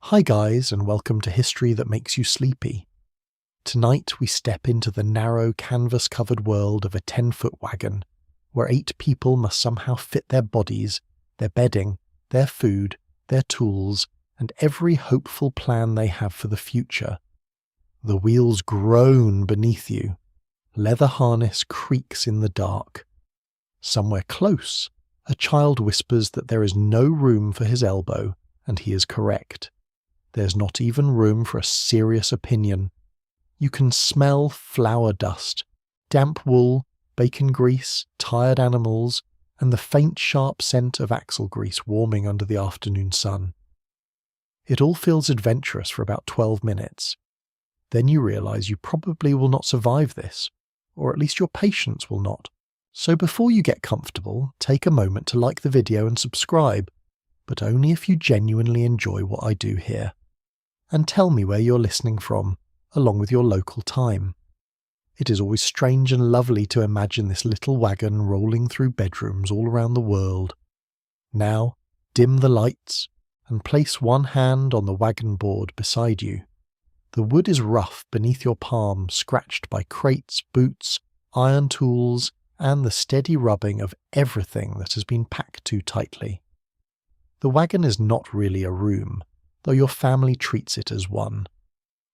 Hi guys, and welcome to History That Makes You Sleepy. Tonight we step into the narrow canvas-covered world of a 10-foot wagon, where 8 people must somehow fit their bodies, their bedding, their food, their tools, and every hopeful plan they have for the future. The wheels groan beneath you. Leather harness creaks in the dark. Somewhere close, a child whispers that there is no room for his elbow, and he is correct. There's not even room for a serious opinion. You can smell flour dust, damp wool, bacon grease, tired animals, and the faint sharp scent of axle grease warming under the afternoon sun. It all feels adventurous for about 12 minutes. Then you realise you probably will not survive this, or at least your patience will not. So before you get comfortable, take a moment to like the video and subscribe, but only if you genuinely enjoy what I do here. And tell me where you're listening from, along with your local time. It is always strange and lovely to imagine this little wagon rolling through bedrooms all around the world. Now, dim the lights, and place one hand on the wagon board beside you. The wood is rough beneath your palm, scratched by crates, boots, iron tools, and the steady rubbing of everything that has been packed too tightly. The wagon is not really a room, though your family treats it as one.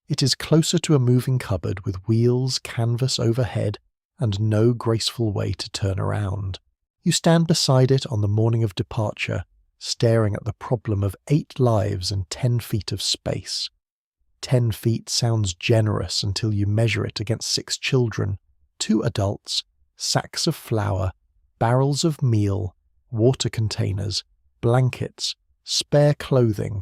It is closer to a moving cupboard with wheels, canvas overhead, and no graceful way to turn around. You stand beside it on the morning of departure, staring at the problem of 8 lives and 10 feet of space. 10 feet sounds generous until you measure it against 6 children, 2 adults, sacks of flour, barrels of meal, water containers, blankets, spare clothing,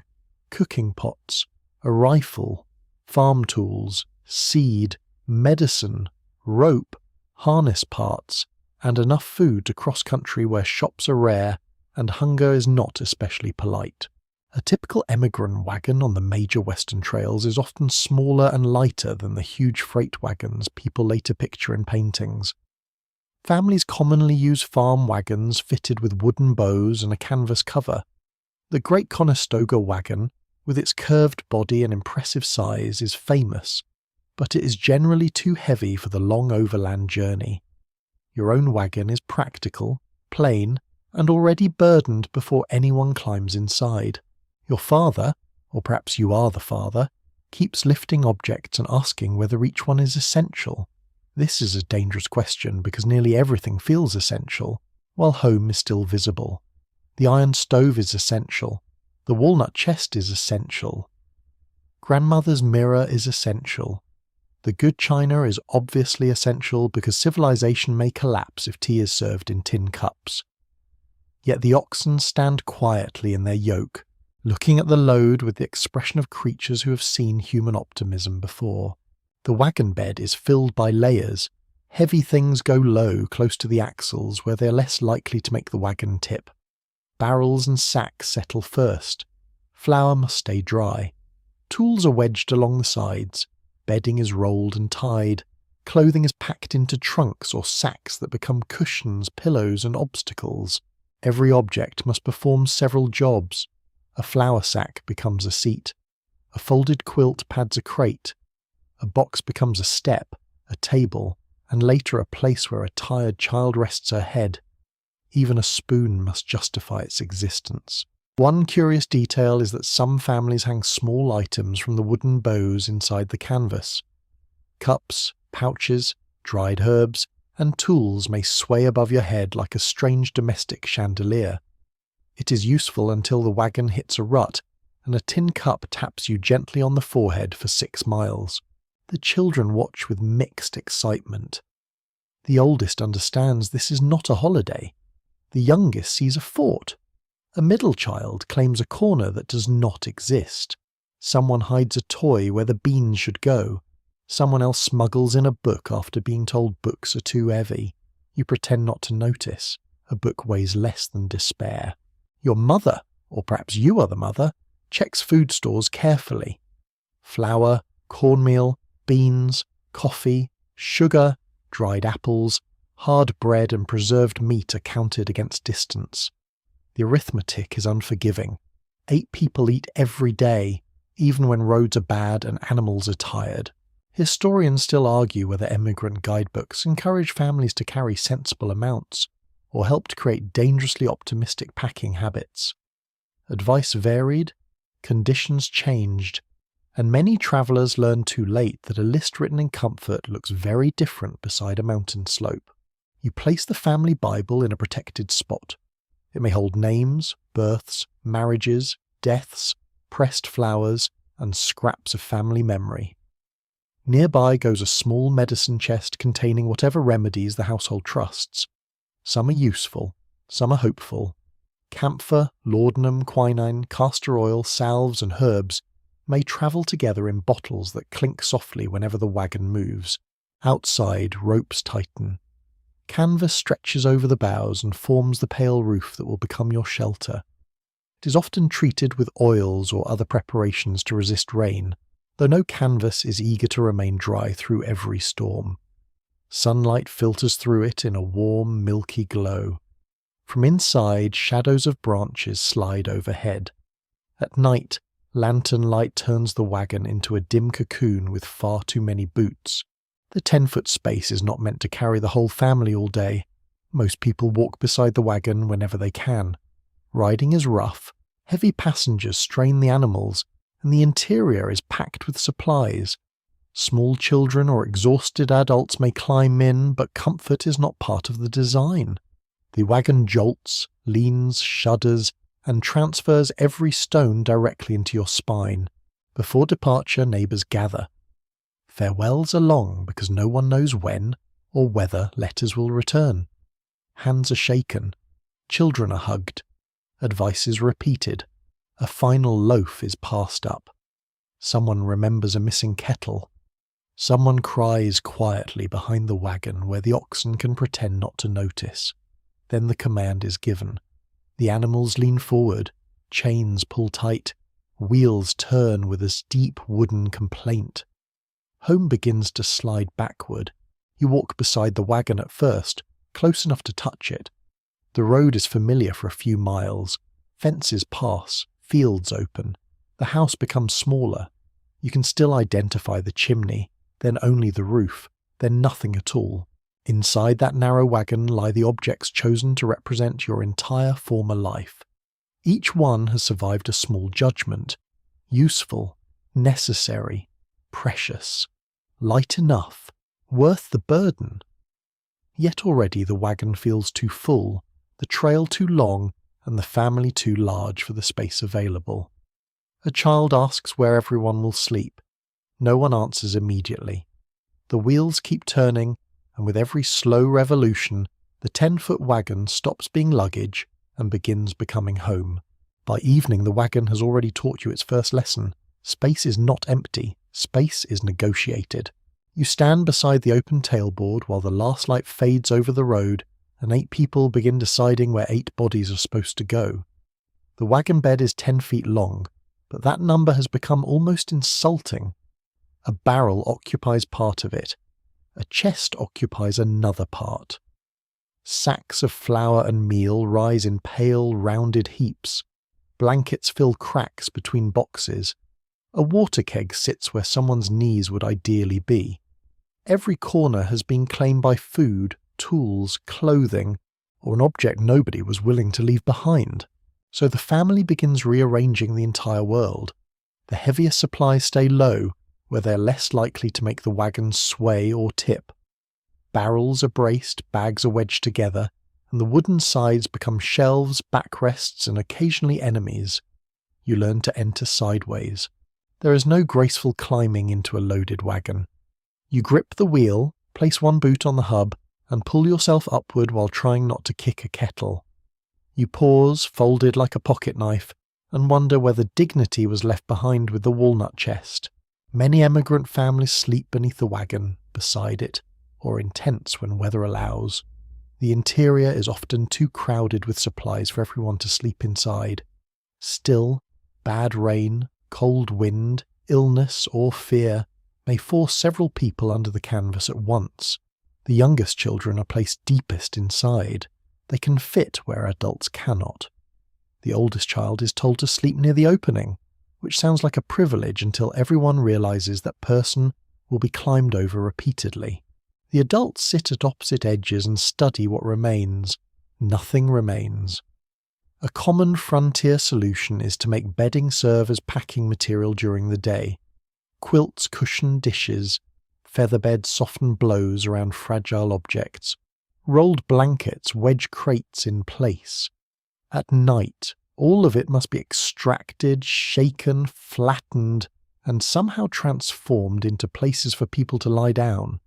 cooking pots, a rifle, farm tools, seed, medicine, rope, harness parts, and enough food to cross country where shops are rare and hunger is not especially polite. A typical emigrant wagon on the major western trails is often smaller and lighter than the huge freight wagons people later picture in paintings. Families commonly use farm wagons fitted with wooden bows and a canvas cover. The Great Conestoga wagon, with its curved body and impressive size, is famous, but it is generally too heavy for the long overland journey. Your own wagon is practical, plain, and already burdened before anyone climbs inside. Your father, or perhaps you are the father, keeps lifting objects and asking whether each one is essential. This is a dangerous question because nearly everything feels essential, while home is still visible. The iron stove is essential. The walnut chest is essential. Grandmother's mirror is essential. The good china is obviously essential because civilization may collapse if tea is served in tin cups. Yet the oxen stand quietly in their yoke, looking at the load with the expression of creatures who have seen human optimism before. The wagon bed is filled by layers. Heavy things go low, close to the axles, where they are less likely to make the wagon tip. Barrels and sacks settle first. Flour must stay dry. Tools are wedged along the sides. Bedding is rolled and tied. Clothing is packed into trunks or sacks that become cushions, pillows, and obstacles. Every object must perform several jobs. A flour sack becomes a seat. A folded quilt pads a crate. A box becomes a step, a table, and later a place where a tired child rests her head. Even a spoon must justify its existence. One curious detail is that some families hang small items from the wooden bows inside the canvas. Cups, pouches, dried herbs, and tools may sway above your head like a strange domestic chandelier. It is useful until the wagon hits a rut, and a tin cup taps you gently on the forehead for 6 miles. The children watch with mixed excitement. The oldest understands this is not a holiday. The youngest sees a fort. A middle child claims a corner that does not exist. Someone hides a toy where the beans should go. Someone else smuggles in a book after being told books are too heavy. You pretend not to notice. A book weighs less than despair. Your mother, or perhaps you are the mother, checks food stores carefully. Flour, cornmeal, beans, coffee, sugar, dried apples, hard bread and preserved meat are counted against distance. The arithmetic is unforgiving. 8 people eat every day. even when roads are bad and animals are tired. Historians still argue whether emigrant guidebooks encourage families to carry sensible amounts, or helped create dangerously optimistic packing habits. Advice varied, conditions changed, and many travellers learned too late that a list written in comfort looks very different beside a mountain slope. You place the family Bible in a protected spot. It may hold names, births, marriages, deaths, pressed flowers, and scraps of family memory. Nearby goes a small medicine chest containing whatever remedies the household trusts. Some are useful, some are hopeful. Camphor, laudanum, quinine, castor oil, salves, and herbs may travel together in bottles that clink softly whenever the wagon moves. Outside, ropes tighten. Canvas stretches over the bows and forms the pale roof that will become your shelter. It is often treated with oils or other preparations to resist rain, though no canvas is eager to remain dry through every storm. Sunlight filters through it in a warm, milky glow. From inside, shadows of branches slide overhead. At night, lantern light turns the wagon into a dim cocoon with far too many boots. The 10-foot space is not meant to carry the whole family all day. Most people walk beside the wagon whenever they can. Riding is rough, heavy passengers strain the animals, and the interior is packed with supplies. Small children or exhausted adults may climb in, but comfort is not part of the design. The wagon jolts, leans, shudders, and transfers every stone directly into your spine. Before departure, neighbours gather. Farewells are long because no one knows when or whether letters will return. Hands are shaken. Children are hugged. Advice is repeated. A final loaf is passed up. Someone remembers a missing kettle. Someone cries quietly behind the wagon where the oxen can pretend not to notice. Then the command is given. The animals lean forward, chains pull tight, wheels turn with a deep wooden complaint. Home begins to slide backward. You walk beside the wagon at first, close enough to touch it. The road is familiar for a few miles. Fences pass, fields open. The house becomes smaller. You can still identify the chimney, then only the roof, then nothing at all. Inside that narrow wagon lie the objects chosen to represent your entire former life. Each one has survived a small judgment. Useful, necessary, precious, light enough, worth the burden. Yet already the wagon feels too full, the trail too long, and the family too large for the space available. A child asks where everyone will sleep. No one answers immediately. The wheels keep turning, and with every slow revolution, the 10-foot wagon stops being luggage and begins becoming home. By evening, the wagon has already taught you its first lesson. Space is not empty. Space is negotiated. You stand beside the open tailboard while the last light fades over the road, and 8 people begin deciding where 8 bodies are supposed to go. The wagon bed is 10 feet long, but that number has become almost insulting. A barrel occupies part of it. A chest occupies another part. Sacks of flour and meal rise in pale, rounded heaps. Blankets fill cracks between boxes. A water keg sits where someone's knees would ideally be. Every corner has been claimed by food, tools, clothing, or an object nobody was willing to leave behind. So the family begins rearranging the entire world. The heavier supplies stay low, where they're less likely to make the wagon sway or tip. Barrels are braced, bags are wedged together, and the wooden sides become shelves, backrests, and occasionally enemies. You learn to enter sideways. There is no graceful climbing into a loaded wagon. You grip the wheel, place one boot on the hub, and pull yourself upward while trying not to kick a kettle. You pause, folded like a pocket knife, and wonder whether dignity was left behind with the walnut chest. Many emigrant families sleep beneath the wagon, beside it, or in tents when weather allows. The interior is often too crowded with supplies for everyone to sleep inside. Still, bad rain, cold wind, illness, or fear may force several people under the canvas at once. The youngest children are placed deepest inside. They can fit where adults cannot. The oldest child is told to sleep near the opening. which sounds like a privilege until everyone realizes that person will be climbed over repeatedly. The adults sit at opposite edges and study what remains. Nothing remains. A common frontier solution is to make bedding serve as packing material during the day. Quilts cushion dishes, featherbeds soften blows around fragile objects, rolled blankets wedge crates in place. At night, all of it must be extracted, shaken, flattened, and somehow transformed into places for people to lie down.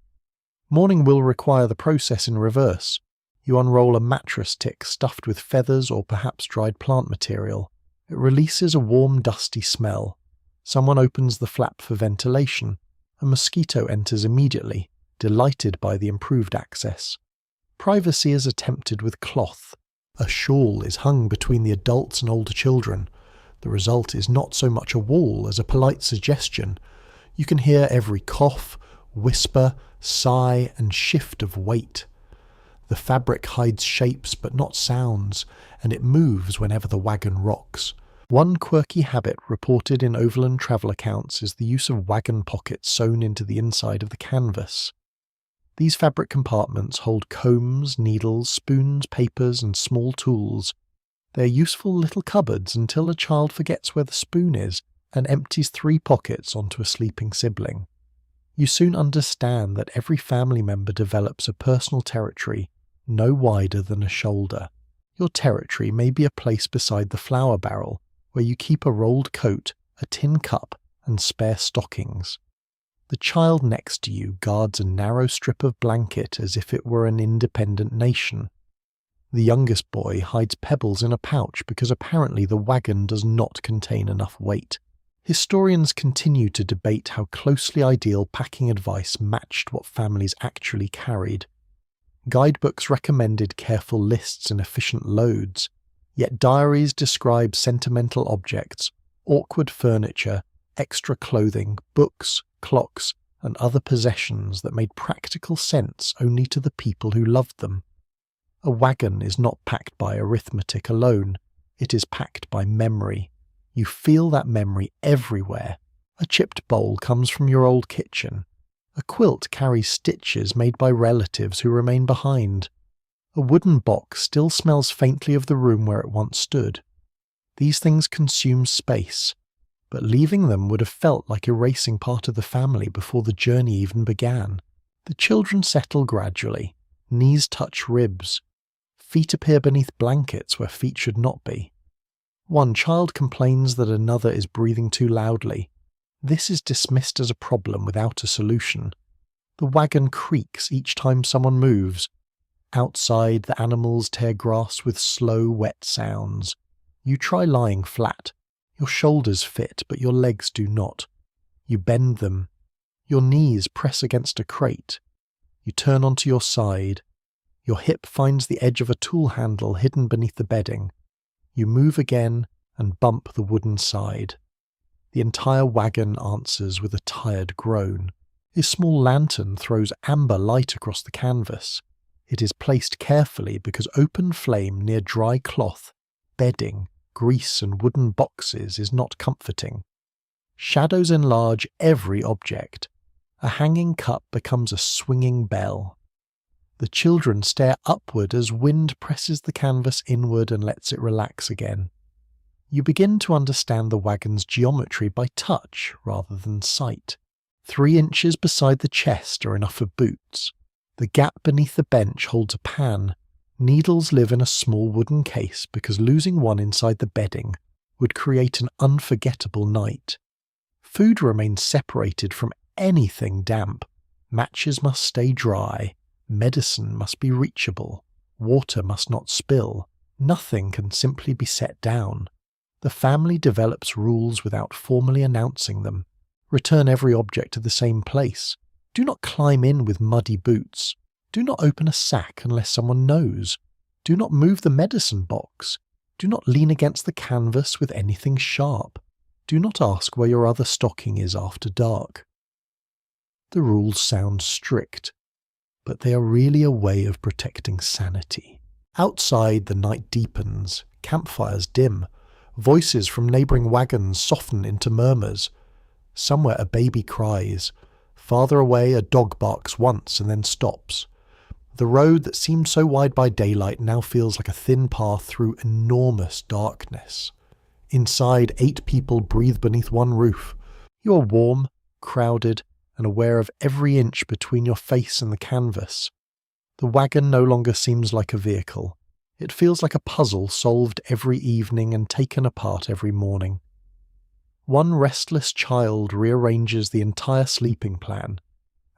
Morning will require the process in reverse. You unroll a mattress tick stuffed with feathers or perhaps dried plant material. It releases a warm, dusty smell. Someone opens the flap for ventilation. A mosquito enters immediately, delighted by the improved access. Privacy is attempted with cloth. A shawl is hung between the adults and older children. The result is not so much a wall as a polite suggestion. You can hear every cough, whisper, sigh, and shift of weight. The fabric hides shapes but not sounds, and it moves whenever the wagon rocks. One quirky habit reported in overland travel accounts is the use of wagon pockets sewn into the inside of the canvas. These fabric compartments hold combs, needles, spoons, papers, and small tools. They are useful little cupboards until a child forgets where the spoon is and empties 3 pockets onto a sleeping sibling. You soon understand that every family member develops a personal territory no wider than a shoulder. Your territory may be a place beside the flour barrel, where you keep a rolled coat, a tin cup, and spare stockings. The child next to you guards a narrow strip of blanket as if it were an independent nation. The youngest boy hides pebbles in a pouch because apparently the wagon does not contain enough weight. Historians continue to debate how closely ideal packing advice matched what families actually carried. Guidebooks recommended careful lists and efficient loads, yet diaries describe sentimental objects, awkward furniture, extra clothing, books, clocks, and other possessions that made practical sense only to the people who loved them. A wagon is not packed by arithmetic alone, it is packed by memory. You feel that memory everywhere. A chipped bowl comes from your old kitchen. A quilt carries stitches made by relatives who remain behind. A wooden box still smells faintly of the room where it once stood. These things consume space, but leaving them would have felt like erasing part of the family before the journey even began. The children settle gradually. Knees touch ribs. Feet appear beneath blankets where feet should not be. One child complains that another is breathing too loudly. This is dismissed as a problem without a solution. The wagon creaks each time someone moves. Outside, the animals tear grass with slow, wet sounds. You try lying flat. Your shoulders fit, but your legs do not. You bend them. Your knees press against a crate. You turn onto your side. Your hip finds the edge of a tool handle hidden beneath the bedding. You move again and bump the wooden side. The entire wagon answers with a tired groan. A small lantern throws amber light across the canvas. It is placed carefully because open flame near dry cloth, bedding, grease and wooden boxes is not comforting. Shadows enlarge every object. A hanging cup becomes a swinging bell. The children stare upward as wind presses the canvas inward and lets it relax again. You begin to understand the wagon's geometry by touch rather than sight. 3 inches beside the chest are enough for boots. The gap beneath the bench holds a pan. Needles live in a small wooden case because losing one inside the bedding would create an unforgettable night. Food remains separated from anything damp. Matches must stay dry. Medicine must be reachable. Water must not spill. Nothing can simply be set down. The family develops rules without formally announcing them. Return every object to the same place. Do not climb in with muddy boots. Do not open a sack unless someone knows. Do not move the medicine box. Do not lean against the canvas with anything sharp. Do not ask where your other stocking is after dark. The rules sound strict, but they are really a way of protecting sanity. Outside, the night deepens, campfires dim, Voices from neighbouring wagons soften into murmurs. Somewhere a baby cries. Farther away a dog barks once and then stops. The road that seemed so wide by daylight now feels like a thin path through enormous darkness. Inside, 8 people breathe beneath one roof. You are warm, crowded, and aware of every inch between your face and the canvas. The wagon no longer seems like a vehicle. It feels like a puzzle solved every evening and taken apart every morning. One restless child rearranges the entire sleeping plan,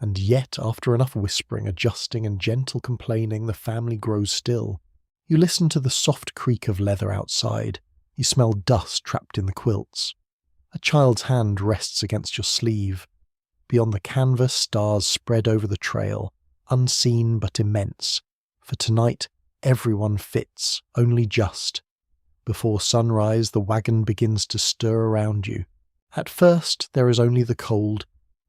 and yet after enough whispering, adjusting, and gentle complaining, the family grows still. You listen to the soft creak of leather outside. You smell dust trapped in the quilts. A child's hand rests against your sleeve. Beyond the canvas, stars spread over the trail, unseen but immense. For tonight, everyone fits, only just. Before sunrise, the wagon begins to stir around you. At first, there is only the cold.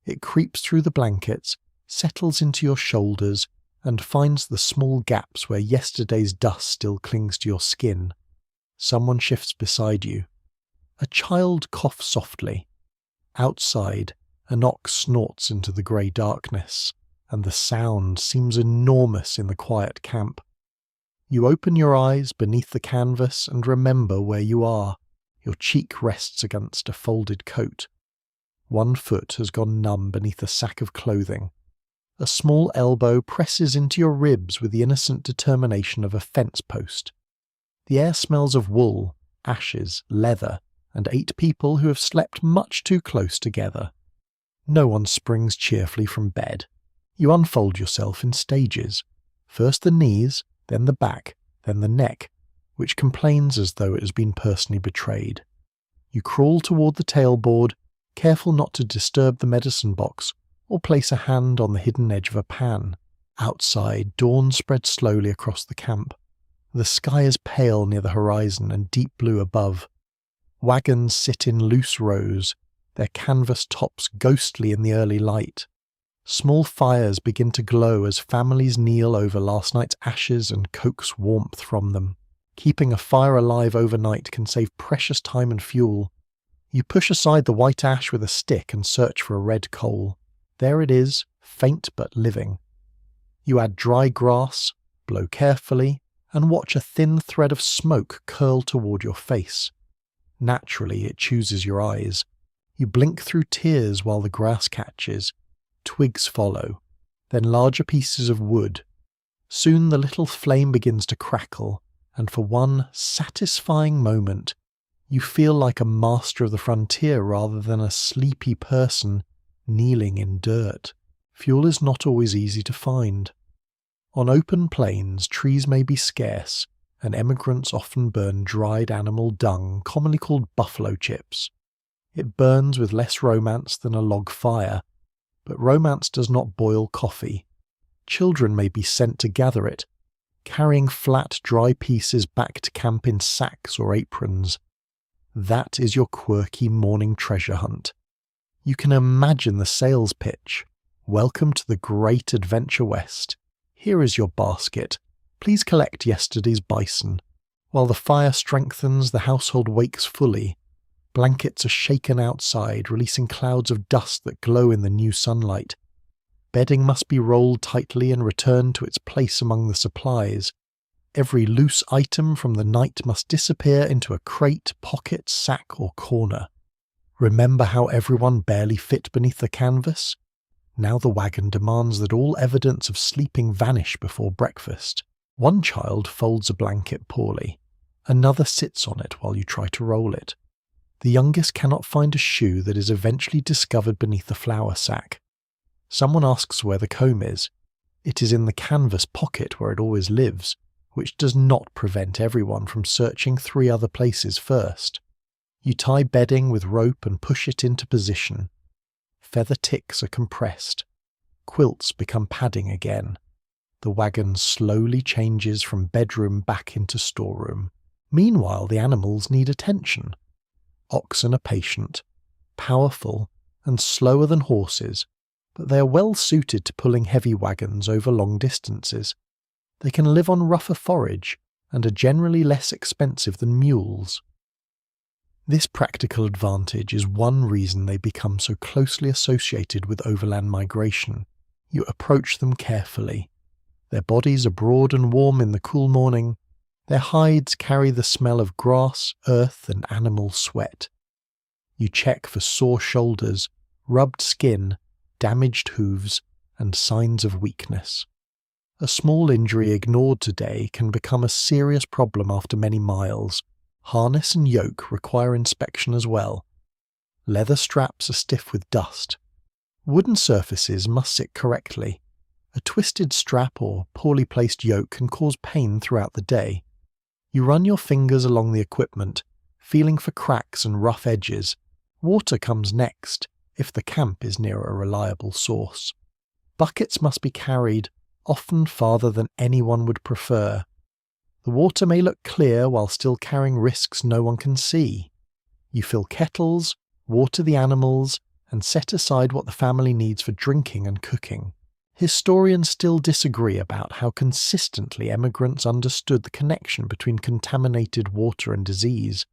It creeps through the blankets, settles into your shoulders, and finds the small gaps where yesterday's dust still clings to your skin. Someone shifts beside you. A child coughs softly. Outside, an ox snorts into the grey darkness, and the sound seems enormous in the quiet camp. You open your eyes beneath the canvas and remember where you are. Your cheek rests against a folded coat. One foot has gone numb beneath a sack of clothing. A small elbow presses into your ribs with the innocent determination of a fence post. The air smells of wool, ashes, leather, and 8 people who have slept much too close together. No one springs cheerfully from bed. You unfold yourself in stages. First the knees, then the back, then the neck, which complains as though it has been personally betrayed. You crawl toward the tailboard, careful not to disturb the medicine box or place a hand on the hidden edge of a pan. Outside, dawn spreads slowly across the camp. The sky is pale near the horizon and deep blue above. Wagons sit in loose rows, their canvas tops ghostly in the early light. Small fires begin to glow as families kneel over last night's ashes and coax warmth from them. Keeping a fire alive overnight can save precious time and fuel. You push aside the white ash with a stick and search for a red coal. There it is, faint but living. You add dry grass, blow carefully, and watch a thin thread of smoke curl toward your face. Naturally, it chooses your eyes. You blink through tears while the grass catches. Twigs follow, then larger pieces of wood. Soon the little flame begins to crackle, and for one satisfying moment, you feel like a master of the frontier rather than a sleepy person kneeling in dirt. Fuel is not always easy to find. On open plains, trees may be scarce, and emigrants often burn dried animal dung, commonly called buffalo chips. It burns with less romance than a log fire, but romance does not boil coffee. Children may be sent to gather it, carrying flat, dry pieces back to camp in sacks or aprons. That is your quirky morning treasure hunt. You can imagine the sales pitch. Welcome to the great adventure west. Here is your basket. Please collect yesterday's bison. While the fire strengthens, the household wakes fully. Blankets are shaken outside, releasing clouds of dust that glow in the new sunlight. Bedding must be rolled tightly and returned to its place among the supplies. Every loose item from the night must disappear into a crate, pocket, sack, or corner. Remember how everyone barely fit beneath the canvas? Now the wagon demands that all evidence of sleeping vanish before breakfast. One child folds a blanket poorly. Another sits on it while you try to roll it. The youngest cannot find a shoe that is eventually discovered beneath the flour sack. Someone asks where the comb is. It is in the canvas pocket where it always lives, which does not prevent everyone from searching 3 other places first. You tie bedding with rope and push it into position. Feather ticks are compressed. Quilts become padding again. The wagon slowly changes from bedroom back into storeroom. Meanwhile, the animals need attention. Oxen are patient, powerful, and slower than horses, but they are well suited to pulling heavy wagons over long distances. They can live on rougher forage and are generally less expensive than mules. This practical advantage is one reason they become so closely associated with overland migration. You approach them carefully. Their bodies are broad and warm in the cool morning. Their hides carry the smell of grass, earth, and animal sweat. You check for sore shoulders, rubbed skin, damaged hooves, and signs of weakness. A small injury ignored today can become a serious problem after many miles. Harness and yoke require inspection as well. Leather straps are stiff with dust. Wooden surfaces must sit correctly. A twisted strap or poorly placed yoke can cause pain throughout the day. You run your fingers along the equipment, feeling for cracks and rough edges. Water comes next, if the camp is near a reliable source. Buckets must be carried, often farther than anyone would prefer. The water may look clear while still carrying risks no one can see. You fill kettles, water the animals, and set aside what the family needs for drinking and cooking. Historians still disagree about how consistently emigrants understood the connection between contaminated water and disease.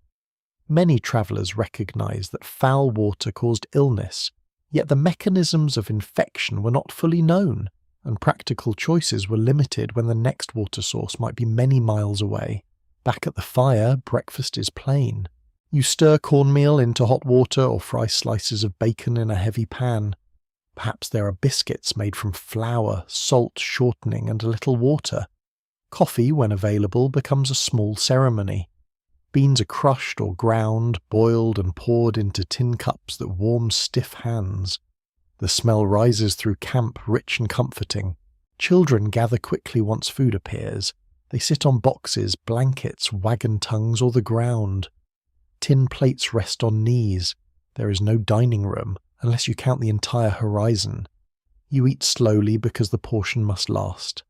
Many travellers recognize that foul water caused illness, yet the mechanisms of infection were not fully known, and practical choices were limited when the next water source might be many miles away. Back at the fire, breakfast is plain. You stir cornmeal into hot water or fry slices of bacon in a heavy pan. Perhaps there are biscuits made from flour, salt, shortening, and a little water. Coffee, when available, becomes a small ceremony. Beans are crushed or ground, boiled, and poured into tin cups that warm stiff hands. The smell rises through camp, rich and comforting. Children gather quickly once food appears. They sit on boxes, blankets, wagon tongues, or the ground. Tin plates rest on knees. There is no dining room, unless you count the entire horizon. You eat slowly because the portion must last.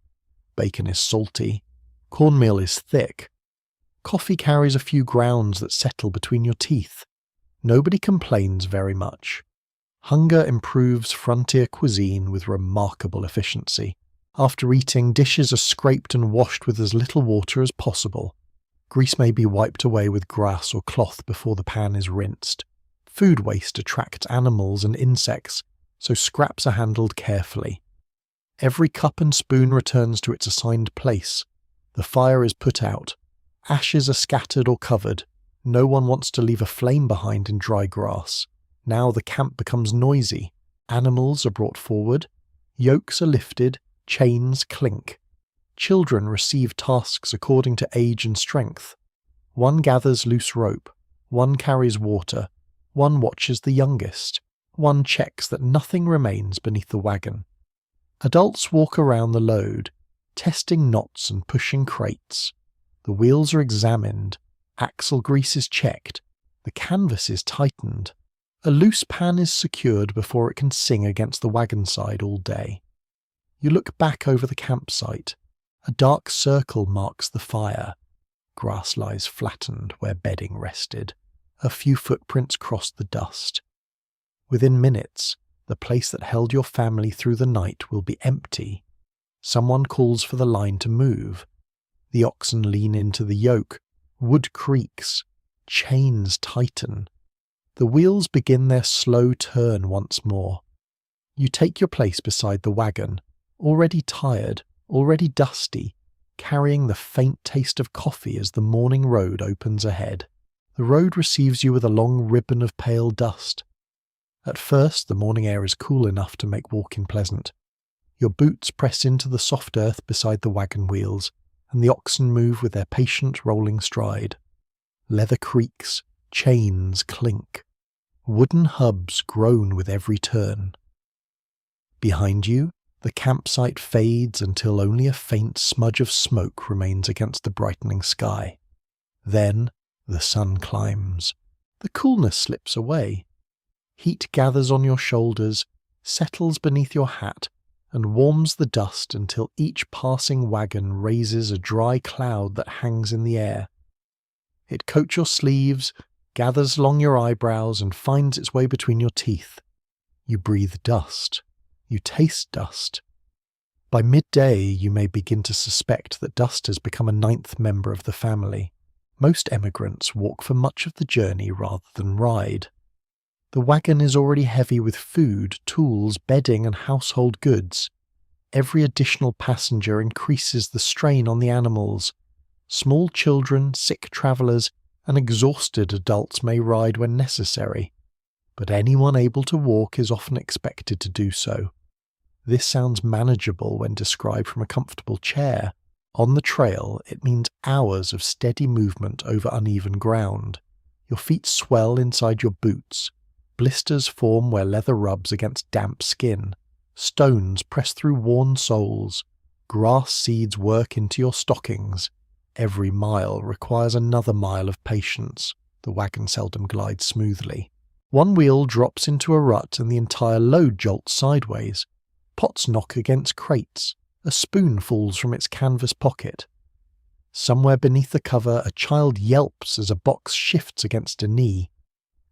Bacon is salty. Cornmeal is thick. Coffee carries a few grounds that settle between your teeth. Nobody complains very much. Hunger improves frontier cuisine with remarkable efficiency. After eating, dishes are scraped and washed with as little water as possible. Grease may be wiped away with grass or cloth before the pan is rinsed. Food waste attracts animals and insects, so scraps are handled carefully. Every cup and spoon returns to its assigned place. The fire is put out. Ashes are scattered or covered. No one wants to leave a flame behind in dry grass. Now the camp becomes noisy. Animals are brought forward. Yokes are lifted. Chains clink. Children receive tasks according to age and strength. One gathers loose rope. One carries water. One watches the youngest. One checks that nothing remains beneath the wagon. Adults walk around the load, testing knots and pushing crates. The wheels are examined. Axle grease is checked. The canvas is tightened. A loose pan is secured before it can sing against the wagon side all day. You look back over the campsite. A dark circle marks the fire. Grass lies flattened where bedding rested. A few footprints cross the dust. Within minutes, the place that held your family through the night will be empty. Someone calls for the line to move. The oxen lean into the yoke. Wood creaks. Chains tighten. The wheels begin their slow turn once more. You take your place beside the wagon, already tired, already dusty, carrying the faint taste of coffee as the morning road opens ahead. The road receives you with a long ribbon of pale dust. At first, the morning air is cool enough to make walking pleasant. Your boots press into the soft earth beside the wagon wheels, and the oxen move with their patient rolling stride. Leather creaks, chains clink. Wooden hubs groan with every turn. Behind you, the campsite fades until only a faint smudge of smoke remains against the brightening sky. Then the sun climbs. The coolness slips away. Heat gathers on your shoulders, settles beneath your hat, and warms the dust until each passing wagon raises a dry cloud that hangs in the air. It coats your sleeves, gathers along your eyebrows, and finds its way between your teeth. You breathe dust. You taste dust. By midday, you may begin to suspect that dust has become a ninth member of the family. Most emigrants walk for much of the journey rather than ride. The wagon is already heavy with food, tools, bedding, and household goods. Every additional passenger increases the strain on the animals. Small children, sick travellers, and exhausted adults may ride when necessary, but anyone able to walk is often expected to do so. This sounds manageable when described from a comfortable chair. On the trail, it means hours of steady movement over uneven ground. Your feet swell inside your boots. Blisters form where leather rubs against damp skin. Stones press through worn soles. Grass seeds work into your stockings. Every mile requires another mile of patience. The wagon seldom glides smoothly. One wheel drops into a rut and the entire load jolts sideways. Pots knock against crates. A spoon falls from its canvas pocket. Somewhere beneath the cover, a child yelps as a box shifts against a knee.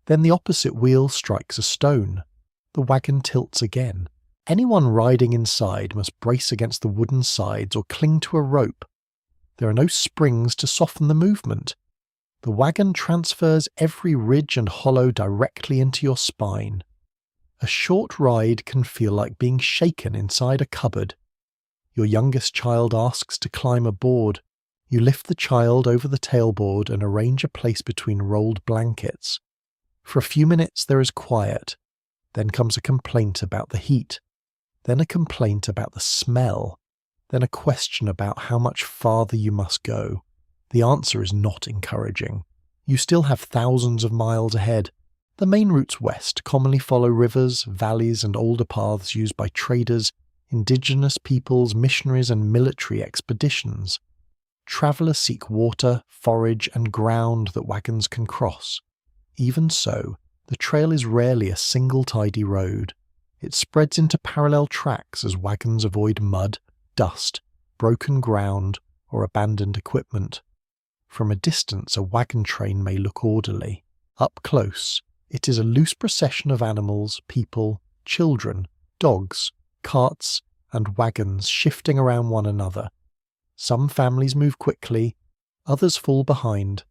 Then the opposite wheel strikes a stone. The wagon tilts again. Anyone riding inside must brace against the wooden sides or cling to a rope. There are no springs to soften the movement. The wagon transfers every ridge and hollow directly into your spine. A short ride can feel like being shaken inside a cupboard. Your youngest child asks to climb aboard. You lift the child over the tailboard and arrange a place between rolled blankets. For a few minutes there is quiet. Then comes a complaint about the heat. Then a complaint about the smell. Then a question about how much farther you must go. The answer is not encouraging. You still have thousands of miles ahead. The main routes west commonly follow rivers, valleys, and older paths used by traders, indigenous peoples, missionaries, and military expeditions. Travellers seek water, forage, and ground that wagons can cross. Even so, the trail is rarely a single tidy road. It spreads into parallel tracks as wagons avoid mud, dust, broken ground, or abandoned equipment. From a distance, a wagon train may look orderly. Up close, it is a loose procession of animals, people, children, dogs, carts, and wagons shifting around one another. Some families move quickly, others fall behind.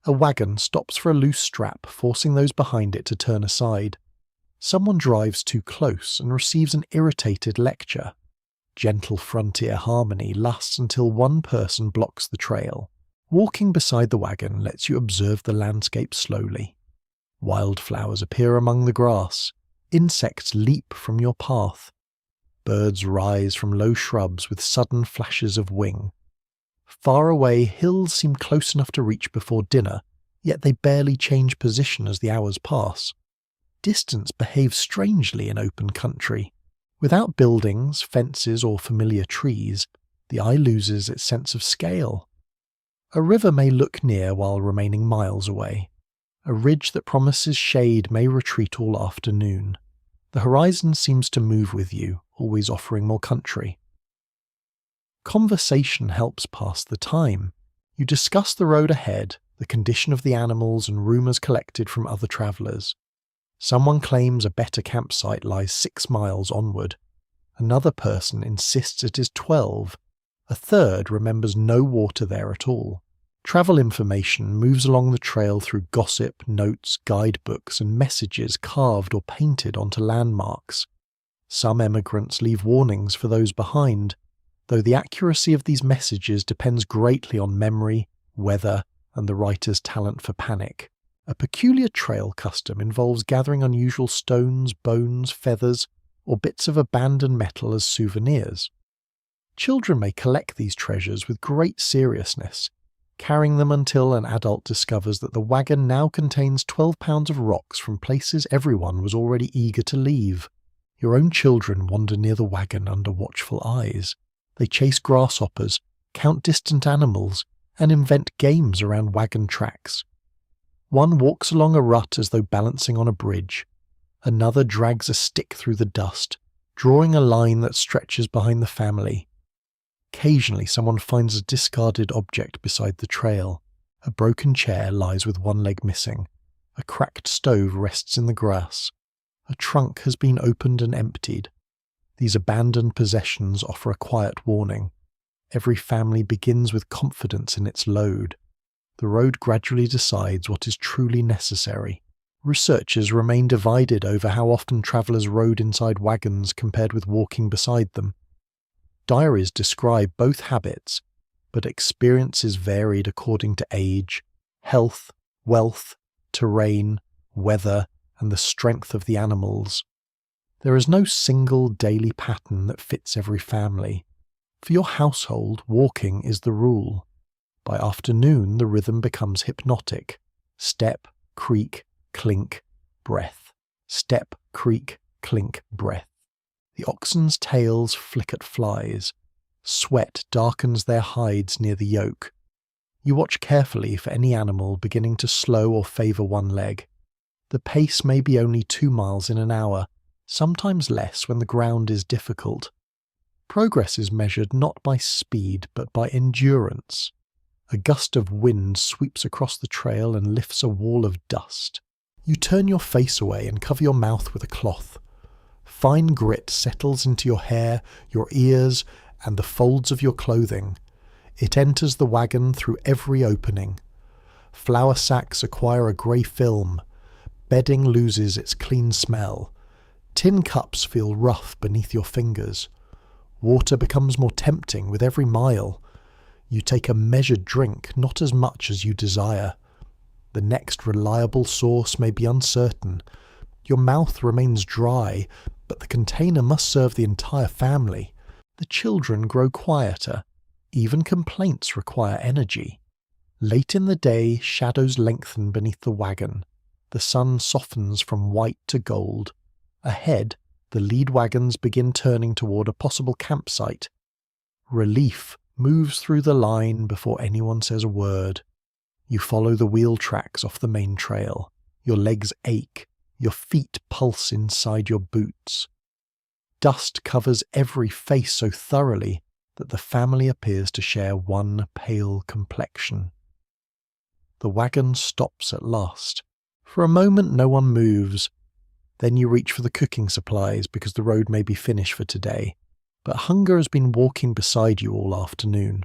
A wagon stops for a loose strap, forcing those behind it to turn aside. Someone drives too close and receives an irritated lecture. Gentle frontier harmony lasts until one person blocks the trail. Walking beside the wagon lets you observe the landscape slowly. Wildflowers appear among the grass. Insects leap from your path. Birds rise from low shrubs with sudden flashes of wing. Far away, hills seem close enough to reach before dinner, yet they barely change position as the hours pass. Distance behaves strangely in open country. Without buildings, fences, or familiar trees, the eye loses its sense of scale. A river may look near while remaining miles away. A ridge that promises shade may retreat all afternoon. The horizon seems to move with you, always offering more country. Conversation helps pass the time. You discuss the road ahead, the condition of the animals, and rumours collected from other travellers. Someone claims a better campsite lies 6 miles onward. Another person insists it is 12. A third remembers no water there at all. Travel information moves along the trail through gossip, notes, guidebooks, and messages carved or painted onto landmarks. Some emigrants leave warnings for those behind, though the accuracy of these messages depends greatly on memory, weather, and the writer's talent for panic. A peculiar trail custom involves gathering unusual stones, bones, feathers, or bits of abandoned metal as souvenirs. Children may collect these treasures with great seriousness, carrying them until an adult discovers that the wagon now contains 12 pounds of rocks from places everyone was already eager to leave. Your own children wander near the wagon under watchful eyes. They chase grasshoppers, count distant animals, and invent games around wagon tracks. One walks along a rut as though balancing on a bridge. Another drags a stick through the dust, drawing a line that stretches behind the family. Occasionally someone finds a discarded object beside the trail. A broken chair lies with one leg missing. A cracked stove rests in the grass. A trunk has been opened and emptied. These abandoned possessions offer a quiet warning. Every family begins with confidence in its load. The road gradually decides what is truly necessary. Researchers remain divided over how often travellers rode inside wagons compared with walking beside them. Diaries describe both habits, but experiences varied according to age, health, wealth, terrain, weather, and the strength of the animals. There is no single daily pattern that fits every family. For your household, walking is the rule. By afternoon, the rhythm becomes hypnotic. Step, creak, clink, breath. Step, creak, clink, breath. The oxen's tails flick at flies. Sweat darkens their hides near the yoke. You watch carefully for any animal beginning to slow or favour one leg. The pace may be only 2 miles in an hour, sometimes less when the ground is difficult. Progress is measured not by speed but by endurance. A gust of wind sweeps across the trail and lifts a wall of dust. You turn your face away and cover your mouth with a cloth. Fine grit settles into your hair, your ears, and the folds of your clothing. It enters the wagon through every opening. Flour sacks acquire a grey film. Bedding loses its clean smell. Tin cups feel rough beneath your fingers. Water becomes more tempting with every mile. You take a measured drink, not as much as you desire. The next reliable source may be uncertain. Your mouth remains dry, but the container must serve the entire family. The children grow quieter. Even complaints require energy. Late in the day, shadows lengthen beneath the wagon. The sun softens from white to gold. Ahead, the lead wagons begin turning toward a possible campsite. Relief moves through the line before anyone says a word. You follow the wheel tracks off the main trail. Your legs ache. Your feet pulse inside your boots. Dust covers every face so thoroughly that the family appears to share one pale complexion. The wagon stops at last. For a moment no one moves. Then you reach for the cooking supplies because the road may be finished for today, but hunger has been walking beside you all afternoon.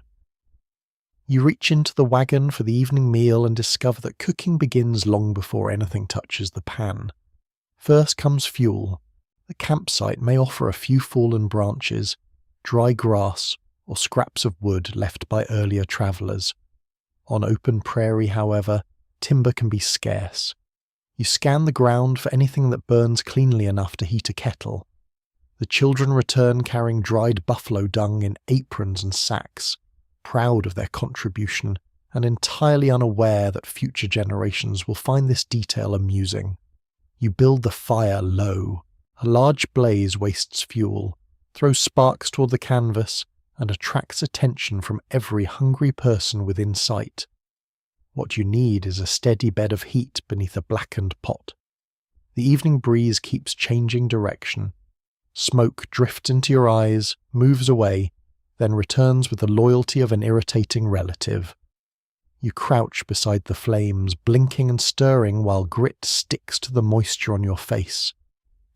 You reach into the wagon for the evening meal and discover that cooking begins long before anything touches the pan. First comes fuel. The campsite may offer a few fallen branches, dry grass, or scraps of wood left by earlier travellers. On open prairie, however, timber can be scarce. You scan the ground for anything that burns cleanly enough to heat a kettle. The children return carrying dried buffalo dung in aprons and sacks, proud of their contribution and entirely unaware that future generations will find this detail amusing. You build the fire low. A large blaze wastes fuel, throws sparks toward the canvas, and attracts attention from every hungry person within sight. What you need is a steady bed of heat beneath a blackened pot. The evening breeze keeps changing direction. Smoke drifts into your eyes, moves away, then returns with the loyalty of an irritating relative. You crouch beside the flames, blinking and stirring while grit sticks to the moisture on your face.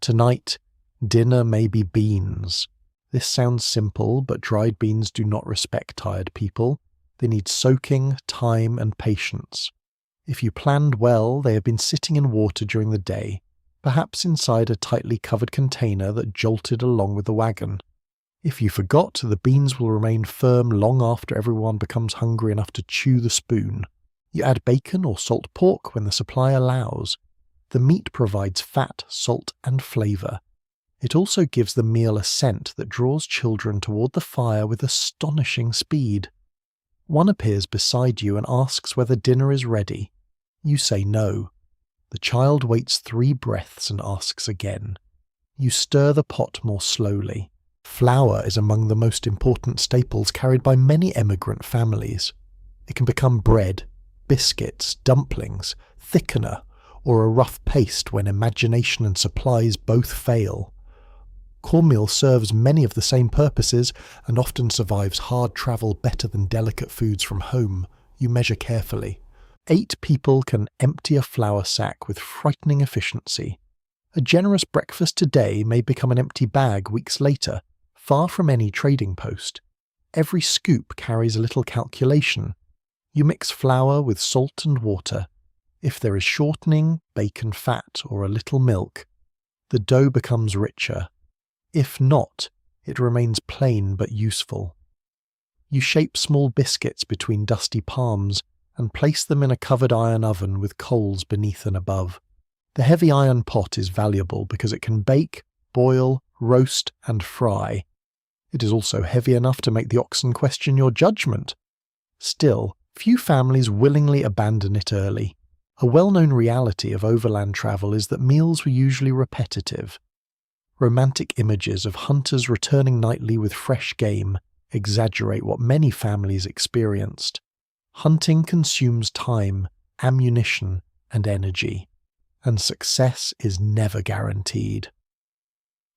Tonight, dinner may be beans. This sounds simple, but dried beans do not respect tired people. They need soaking, time, and patience. If you planned well, they have been sitting in water during the day, perhaps inside a tightly covered container that jolted along with the wagon. If you forgot, the beans will remain firm long after everyone becomes hungry enough to chew the spoon. You add bacon or salt pork when the supply allows. The meat provides fat, salt, and flavour. It also gives the meal a scent that draws children toward the fire with astonishing speed. One appears beside you and asks whether dinner is ready. You say no. The child waits 3 breaths and asks again. You stir the pot more slowly. Flour is among the most important staples carried by many emigrant families. It can become bread, biscuits, dumplings, thickener, or a rough paste when imagination and supplies both fail. Cornmeal serves many of the same purposes and often survives hard travel better than delicate foods from home. You measure carefully. 8 people can empty a flour sack with frightening efficiency. A generous breakfast today may become an empty bag weeks later, far from any trading post. Every scoop carries a little calculation. You mix flour with salt and water. If there is shortening, bacon fat, or a little milk, the dough becomes richer. If not, it remains plain but useful. You shape small biscuits between dusty palms and place them in a covered iron oven with coals beneath and above. The heavy iron pot is valuable because it can bake, boil, roast, and fry. It is also heavy enough to make the oxen question your judgment. Still, few families willingly abandon it early. A well-known reality of overland travel is that meals were usually repetitive. Romantic images of hunters returning nightly with fresh game exaggerate what many families experienced. Hunting consumes time, ammunition, and energy, and success is never guaranteed.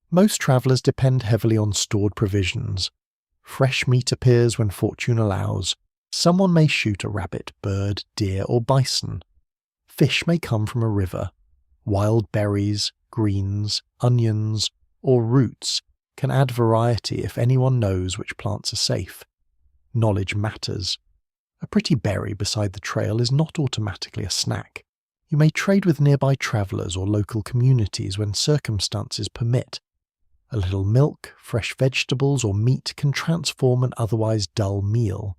Most travellers depend heavily on stored provisions. Fresh meat appears when fortune allows. Someone may shoot a rabbit, bird, deer, or bison. Fish may come from a river. Wild berries, greens, onions, or roots can add variety if anyone knows which plants are safe. Knowledge matters. A pretty berry beside the trail is not automatically a snack. You may trade with nearby travellers or local communities when circumstances permit. A little milk, fresh vegetables, or meat can transform an otherwise dull meal.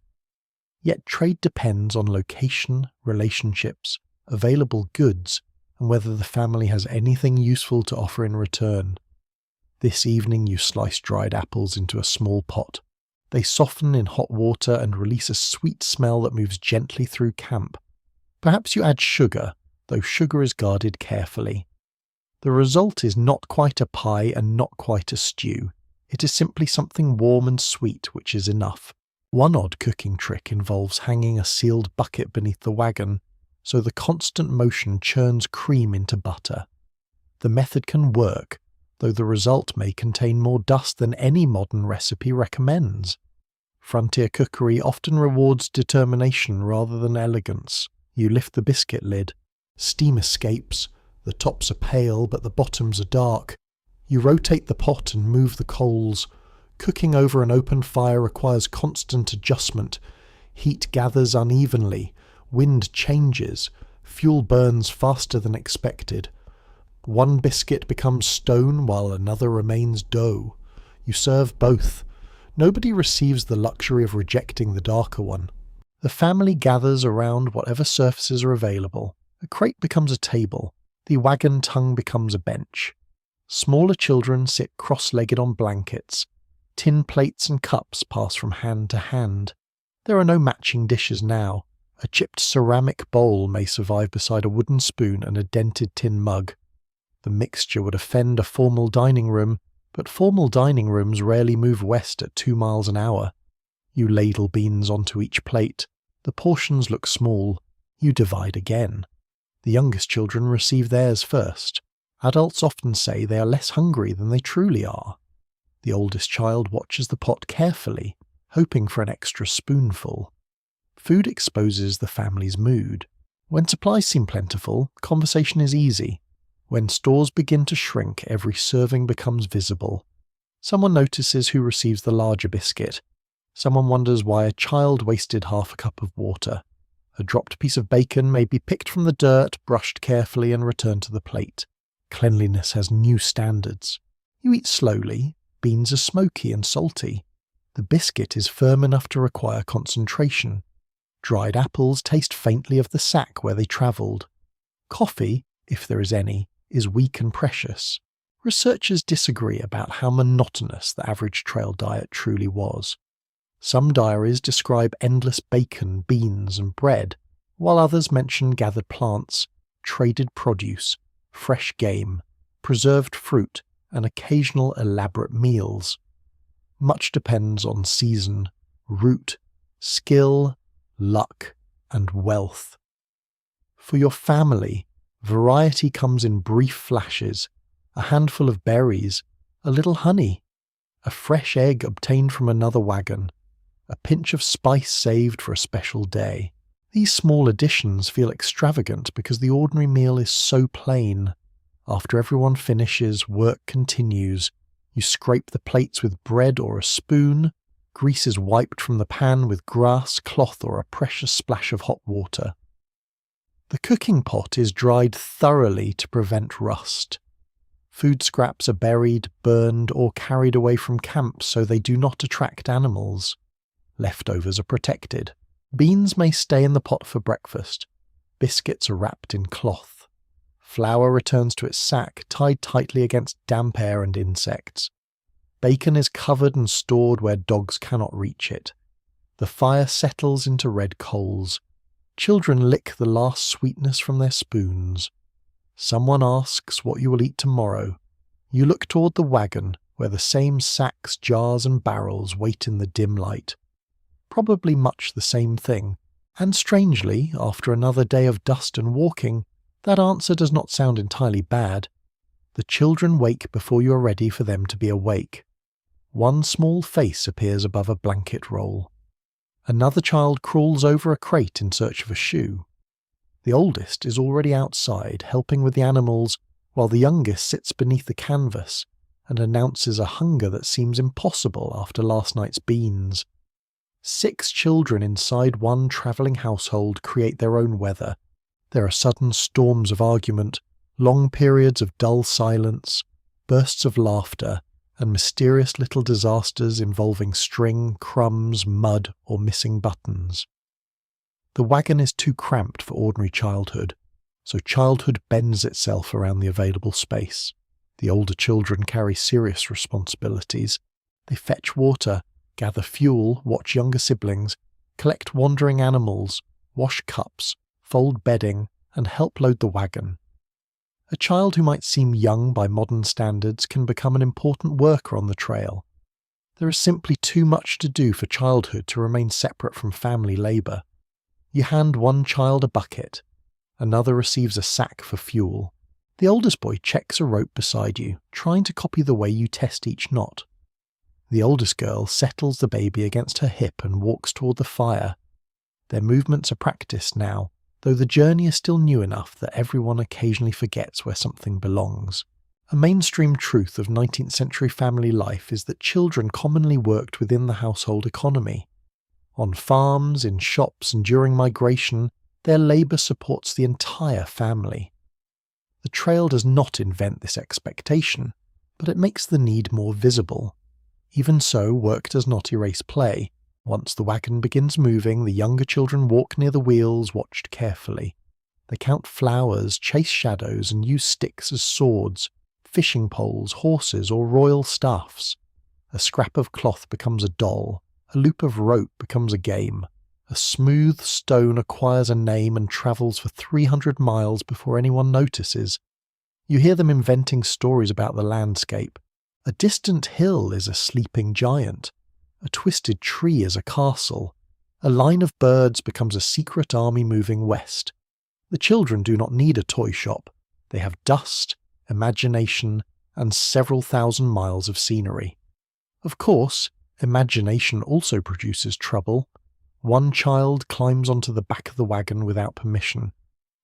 Yet trade depends on location, relationships, available goods, and whether the family has anything useful to offer in return. This evening you slice dried apples into a small pot. They soften in hot water and release a sweet smell that moves gently through camp. Perhaps you add sugar, though sugar is guarded carefully. The result is not quite a pie and not quite a stew. It is simply something warm and sweet, which is enough. One odd cooking trick involves hanging a sealed bucket beneath the wagon, so the constant motion churns cream into butter. The method can work, though the result may contain more dust than any modern recipe recommends. Frontier cookery often rewards determination rather than elegance. You lift the biscuit lid. Steam escapes. The tops are pale, but the bottoms are dark. You rotate the pot and move the coals. Cooking over an open fire requires constant adjustment. Heat gathers unevenly. Wind changes. Fuel burns faster than expected. One biscuit becomes stone while another remains dough. You serve both. Nobody receives the luxury of rejecting the darker one. The family gathers around whatever surfaces are available. A crate becomes a table. The wagon tongue becomes a bench. Smaller children sit cross-legged on blankets. Tin plates and cups pass from hand to hand. There are no matching dishes now. A chipped ceramic bowl may survive beside a wooden spoon and a dented tin mug. The mixture would offend a formal dining room, but formal dining rooms rarely move west at 2 miles an hour. You ladle beans onto each plate. The portions look small. You divide again. The youngest children receive theirs first. Adults often say they are less hungry than they truly are. The oldest child watches the pot carefully, hoping for an extra spoonful. Food exposes the family's mood. When supplies seem plentiful, conversation is easy. When stores begin to shrink, every serving becomes visible. Someone notices who receives the larger biscuit. Someone wonders why a child wasted half a cup of water. A dropped piece of bacon may be picked from the dirt, brushed carefully, and returned to the plate. Cleanliness has new standards. You eat slowly. Beans are smoky and salty. The biscuit is firm enough to require concentration. Dried apples taste faintly of the sack where they travelled. Coffee, if there is any, is weak and precious. Researchers disagree about how monotonous the average trail diet truly was. Some diaries describe endless bacon, beans, and bread, while others mention gathered plants, traded produce, fresh game, preserved fruit, and occasional elaborate meals. Much depends on season, route, skill, luck, and wealth. For your family, variety comes in brief flashes: a handful of berries, a little honey, a fresh egg obtained from another wagon, a pinch of spice saved for a special day. These small additions feel extravagant because the ordinary meal is so plain. After everyone finishes, work continues. You scrape the plates with bread or a spoon, Grease is wiped from the pan with grass, cloth, or a precious splash of hot water. The cooking pot is dried thoroughly to prevent rust. Food scraps are buried, burned, or carried away from camps so they do not attract animals. Leftovers are protected. Beans may stay in the pot for breakfast. Biscuits are wrapped in cloth. Flour returns to its sack, tied tightly against damp air and insects. Bacon is covered and stored where dogs cannot reach it. The fire settles into red coals. Children lick the last sweetness from their spoons. Someone asks what you will eat tomorrow. You look toward the wagon, where the same sacks, jars, and barrels wait in the dim light. Probably much the same thing, and strangely, after another day of dust and walking, that answer does not sound entirely bad. The children wake before you are ready for them to be awake. One small face appears above a blanket roll. Another child crawls over a crate in search of a shoe. The oldest is already outside, helping with the animals, while the youngest sits beneath the canvas and announces a hunger that seems impossible after last night's beans. 6 children inside one travelling household create their own weather. There are sudden storms of argument, long periods of dull silence, bursts of laughter, and mysterious little disasters involving string, crumbs, mud, or missing buttons. The wagon is too cramped for ordinary childhood, so childhood bends itself around the available space. The older children carry serious responsibilities. They fetch water, gather fuel, watch younger siblings, collect wandering animals, wash cups, fold bedding, and help load the wagon. A child who might seem young by modern standards can become an important worker on the trail. There is simply too much to do for childhood to remain separate from family labour. You hand one child a bucket, another receives a sack for fuel. The oldest boy checks a rope beside you, trying to copy the way you test each knot. The oldest girl settles the baby against her hip and walks toward the fire. Their movements are practiced now, though the journey is still new enough that everyone occasionally forgets where something belongs. A mainstream truth of 19th century family life is that children commonly worked within the household economy. On farms, in shops, and during migration, their labour supports the entire family. The trail does not invent this expectation, but it makes the need more visible. Even so, work does not erase play. Once the wagon begins moving, the younger children walk near the wheels, watched carefully. They count flowers, chase shadows, and use sticks as swords, fishing poles, horses, or royal staffs. A scrap of cloth becomes a doll. A loop of rope becomes a game. A smooth stone acquires a name and travels for 300 miles before anyone notices. You hear them inventing stories about the landscape. A distant hill is a sleeping giant. A twisted tree is a castle. A line of birds becomes a secret army moving west. The children do not need a toy shop. They have dust, imagination, and several thousand miles of scenery. Of course, imagination also produces trouble. One child climbs onto the back of the wagon without permission.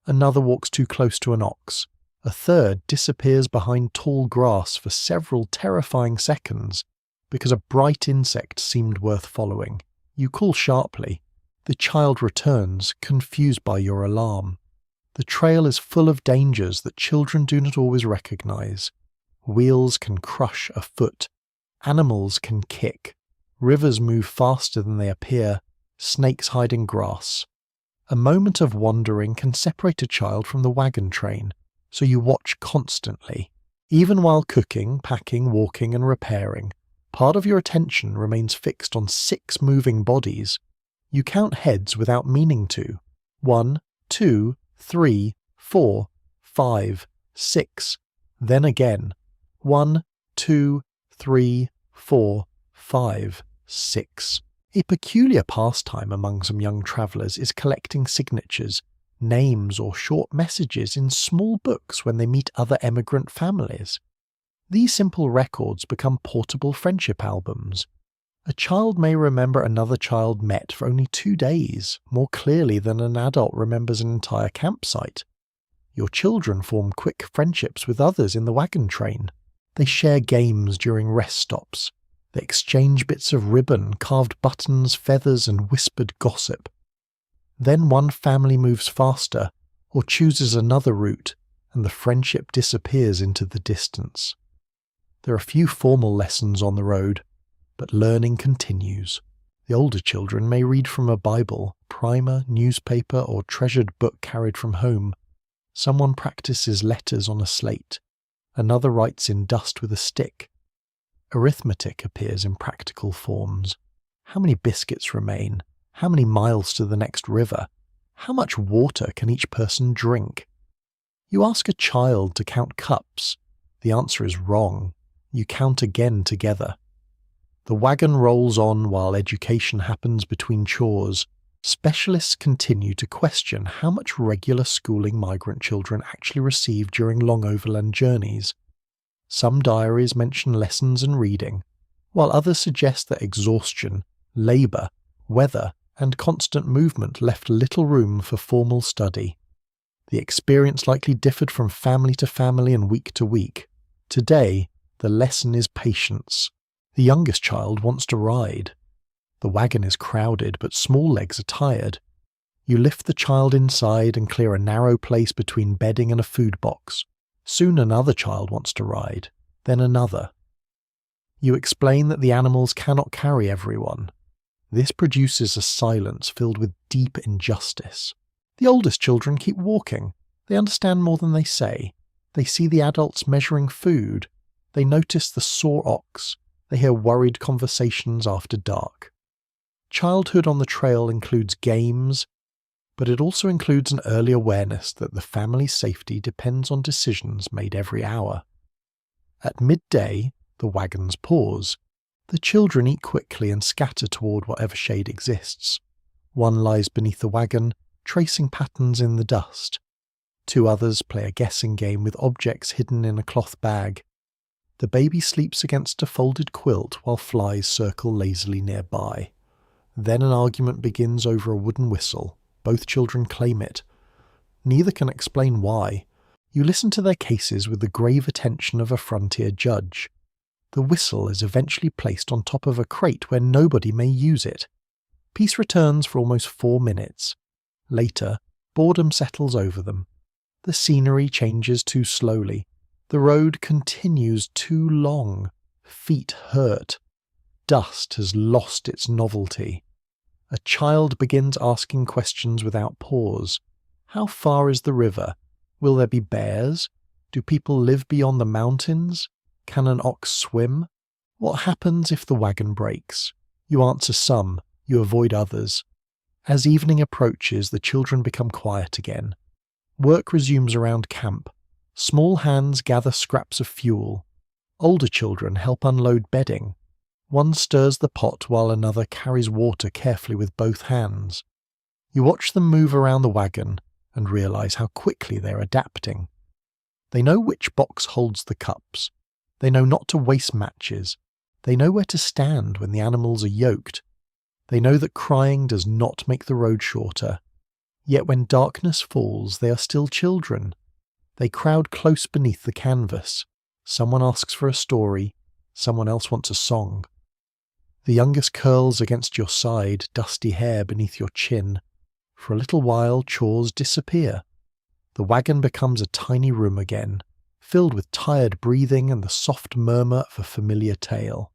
Another walks too close to an ox. A third disappears behind tall grass for several terrifying seconds because a bright insect seemed worth following. You call sharply. The child returns, confused by your alarm. The trail is full of dangers that children do not always recognize. Wheels can crush a foot. Animals can kick. Rivers move faster than they appear. Snakes hide in grass. A moment of wandering can separate a child from the wagon train, so you watch constantly. Even while cooking, packing, walking, and repairing, part of your attention remains fixed on 6 moving bodies. You count heads without meaning to. 1, 2, 3, 4, 5, 6. Then again. 1, 2, 3, 4, 5, 6. A peculiar pastime among some young travellers is collecting signatures, names or short messages in small books when they meet other emigrant families. These simple records become portable friendship albums. A child may remember another child met for only 2 days, more clearly than an adult remembers an entire campsite. Your children form quick friendships with others in the wagon train. They share games during rest stops. They exchange bits of ribbon, carved buttons, feathers, and whispered gossip. Then one family moves faster or chooses another route, and the friendship disappears into the distance. There are few formal lessons on the road, but learning continues. The older children may read from a Bible, primer, newspaper, or treasured book carried from home. Someone practices letters on a slate. Another writes in dust with a stick. Arithmetic appears in practical forms. How many biscuits remain? How many miles to the next river? How much water can each person drink? You ask a child to count cups. The answer is wrong. You count again together. The wagon rolls on while education happens between chores. Specialists continue to question how much regular schooling migrant children actually receive during long overland journeys. Some diaries mention lessons and reading, while others suggest that exhaustion, labour, weather, and constant movement left little room for formal study. The experience likely differed from family to family and week to week. Today, the lesson is patience. The youngest child wants to ride. The wagon is crowded, but small legs are tired. You lift the child inside and clear a narrow place between bedding and a food box. Soon another child wants to ride, then another. You explain that the animals cannot carry everyone. This produces a silence filled with deep injustice. The oldest children keep walking. They understand more than they say. They see the adults measuring food. They notice the sore ox. They hear worried conversations after dark. Childhood on the trail includes games, but it also includes an early awareness that the family's safety depends on decisions made every hour. At midday, the wagons pause. The children eat quickly and scatter toward whatever shade exists. One lies beneath the wagon, tracing patterns in the dust. Two others play a guessing game with objects hidden in a cloth bag. The baby sleeps against a folded quilt while flies circle lazily nearby. Then an argument begins over a wooden whistle. Both children claim it. Neither can explain why. You listen to their cases with the grave attention of a frontier judge. The whistle is eventually placed on top of a crate where nobody may use it. Peace returns for almost 4 minutes. Later, boredom settles over them. The scenery changes too slowly. The road continues too long. Feet hurt. Dust has lost its novelty. A child begins asking questions without pause. How far is the river? Will there be bears? Do people live beyond the mountains? Can an ox swim? What happens if the wagon breaks? You answer some, you avoid others. As evening approaches, the children become quiet again. Work resumes around camp. Small hands gather scraps of fuel. Older children help unload bedding. One stirs the pot while another carries water carefully with both hands. You watch them move around the wagon and realize how quickly they're adapting. They know which box holds the cups. They know not to waste matches. They know where to stand when the animals are yoked. They know that crying does not make the road shorter. Yet when darkness falls, they are still children. They crowd close beneath the canvas. Someone asks for a story. Someone else wants a song. The youngest curls against your side, dusty hair beneath your chin. For a little while, chores disappear. The wagon becomes a tiny room again, filled with tired breathing and the soft murmur of a familiar tale.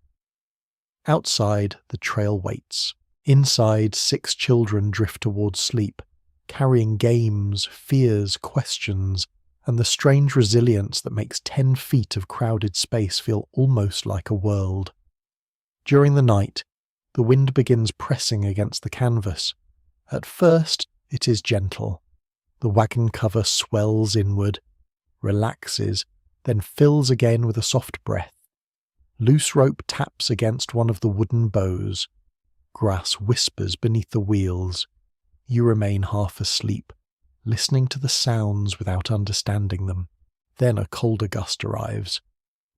Outside, the trail waits. Inside, 6 children drift towards sleep, carrying games, fears, questions, and the strange resilience that makes 10 feet of crowded space feel almost like a world. During the night, the wind begins pressing against the canvas. At first, it is gentle. The wagon cover swells inward, relaxes, then fills again with a soft breath. Loose rope taps against one of the wooden bows. Grass whispers beneath the wheels. You remain half asleep, listening to the sounds without understanding them. Then a colder gust arrives.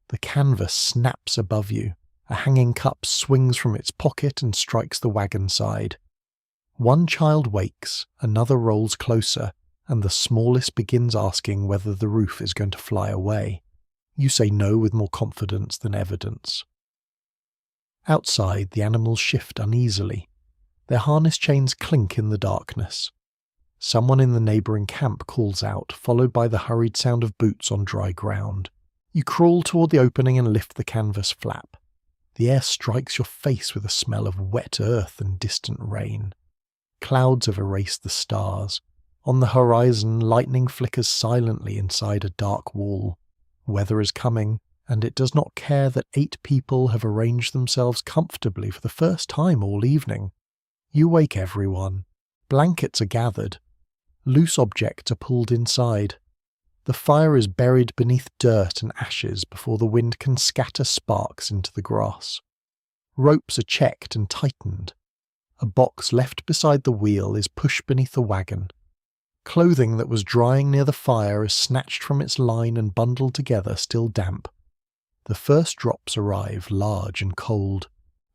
The canvas snaps above you. A hanging cup swings from its pocket and strikes the wagon side. One child wakes, another rolls closer, and the smallest begins asking whether the roof is going to fly away. You say no with more confidence than evidence. Outside, the animals shift uneasily. Their harness chains clink in the darkness. Someone in the neighbouring camp calls out, followed by the hurried sound of boots on dry ground. You crawl toward the opening and lift the canvas flap. The air strikes your face with a smell of wet earth and distant rain. Clouds have erased the stars. On the horizon, lightning flickers silently inside a dark wall. Weather is coming, and it does not care that 8 people have arranged themselves comfortably for the first time all evening. You wake everyone. Blankets are gathered. Loose objects are pulled inside. The fire is buried beneath dirt and ashes before the wind can scatter sparks into the grass. Ropes are checked and tightened. A box left beside the wheel is pushed beneath the wagon. Clothing that was drying near the fire is snatched from its line and bundled together, still damp. The first drops arrive, large and cold.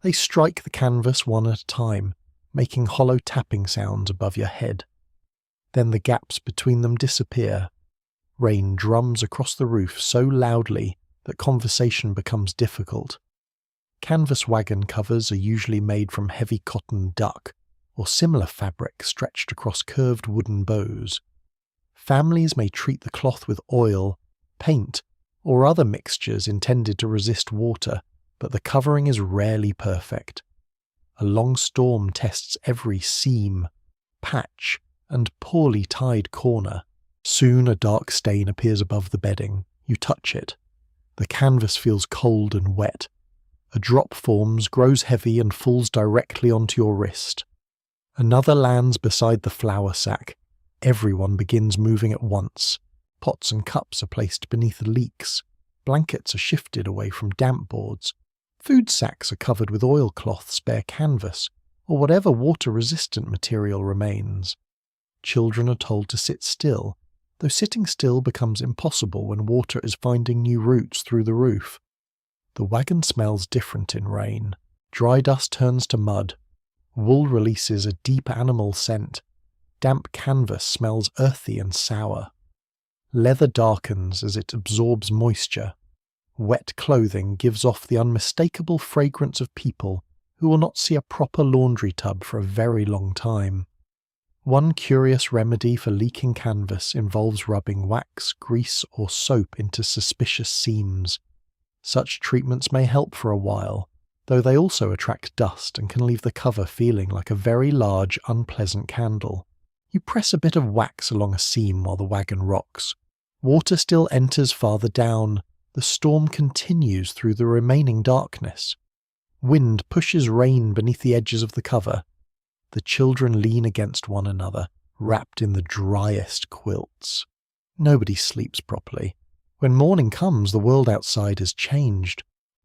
They strike the canvas one at a time, making hollow tapping sounds above your head. Then the gaps between them disappear. Rain drums across the roof so loudly that conversation becomes difficult. Canvas wagon covers are usually made from heavy cotton duck or similar fabric stretched across curved wooden bows. Families may treat the cloth with oil, paint, or other mixtures intended to resist water, but the covering is rarely perfect. A long storm tests every seam, patch, and poorly tied corner. Soon a dark stain appears above the bedding. You touch it. The canvas feels cold and wet. A drop forms, grows heavy, and falls directly onto your wrist. Another lands beside the flour sack. Everyone begins moving at once. Pots and cups are placed beneath the leaks. Blankets are shifted away from damp boards. Food sacks are covered with oilcloth, spare canvas, or whatever water-resistant material remains. Children are told to sit still, though sitting still becomes impossible when water is finding new routes through the roof. The wagon smells different in rain. Dry dust turns to mud. Wool releases a deep animal scent. Damp canvas smells earthy and sour. Leather darkens as it absorbs moisture. Wet clothing gives off the unmistakable fragrance of people who will not see a proper laundry tub for a very long time. One curious remedy for leaking canvas involves rubbing wax, grease, or soap into suspicious seams. Such treatments may help for a while, though they also attract dust and can leave the cover feeling like a very large, unpleasant candle. You press a bit of wax along a seam while the wagon rocks. Water still enters farther down. The storm continues through the remaining darkness. Wind pushes rain beneath the edges of the cover. The children lean against one another, wrapped in the driest quilts. Nobody sleeps properly. When morning comes, the world outside has changed.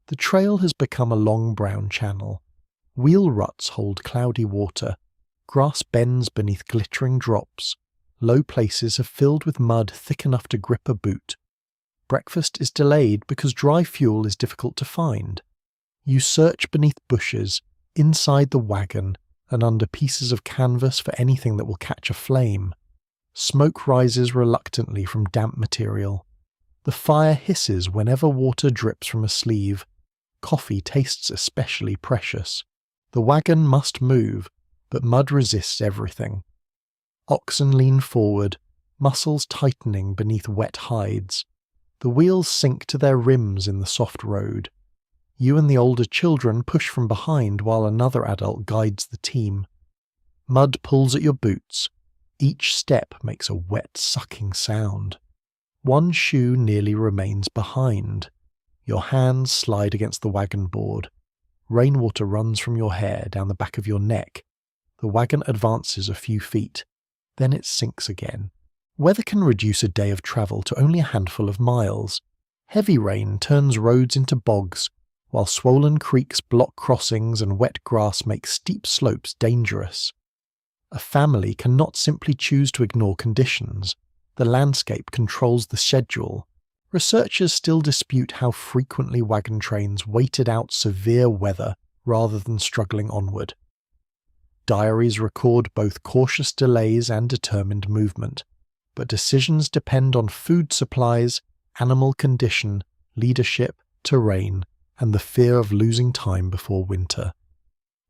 The trail has become a long brown channel. Wheel ruts hold cloudy water. Grass bends beneath glittering drops. Low places have filled with mud thick enough to grip a boot. Breakfast is delayed because dry fuel is difficult to find. You search beneath bushes, inside the wagon, and under pieces of canvas for anything that will catch a flame. Smoke rises reluctantly from damp material. The fire hisses whenever water drips from a sleeve. Coffee tastes especially precious. The wagon must move, but mud resists everything. Oxen lean forward, muscles tightening beneath wet hides. The wheels sink to their rims in the soft road. You and the older children push from behind while another adult guides the team. Mud pulls at your boots. Each step makes a wet, sucking sound. One shoe nearly remains behind. Your hands slide against the wagon board. Rainwater runs from your hair down the back of your neck. The wagon advances a few feet. Then it sinks again. Weather can reduce a day of travel to only a handful of miles. Heavy rain turns roads into bogs, while swollen creeks block crossings and wet grass make steep slopes dangerous. A family cannot simply choose to ignore conditions. The landscape controls the schedule. Researchers still dispute how frequently wagon trains waited out severe weather rather than struggling onward. Diaries record both cautious delays and determined movement, but decisions depend on food supplies, animal condition, leadership, terrain, and the fear of losing time before winter.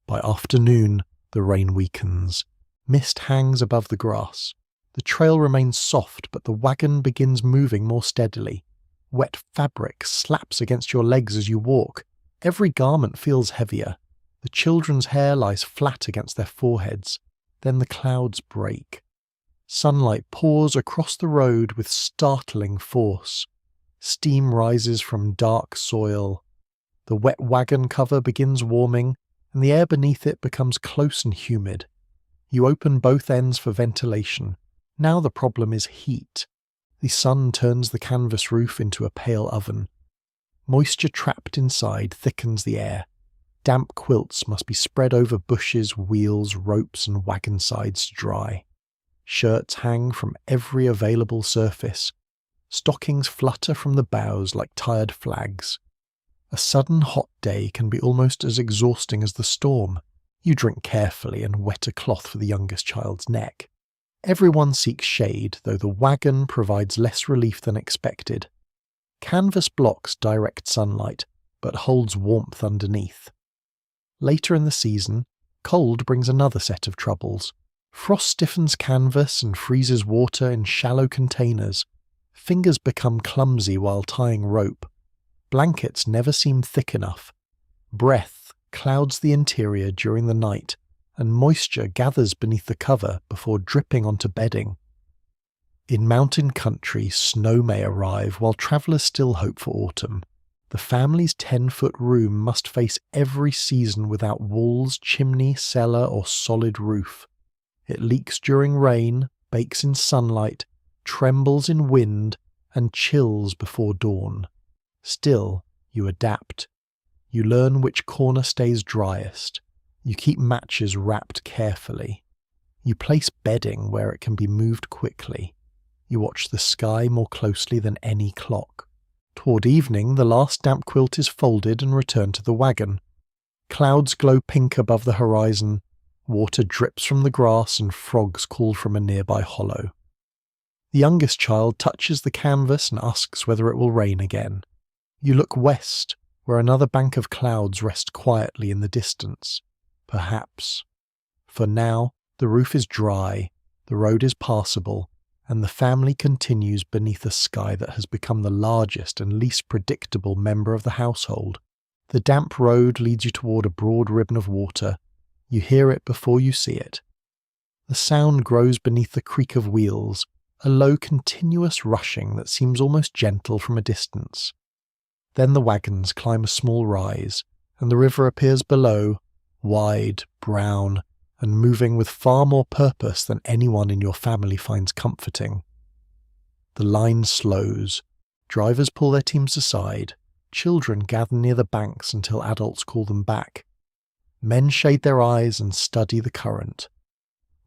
By afternoon, the rain weakens. Mist hangs above the grass. The trail remains soft, but the wagon begins moving more steadily. Wet fabric slaps against your legs as you walk. Every garment feels heavier. The children's hair lies flat against their foreheads. Then the clouds break. Sunlight pours across the road with startling force. Steam rises from dark soil. The wet wagon cover begins warming, and the air beneath it becomes close and humid. You open both ends for ventilation. Now the problem is heat. The sun turns the canvas roof into a pale oven. Moisture trapped inside thickens the air. Damp quilts must be spread over bushes, wheels, ropes, and wagon sides to dry. Shirts hang from every available surface. Stockings flutter from the boughs like tired flags. A sudden hot day can be almost as exhausting as the storm. You drink carefully and wet a cloth for the youngest child's neck. Everyone seeks shade, though the wagon provides less relief than expected. Canvas blocks direct sunlight, but holds warmth underneath. Later in the season, cold brings another set of troubles. Frost stiffens canvas and freezes water in shallow containers. Fingers become clumsy while tying rope. Blankets never seem thick enough. Breath clouds the interior during the night, and moisture gathers beneath the cover before dripping onto bedding. In mountain country, snow may arrive while travellers still hope for autumn. The family's 10-foot room must face every season without walls, chimney, cellar, or solid roof. It leaks during rain, bakes in sunlight, trembles in wind, and chills before dawn. Still, you adapt. You learn which corner stays driest. You keep matches wrapped carefully. You place bedding where it can be moved quickly. You watch the sky more closely than any clock. Toward evening, the last damp quilt is folded and returned to the wagon. Clouds glow pink above the horizon. Water drips from the grass and frogs call from a nearby hollow. The youngest child touches the canvas and asks whether it will rain again. You look west, where another bank of clouds rests quietly in the distance. Perhaps. For now, the roof is dry, the road is passable, and the family continues beneath a sky that has become the largest and least predictable member of the household. The damp road leads you toward a broad ribbon of water. You hear it before you see it. The sound grows beneath the creak of wheels, a low continuous rushing that seems almost gentle from a distance. Then the wagons climb a small rise, and the river appears below, wide, brown, and moving with far more purpose than anyone in your family finds comforting. The line slows. Drivers pull their teams aside. Children gather near the banks until adults call them back. Men shade their eyes and study the current.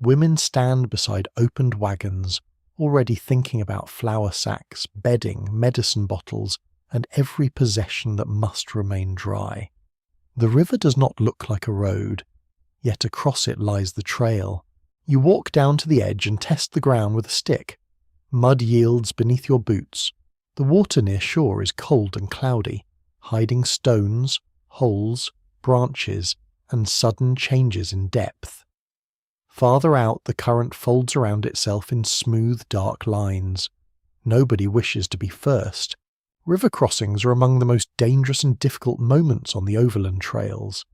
Women stand beside opened wagons, already thinking about flour sacks, bedding, medicine bottles, and every possession that must remain dry. The river does not look like a road, yet across it lies the trail. You walk down to the edge and test the ground with a stick. Mud yields beneath your boots. The water near shore is cold and cloudy, hiding stones, holes, branches, and sudden changes in depth. Farther out, the current folds around itself in smooth, dark lines. Nobody wishes to be first. River crossings are among the most dangerous and difficult moments on the overland trails.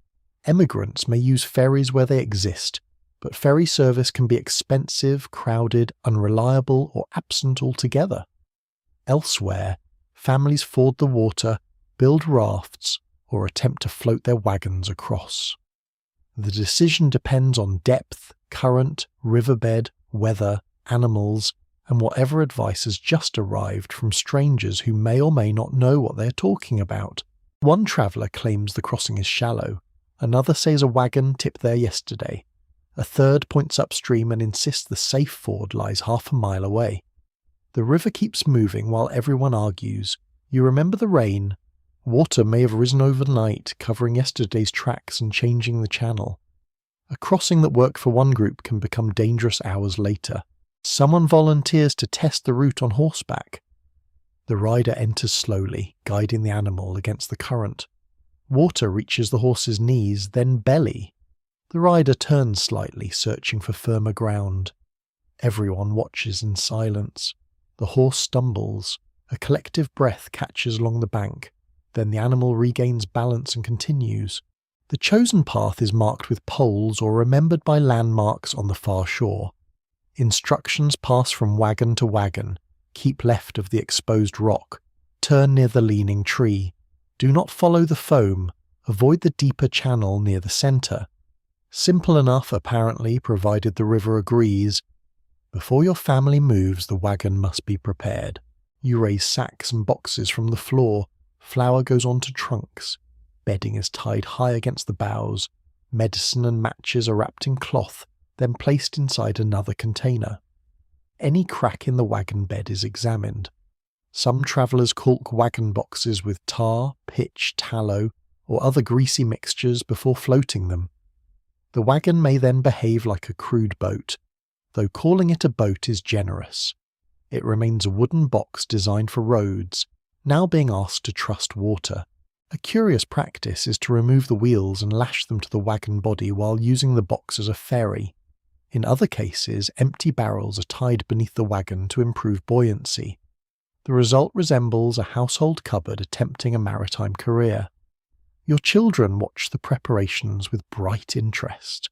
Emigrants may use ferries where they exist, but ferry service can be expensive, crowded, unreliable, or absent altogether. Elsewhere, families ford the water, build rafts, or attempt to float their wagons across. The decision depends on depth, current, riverbed, weather, animals, and whatever advice has just arrived from strangers who may or may not know what they are talking about. One traveller claims the crossing is shallow, another says a wagon tipped there yesterday, a third points upstream and insists the safe ford lies half a mile away. The river keeps moving while everyone argues. You remember the rain. Water may have risen overnight, covering yesterday's tracks and changing the channel. A crossing that worked for one group can become dangerous hours later. Someone volunteers to test the route on horseback. The rider enters slowly, guiding the animal against the current. Water reaches the horse's knees, then belly. The rider turns slightly, searching for firmer ground. Everyone watches in silence. The horse stumbles. A collective breath catches along the bank. Then the animal regains balance and continues. The chosen path is marked with poles or remembered by landmarks on the far shore. Instructions pass from wagon to wagon. Keep left of the exposed rock. Turn near the leaning tree. Do not follow the foam. Avoid the deeper channel near the centre. Simple enough, apparently, provided the river agrees. Before your family moves, the wagon must be prepared. You raise sacks and boxes from the floor. Flour goes onto trunks. Bedding is tied high against the boughs. Medicine and matches are wrapped in cloth, then placed inside another container. Any crack in the wagon bed is examined. Some travellers caulk wagon boxes with tar, pitch, tallow, or other greasy mixtures before floating them. The wagon may then behave like a crude boat, though calling it a boat is generous. It remains a wooden box designed for roads, now being asked to trust water. A curious practice is to remove the wheels and lash them to the wagon body while using the box as a ferry. In other cases, empty barrels are tied beneath the wagon to improve buoyancy. The result resembles a household cupboard attempting a maritime career. Your children watch the preparations with bright interest.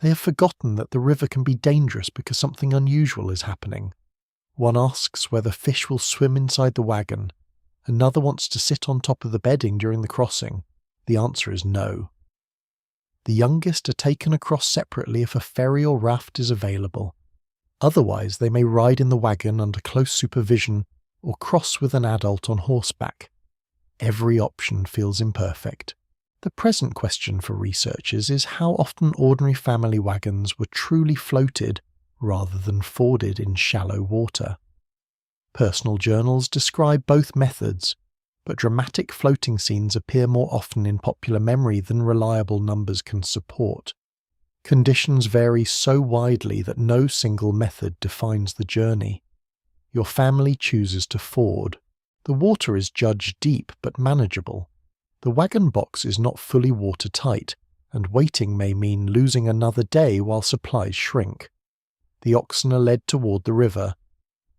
They have forgotten that the river can be dangerous because something unusual is happening. One asks whether fish will swim inside the wagon. Another wants to sit on top of the bedding during the crossing. The answer is no. The youngest are taken across separately if a ferry or raft is available. Otherwise, they may ride in the wagon under close supervision or cross with an adult on horseback. Every option feels imperfect. The present question for researchers is how often ordinary family wagons were truly floated rather than forded in shallow water. Personal journals describe both methods, but dramatic floating scenes appear more often in popular memory than reliable numbers can support. Conditions vary so widely that no single method defines the journey. Your family chooses to ford. The water is judged deep but manageable. The wagon box is not fully watertight, and waiting may mean losing another day while supplies shrink. The oxen are led toward the river.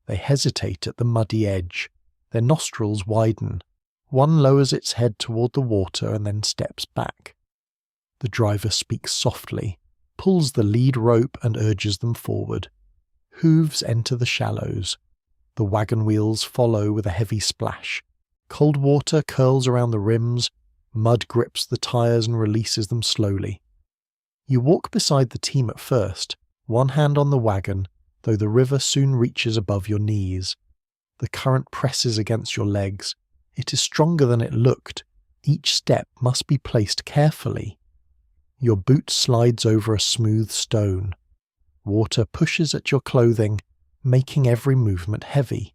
They hesitate at the muddy edge. Their nostrils widen. One lowers its head toward the water and then steps back. The driver speaks softly, pulls the lead rope and urges them forward. Hooves enter the shallows. The wagon wheels follow with a heavy splash. Cold water curls around the rims. Mud grips the tires and releases them slowly. You walk beside the team at first, one hand on the wagon, though the river soon reaches above your knees. The current presses against your legs. It is stronger than it looked. Each step must be placed carefully. Your boot slides over a smooth stone. Water pushes at your clothing, making every movement heavy.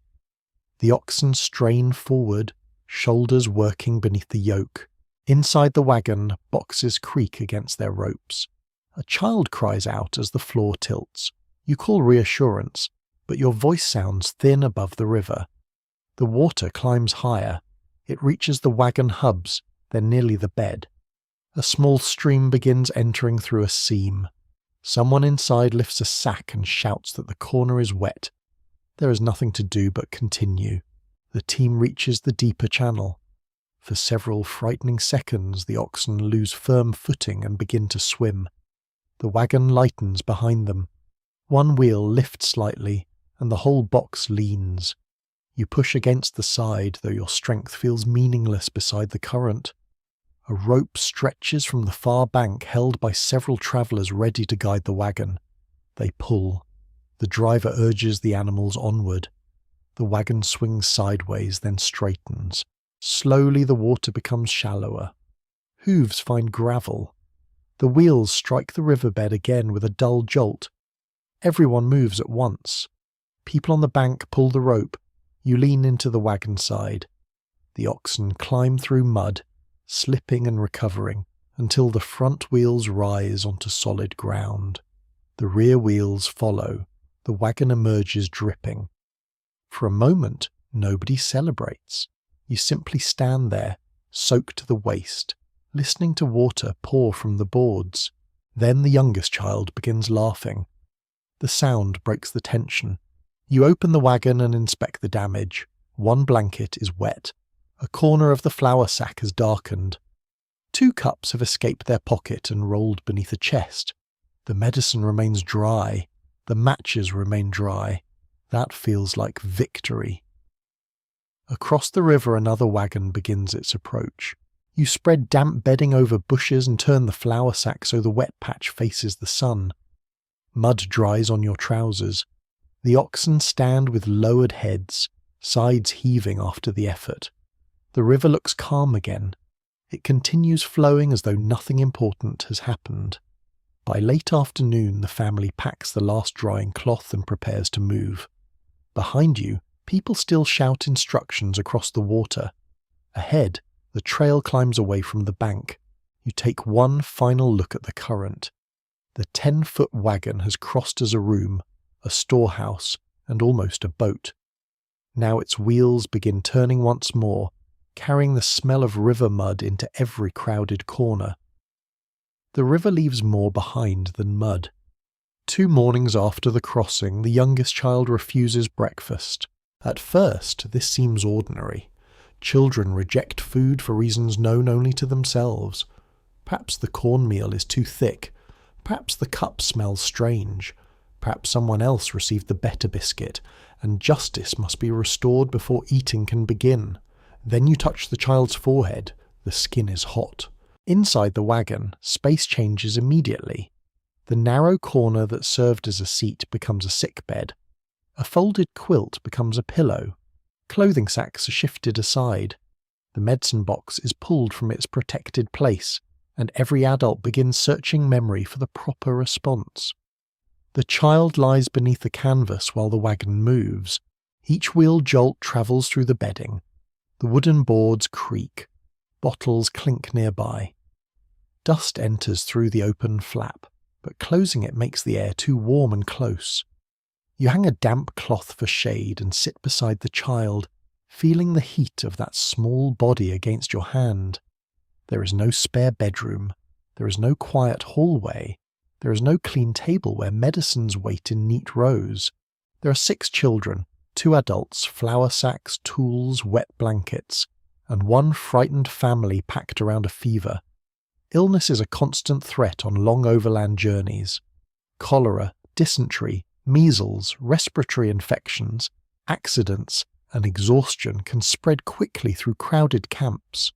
The oxen strain forward, shoulders working beneath the yoke. Inside the wagon, boxes creak against their ropes. A child cries out as the floor tilts. You call reassurance, but your voice sounds thin above the river. The water climbs higher. It reaches the wagon hubs, then nearly the bed. A small stream begins entering through a seam. Someone inside lifts a sack and shouts that the corner is wet. There is nothing to do but continue. The team reaches the deeper channel. For several frightening seconds, the oxen lose firm footing and begin to swim. The wagon lightens behind them. One wheel lifts slightly, and the whole box leans. You push against the side, though your strength feels meaningless beside the current. A rope stretches from the far bank, held by several travellers ready to guide the wagon. They pull. The driver urges the animals onward. The wagon swings sideways, then straightens. Slowly the water becomes shallower. Hooves find gravel. The wheels strike the riverbed again with a dull jolt. Everyone moves at once. People on the bank pull the rope. You lean into the wagon side. The oxen climb through mud, slipping and recovering, until the front wheels rise onto solid ground. The rear wheels follow. The wagon emerges dripping. For a moment, nobody celebrates. You simply stand there, soaked to the waist, listening to water pour from the boards. Then the youngest child begins laughing. The sound breaks the tension. You open the wagon and inspect the damage. One blanket is wet. A corner of the flour sack has darkened. 2 cups have escaped their pocket and rolled beneath a chest. The medicine remains dry. The matches remain dry. That feels like victory. Across the river another wagon begins its approach. You spread damp bedding over bushes and turn the flour sack so the wet patch faces the sun. Mud dries on your trousers. The oxen stand with lowered heads, sides heaving after the effort. The river looks calm again. It continues flowing as though nothing important has happened. By late afternoon, the family packs the last drying cloth and prepares to move. Behind you, people still shout instructions across the water. Ahead, the trail climbs away from the bank. You take one final look at the current. The 10-foot wagon has crossed as a room, a storehouse, and almost a boat. Now its wheels begin turning once more, carrying the smell of river mud into every crowded corner. The river leaves more behind than mud. 2 mornings after the crossing, the youngest child refuses breakfast. At first, this seems ordinary. Children reject food for reasons known only to themselves. Perhaps the cornmeal is too thick. Perhaps the cup smells strange. Perhaps someone else received the better biscuit, and justice must be restored before eating can begin. Then you touch the child's forehead. The skin is hot. Inside the wagon, space changes immediately. The narrow corner that served as a seat becomes a sickbed. A folded quilt becomes a pillow. Clothing sacks are shifted aside. The medicine box is pulled from its protected place, and every adult begins searching memory for the proper response. The child lies beneath the canvas while the wagon moves. Each wheel jolt travels through the bedding. The wooden boards creak. Bottles clink nearby. Dust enters through the open flap, but closing it makes the air too warm and close. You hang a damp cloth for shade and sit beside the child, feeling the heat of that small body against your hand. There is no spare bedroom. There is no quiet hallway. There is no clean table where medicines wait in neat rows. There are 6 children, 2 adults, flour sacks, tools, wet blankets, and one frightened family packed around a fever. Illness is a constant threat on long overland journeys. Cholera, dysentery, measles, respiratory infections, accidents, and exhaustion can spread quickly through crowded camps.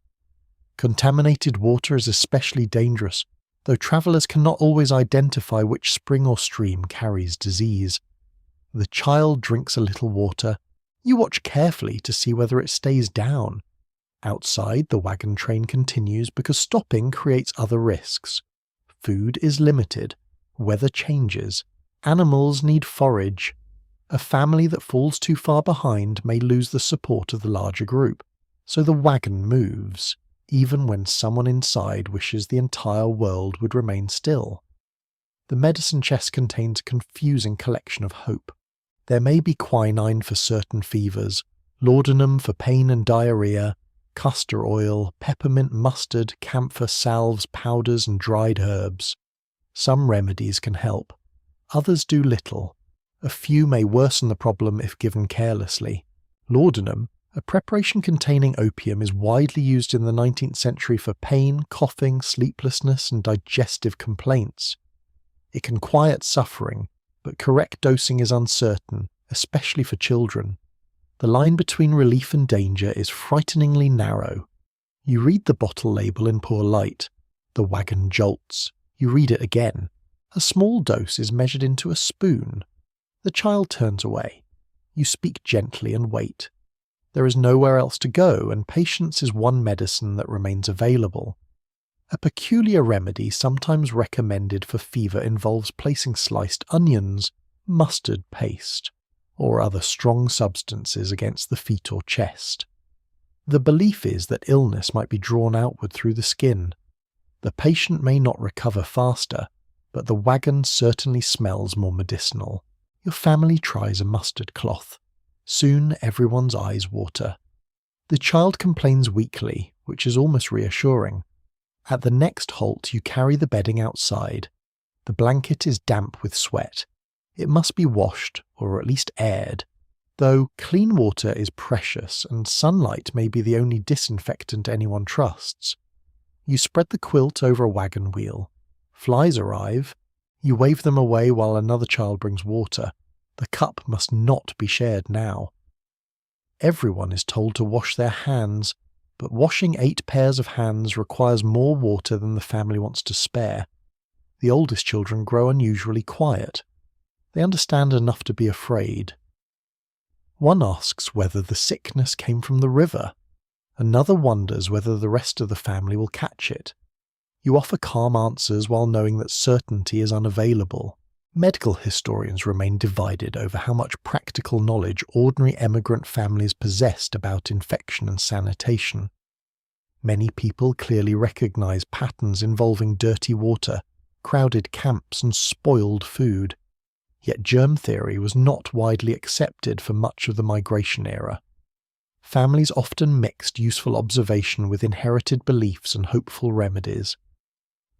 Contaminated water is especially dangerous, though travellers cannot always identify which spring or stream carries disease. The child drinks a little water. You watch carefully to see whether it stays down. Outside, the wagon train continues because stopping creates other risks. Food is limited. Weather changes. Animals need forage. A family that falls too far behind may lose the support of the larger group, so the wagon moves, even when someone inside wishes the entire world would remain still. The medicine chest contains a confusing collection of hope. There may be quinine for certain fevers, laudanum for pain and diarrhea, castor oil, peppermint, mustard, camphor, salves, powders, and dried herbs. Some remedies can help. Others do little. A few may worsen the problem if given carelessly. Laudanum, a preparation containing opium, is widely used in the 19th century for pain, coughing, sleeplessness, and digestive complaints. It can quiet suffering, but correct dosing is uncertain, especially for children. The line between relief and danger is frighteningly narrow. You read the bottle label in poor light. The wagon jolts. You read it again. A small dose is measured into a spoon. The child turns away. You speak gently and wait. There is nowhere else to go, and patience is one medicine that remains available. A peculiar remedy sometimes recommended for fever involves placing sliced onions, mustard paste, or other strong substances against the feet or chest. The belief is that illness might be drawn outward through the skin. The patient may not recover faster, but the wagon certainly smells more medicinal. Your family tries a mustard cloth. Soon everyone's eyes water. The child complains weakly, which is almost reassuring. At the next halt, you carry the bedding outside. The blanket is damp with sweat. It must be washed, or at least aired, though clean water is precious and sunlight may be the only disinfectant anyone trusts. You spread the quilt over a wagon wheel. Flies arrive. You wave them away while another child brings water. The cup must not be shared now. Everyone is told to wash their hands, but washing 8 pairs of hands requires more water than the family wants to spare. The oldest children grow unusually quiet. They understand enough to be afraid. One asks whether the sickness came from the river. Another wonders whether the rest of the family will catch it. You offer calm answers while knowing that certainty is unavailable. Medical historians remain divided over how much practical knowledge ordinary emigrant families possessed about infection and sanitation. Many people clearly recognize patterns involving dirty water, crowded camps, and spoiled food. Yet germ theory was not widely accepted for much of the migration era. Families often mixed useful observation with inherited beliefs and hopeful remedies.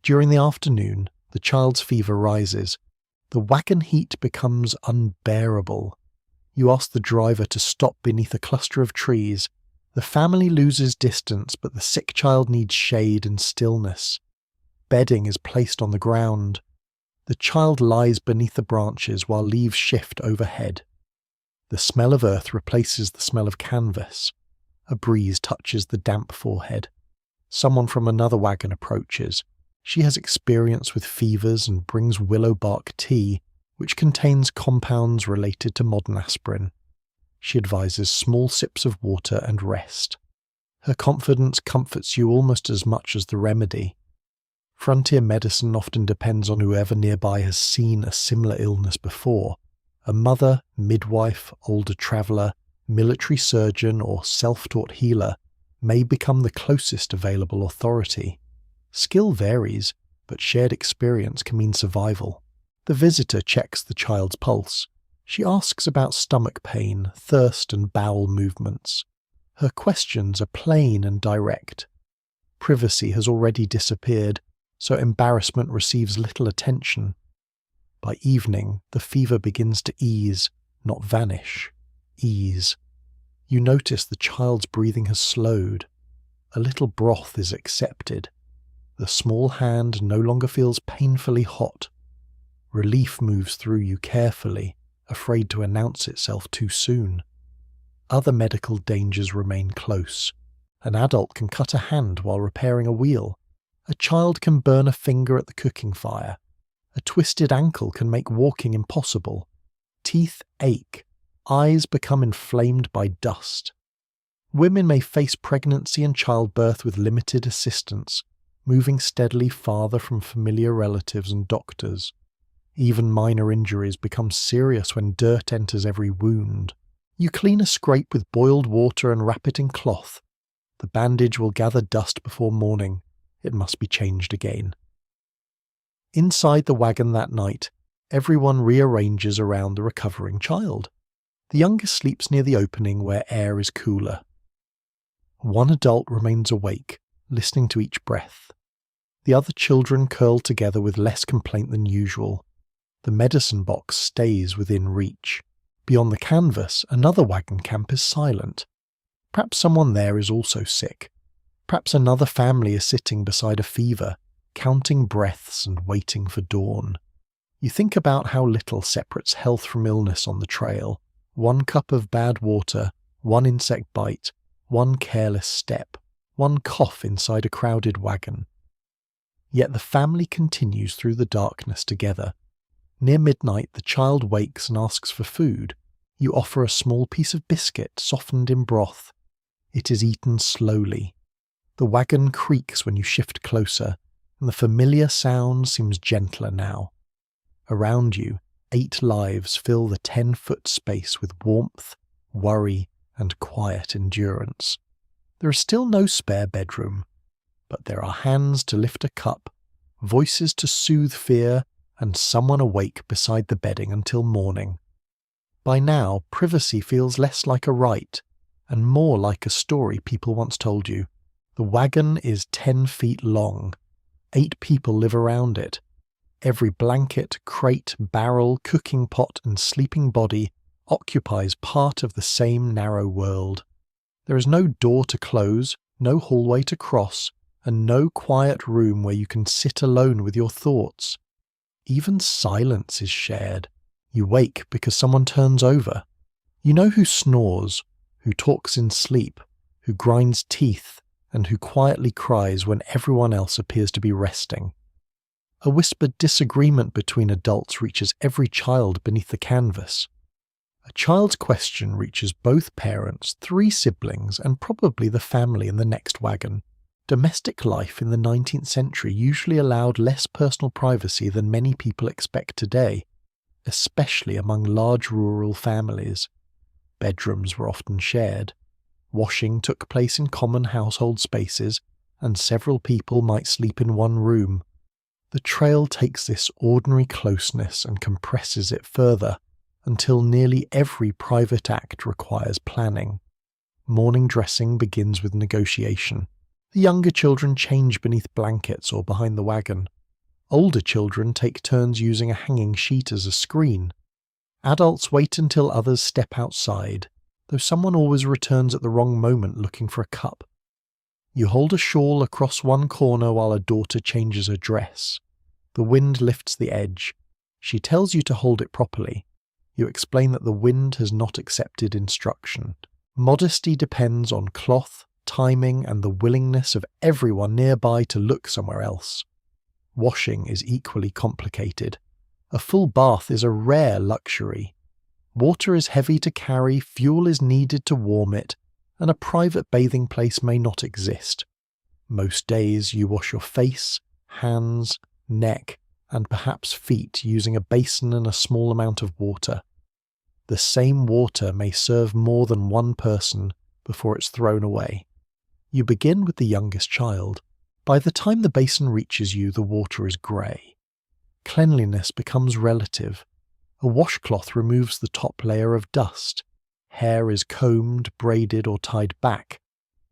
During the afternoon, the child's fever rises. The wagon heat becomes unbearable. You ask the driver to stop beneath a cluster of trees. The family loses distance, but the sick child needs shade and stillness. Bedding is placed on the ground. The child lies beneath the branches while leaves shift overhead. The smell of earth replaces the smell of canvas. A breeze touches the damp forehead. Someone from another wagon approaches. She has experience with fevers and brings willow bark tea, which contains compounds related to modern aspirin. She advises small sips of water and rest. Her confidence comforts you almost as much as the remedy. Frontier medicine often depends on whoever nearby has seen a similar illness before. A mother, midwife, older traveller, military surgeon, or self-taught healer may become the closest available authority. Skill varies, but shared experience can mean survival. The visitor checks the child's pulse. She asks about stomach pain, thirst, and bowel movements. Her questions are plain and direct. Privacy has already disappeared, so embarrassment receives little attention. By evening, the fever begins to ease, not vanish. Ease. You notice the child's breathing has slowed. A little broth is accepted. The small hand no longer feels painfully hot. Relief moves through you carefully, afraid to announce itself too soon. Other medical dangers remain close. An adult can cut a hand while repairing a wheel. A child can burn a finger at the cooking fire. A twisted ankle can make walking impossible. Teeth ache. Eyes become inflamed by dust. Women may face pregnancy and childbirth with limited assistance, moving steadily farther from familiar relatives and doctors. Even minor injuries become serious when dirt enters every wound. You clean a scrape with boiled water and wrap it in cloth. The bandage will gather dust before morning. It must be changed again. Inside the wagon that night, everyone rearranges around the recovering child. The youngest sleeps near the opening where air is cooler. One adult remains awake, listening to each breath. The other children curl together with less complaint than usual. The medicine box stays within reach. Beyond the canvas, another wagon camp is silent. Perhaps someone there is also sick. Perhaps another family is sitting beside a fever, counting breaths and waiting for dawn. You think about how little separates health from illness on the trail. One cup of bad water, one insect bite, one careless step, one cough inside a crowded wagon. Yet the family continues through the darkness together. Near midnight, the child wakes and asks for food. You offer a small piece of biscuit softened in broth. It is eaten slowly. The wagon creaks when you shift closer, and the familiar sound seems gentler now. Around you, 8 lives fill the 10-foot space with warmth, worry, and quiet endurance. There is still no spare bedroom, but there are hands to lift a cup, voices to soothe fear, and someone awake beside the bedding until morning. By now, privacy feels less like a right, and more like a story people once told you. The wagon is 10 feet long. 8 people live around it. Every blanket, crate, barrel, cooking pot, and sleeping body occupies part of the same narrow world. There is no door to close, no hallway to cross, and no quiet room where you can sit alone with your thoughts. Even silence is shared. You wake because someone turns over. You know who snores, who talks in sleep, who grinds teeth, and who quietly cries when everyone else appears to be resting. A whispered disagreement between adults reaches every child beneath the canvas. A child's question reaches both parents, 3 siblings, and probably the family in the next wagon. Domestic life in the 19th century usually allowed less personal privacy than many people expect today, especially among large rural families. Bedrooms were often shared. Washing took place in common household spaces, and several people might sleep in one room. The trail takes this ordinary closeness and compresses it further, until nearly every private act requires planning. Morning dressing begins with negotiation. The younger children change beneath blankets or behind the wagon. Older children take turns using a hanging sheet as a screen. Adults wait until others step outside, though someone always returns at the wrong moment looking for a cup. You hold a shawl across one corner while a daughter changes her dress. The wind lifts the edge. She tells you to hold it properly. You explain that the wind has not accepted instruction. Modesty depends on cloth, timing, and the willingness of everyone nearby to look somewhere else. Washing is equally complicated. A full bath is a rare luxury. Water is heavy to carry, fuel is needed to warm it, and a private bathing place may not exist. Most days you wash your face, hands, neck, and perhaps feet using a basin and a small amount of water. The same water may serve more than one person before it's thrown away. You begin with the youngest child. By the time the basin reaches you, the water is grey. Cleanliness becomes relative. A washcloth removes the top layer of dust. Hair is combed, braided, or tied back.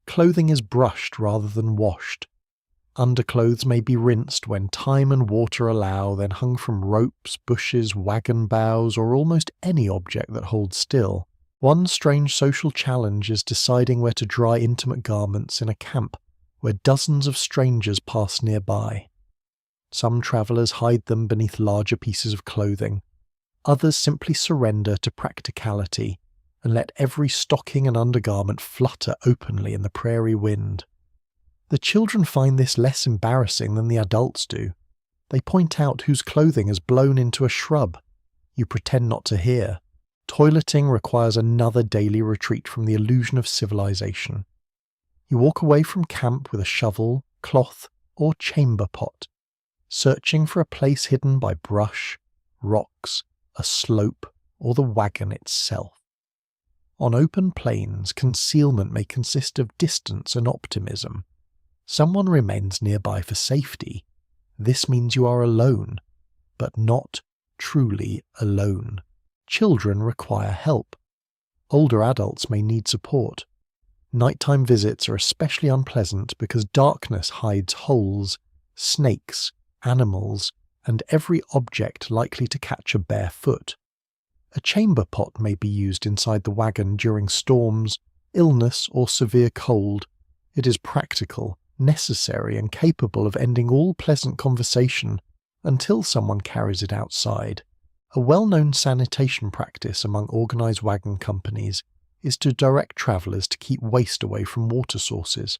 Clothing is brushed rather than washed. Underclothes may be rinsed when time and water allow, then hung from ropes, bushes, wagon bows, or almost any object that holds still. One strange social challenge is deciding where to dry intimate garments in a camp where dozens of strangers pass nearby. Some travellers hide them beneath larger pieces of clothing. Others simply surrender to practicality and let every stocking and undergarment flutter openly in the prairie wind. The children find this less embarrassing than the adults do. They point out whose clothing has blown into a shrub. You pretend not to hear. Toileting requires another daily retreat from the illusion of civilization. You walk away from camp with a shovel, cloth, or chamber pot, searching for a place hidden by brush, rocks, a slope, or the wagon itself. On open plains, concealment may consist of distance and optimism. Someone remains nearby for safety. This means you are alone, but not truly alone. Children require help. Older adults may need support. Nighttime visits are especially unpleasant because darkness hides holes, snakes, animals, and every object likely to catch a bare foot. A chamber pot may be used inside the wagon during storms, illness, or severe cold. It is practical, necessary, and capable of ending all pleasant conversation until someone carries it outside. A well-known sanitation practice among organised wagon companies is to direct travellers to keep waste away from water sources.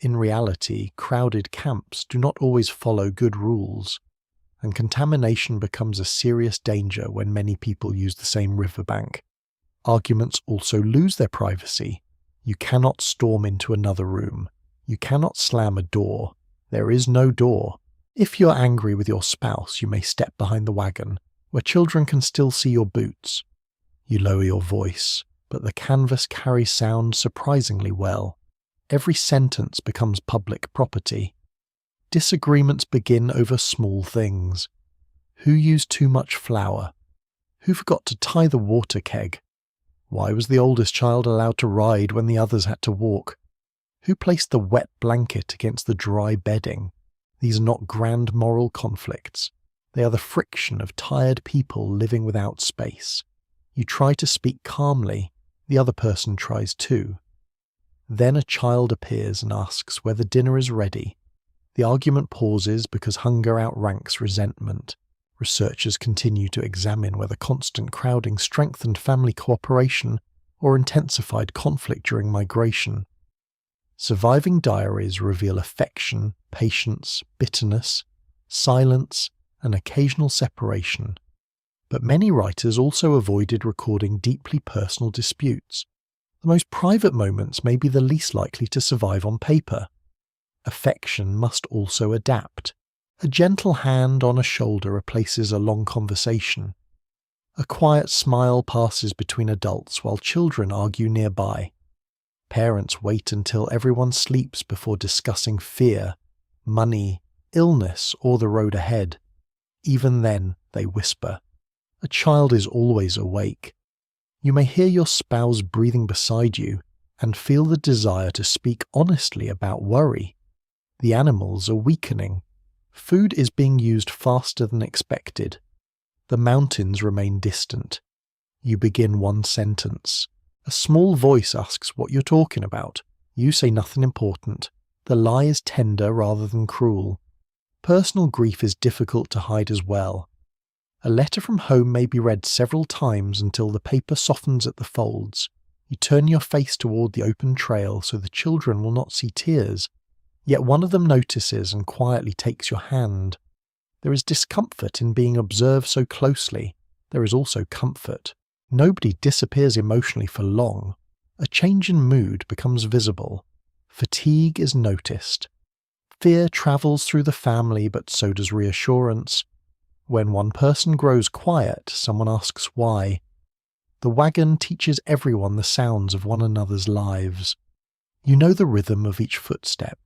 In reality, crowded camps do not always follow good rules, and contamination becomes a serious danger when many people use the same riverbank. Arguments also lose their privacy. You cannot storm into another room. You cannot slam a door. There is no door. If you're angry with your spouse, you may step behind the wagon, where children can still see your boots. You lower your voice, but the canvas carries sound surprisingly well. Every sentence becomes public property. Disagreements begin over small things. Who used too much flour? Who forgot to tie the water keg? Why was the oldest child allowed to ride when the others had to walk? Who placed the wet blanket against the dry bedding? These are not grand moral conflicts. They are the friction of tired people living without space. You try to speak calmly, the other person tries too. Then a child appears and asks whether dinner is ready. The argument pauses because hunger outranks resentment. Researchers continue to examine whether constant crowding strengthened family cooperation or intensified conflict during migration. Surviving diaries reveal affection, patience, bitterness, silence, and occasional separation. But many writers also avoided recording deeply personal disputes. The most private moments may be the least likely to survive on paper. Affection must also adapt. A gentle hand on a shoulder replaces a long conversation. A quiet smile passes between adults while children argue nearby. Parents wait until everyone sleeps before discussing fear, money, illness, or the road ahead. Even then, they whisper. A child is always awake. You may hear your spouse breathing beside you and feel the desire to speak honestly about worry. The animals are weakening. Food is being used faster than expected. The mountains remain distant. You begin one sentence. A small voice asks what you're talking about. You say nothing important. The lie is tender rather than cruel. Personal grief is difficult to hide as well. A letter from home may be read several times until the paper softens at the folds. You turn your face toward the open trail so the children will not see tears. Yet one of them notices and quietly takes your hand. There is discomfort in being observed so closely. There is also comfort. Nobody disappears emotionally for long. A change in mood becomes visible. Fatigue is noticed. Fear travels through the family, but so does reassurance. When one person grows quiet, someone asks why. The wagon teaches everyone the sounds of one another's lives. You know the rhythm of each footstep.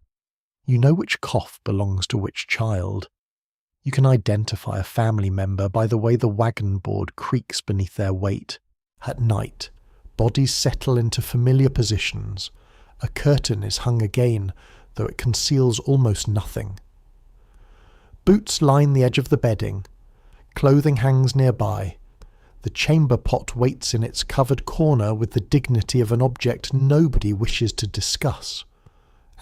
You know which cough belongs to which child. You can identify a family member by the way the wagon board creaks beneath their weight. At night, bodies settle into familiar positions. A curtain is hung again, though it conceals almost nothing. Boots line the edge of the bedding. Clothing hangs nearby. The chamber pot waits in its covered corner with the dignity of an object nobody wishes to discuss.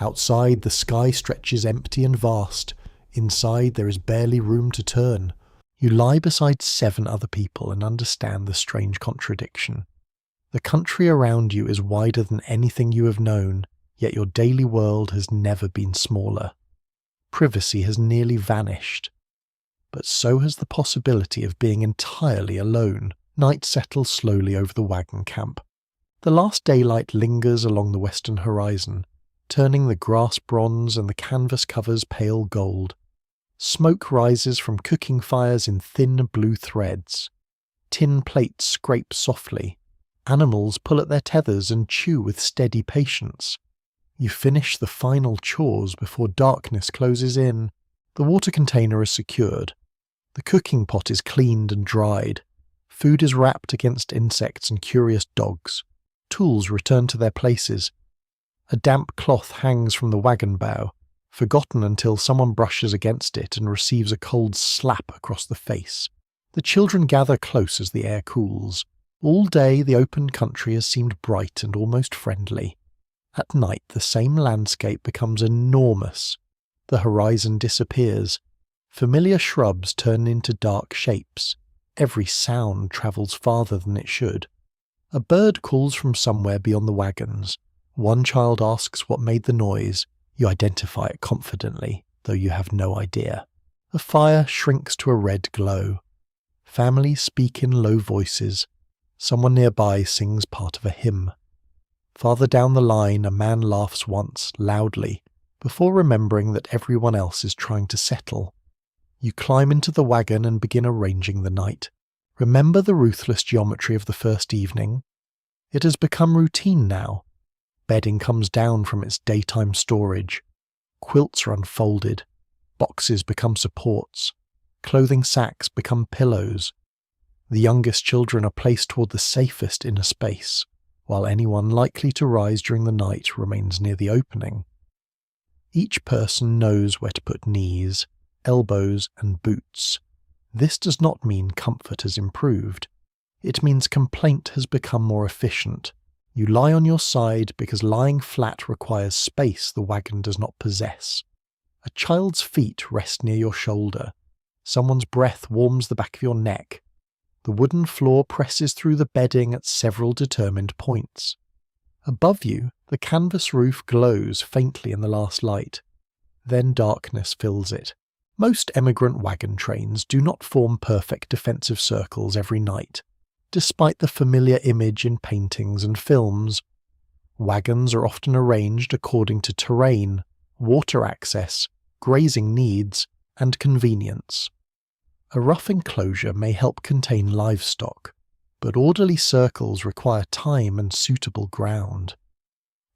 Outside, the sky stretches empty and vast. Inside, there is barely room to turn. You lie beside 7 other people and understand the strange contradiction. The country around you is wider than anything you have known, yet your daily world has never been smaller. Privacy has nearly vanished. But so has the possibility of being entirely alone. Night settles slowly over the wagon camp. The last daylight lingers along the western horizon, turning the grass bronze and the canvas covers pale gold. Smoke rises from cooking fires in thin blue threads. Tin plates scrape softly. Animals pull at their tethers and chew with steady patience. You finish the final chores before darkness closes in. The water container is secured. The cooking pot is cleaned and dried. Food is wrapped against insects and curious dogs. Tools return to their places. A damp cloth hangs from the wagon bow, forgotten until someone brushes against it and receives a cold slap across the face. The children gather close as the air cools. All day the open country has seemed bright and almost friendly. At night the same landscape becomes enormous. The horizon disappears. Familiar shrubs turn into dark shapes. Every sound travels farther than it should. A bird calls from somewhere beyond the wagons. One child asks what made the noise. You identify it confidently, though you have no idea. A fire shrinks to a red glow. Families speak in low voices. Someone nearby sings part of a hymn. Farther down the line, a man laughs once, loudly, before remembering that everyone else is trying to settle. You climb into the wagon and begin arranging the night. Remember the ruthless geometry of the first evening? It has become routine now. Bedding comes down from its daytime storage. Quilts are unfolded. Boxes become supports. Clothing sacks become pillows. The youngest children are placed toward the safest inner space. while anyone likely to rise during the night remains near the opening. Each person knows where to put knees, elbows, and boots. This does not mean comfort has improved. It means complaint has become more efficient. You lie on your side because lying flat requires space the wagon does not possess. A child's feet rest near your shoulder. Someone's breath warms the back of your neck. The wooden floor presses through the bedding at several determined points. Above you, the canvas roof glows faintly in the last light. Then darkness fills it. Most emigrant wagon trains do not form perfect defensive circles every night, despite the familiar image in paintings and films. Wagons are often arranged according to terrain, water access, grazing needs, and convenience. A rough enclosure may help contain livestock, but orderly circles require time and suitable ground.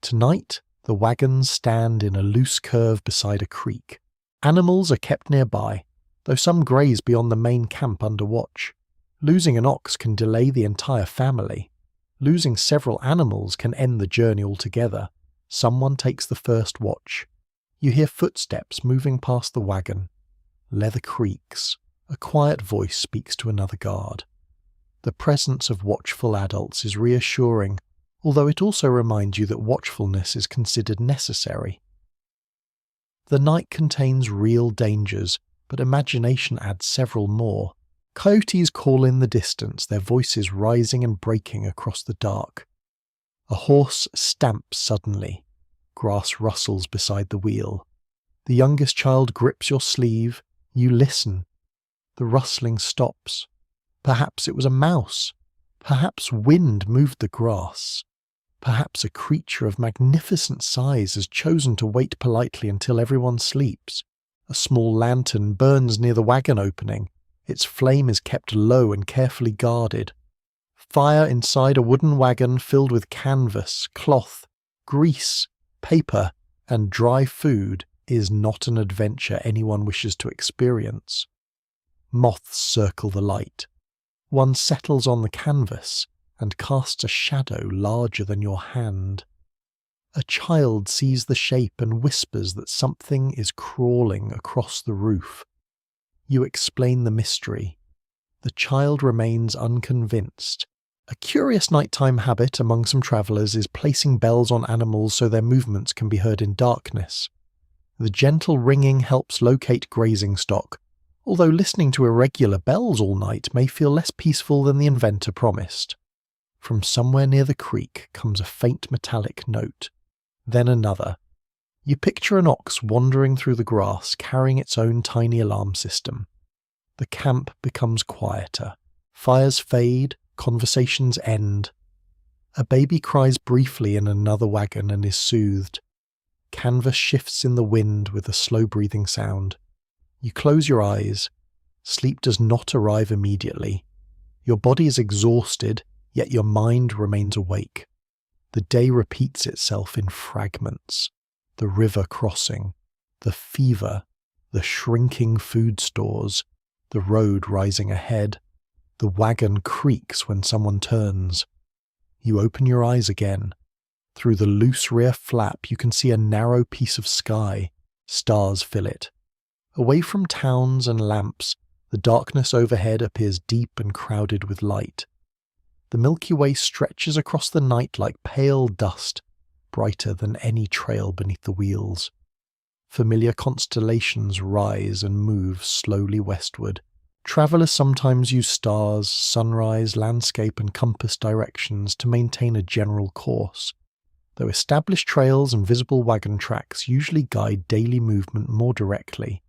Tonight, the wagons stand in a loose curve beside a creek. Animals are kept nearby, though some graze beyond the main camp under watch. Losing an ox can delay the entire family. Losing several animals can end the journey altogether. Someone takes the first watch. You hear footsteps moving past the wagon. Leather creaks. A quiet voice speaks to another guard. The presence of watchful adults is reassuring, although it also reminds you that watchfulness is considered necessary. The night contains real dangers, but imagination adds several more. Coyotes call in the distance, their voices rising and breaking across the dark. A horse stamps suddenly. Grass rustles beside the wheel. The youngest child grips your sleeve. You listen. The rustling stops. Perhaps it was a mouse. Perhaps wind moved the grass. Perhaps a creature of magnificent size has chosen to wait politely until everyone sleeps. A small lantern burns near the wagon opening. Its flame is kept low and carefully guarded. Fire inside a wooden wagon filled with canvas, cloth, grease, paper, and dry food is not an adventure anyone wishes to experience. Moths circle the light. One settles on the canvas and casts a shadow larger than your hand. A child sees the shape and whispers that something is crawling across the roof. You explain the mystery. The child remains unconvinced. A curious nighttime habit among some travellers is placing bells on animals so their movements can be heard in darkness. The gentle ringing helps locate grazing stock, although listening to irregular bells all night may feel less peaceful than the inventor promised. From somewhere near the creek comes a faint metallic note, then another. You picture an ox wandering through the grass, carrying its own tiny alarm system. The camp becomes quieter. Fires fade, conversations end. A baby cries briefly in another wagon and is soothed. Canvas shifts in the wind with a slow breathing sound. You close your eyes. Sleep does not arrive immediately. Your body is exhausted, yet your mind remains awake. The day repeats itself in fragments. The river crossing, the fever, the shrinking food stores, the road rising ahead. The wagon creaks when someone turns. You open your eyes again. Through the loose rear flap you can see a narrow piece of sky. Stars fill it. Away from towns and lamps, the darkness overhead appears deep and crowded with light. The Milky Way stretches across the night like pale dust, brighter than any trail beneath the wheels. Familiar constellations rise and move slowly westward. Travellers sometimes use stars, sunrise, landscape, and compass directions to maintain a general course, though established trails and visible wagon tracks usually guide daily movement more directly.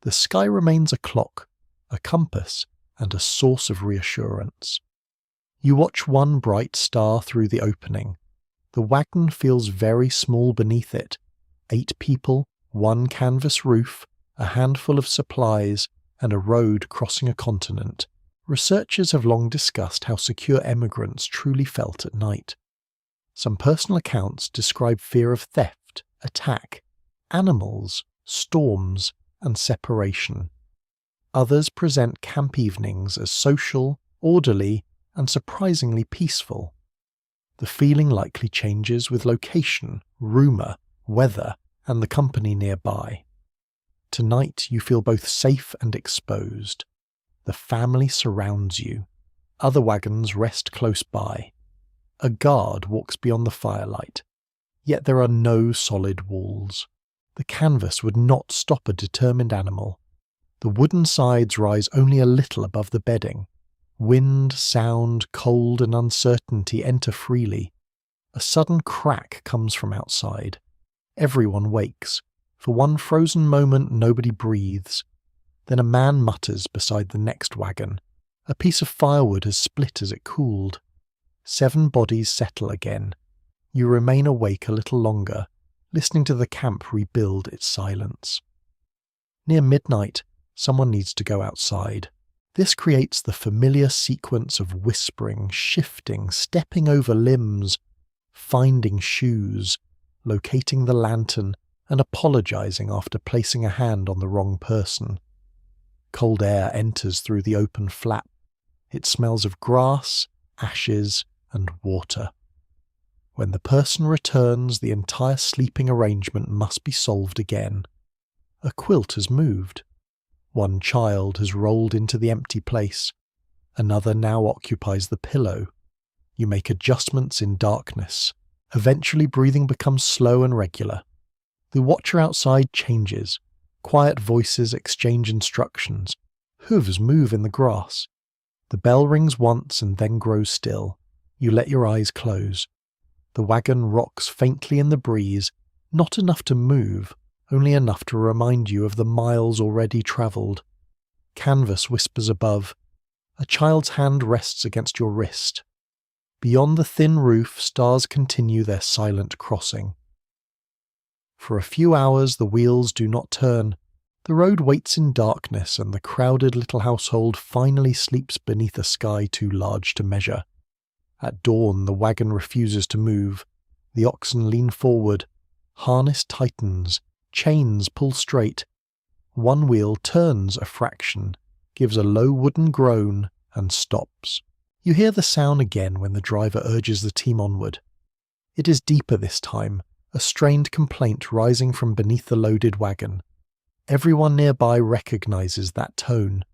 The sky remains a clock, a compass, and a source of reassurance. You watch one bright star through the opening. The wagon feels very small beneath it. 8 people, 1 canvas roof, a handful of supplies, and a road crossing a continent. Researchers have long discussed how secure emigrants truly felt at night. Some personal accounts describe fear of theft, attack, animals, storms, and separation. Others present camp evenings as social, orderly, and surprisingly peaceful. The feeling likely changes with location, rumour, weather, and the company nearby. Tonight you feel both safe and exposed. The family surrounds you. Other wagons rest close by. A guard walks beyond the firelight. Yet there are no solid walls. The canvas would not stop a determined animal. The wooden sides rise only a little above the bedding. Wind, sound, cold, and uncertainty enter freely. A sudden crack comes from outside. Everyone wakes. For one frozen moment nobody breathes. Then a man mutters beside the next wagon. A piece of firewood has split as it cooled. 7 bodies settle again. You remain awake a little longer, listening to the camp rebuild its silence. Near midnight, someone needs to go outside. This creates the familiar sequence of whispering, shifting, stepping over limbs, finding shoes, locating the lantern, and apologizing after placing a hand on the wrong person. Cold air enters through the open flap. It smells of grass, ashes, and water. When the person returns, the entire sleeping arrangement must be solved again. A quilt has moved. One child has rolled into the empty place. Another now occupies the pillow. You make adjustments in darkness. Eventually breathing becomes slow and regular. The watcher outside changes. Quiet voices exchange instructions. Hooves move in the grass. The bell rings once and then grows still. You let your eyes close. The wagon rocks faintly in the breeze, not enough to move, only enough to remind you of the miles already travelled. Canvas whispers above. A child's hand rests against your wrist. Beyond the thin roof, stars continue their silent crossing. For a few hours the wheels do not turn. The road waits in darkness, and the crowded little household finally sleeps beneath a sky too large to measure. At dawn the wagon refuses to move. The oxen lean forward. Harness tightens. Chains pull straight. One wheel turns a fraction, gives a low wooden groan, and stops. You hear the sound again when the driver urges the team onward. It is deeper this time, a strained complaint rising from beneath the loaded wagon. Everyone nearby recognizes that tone.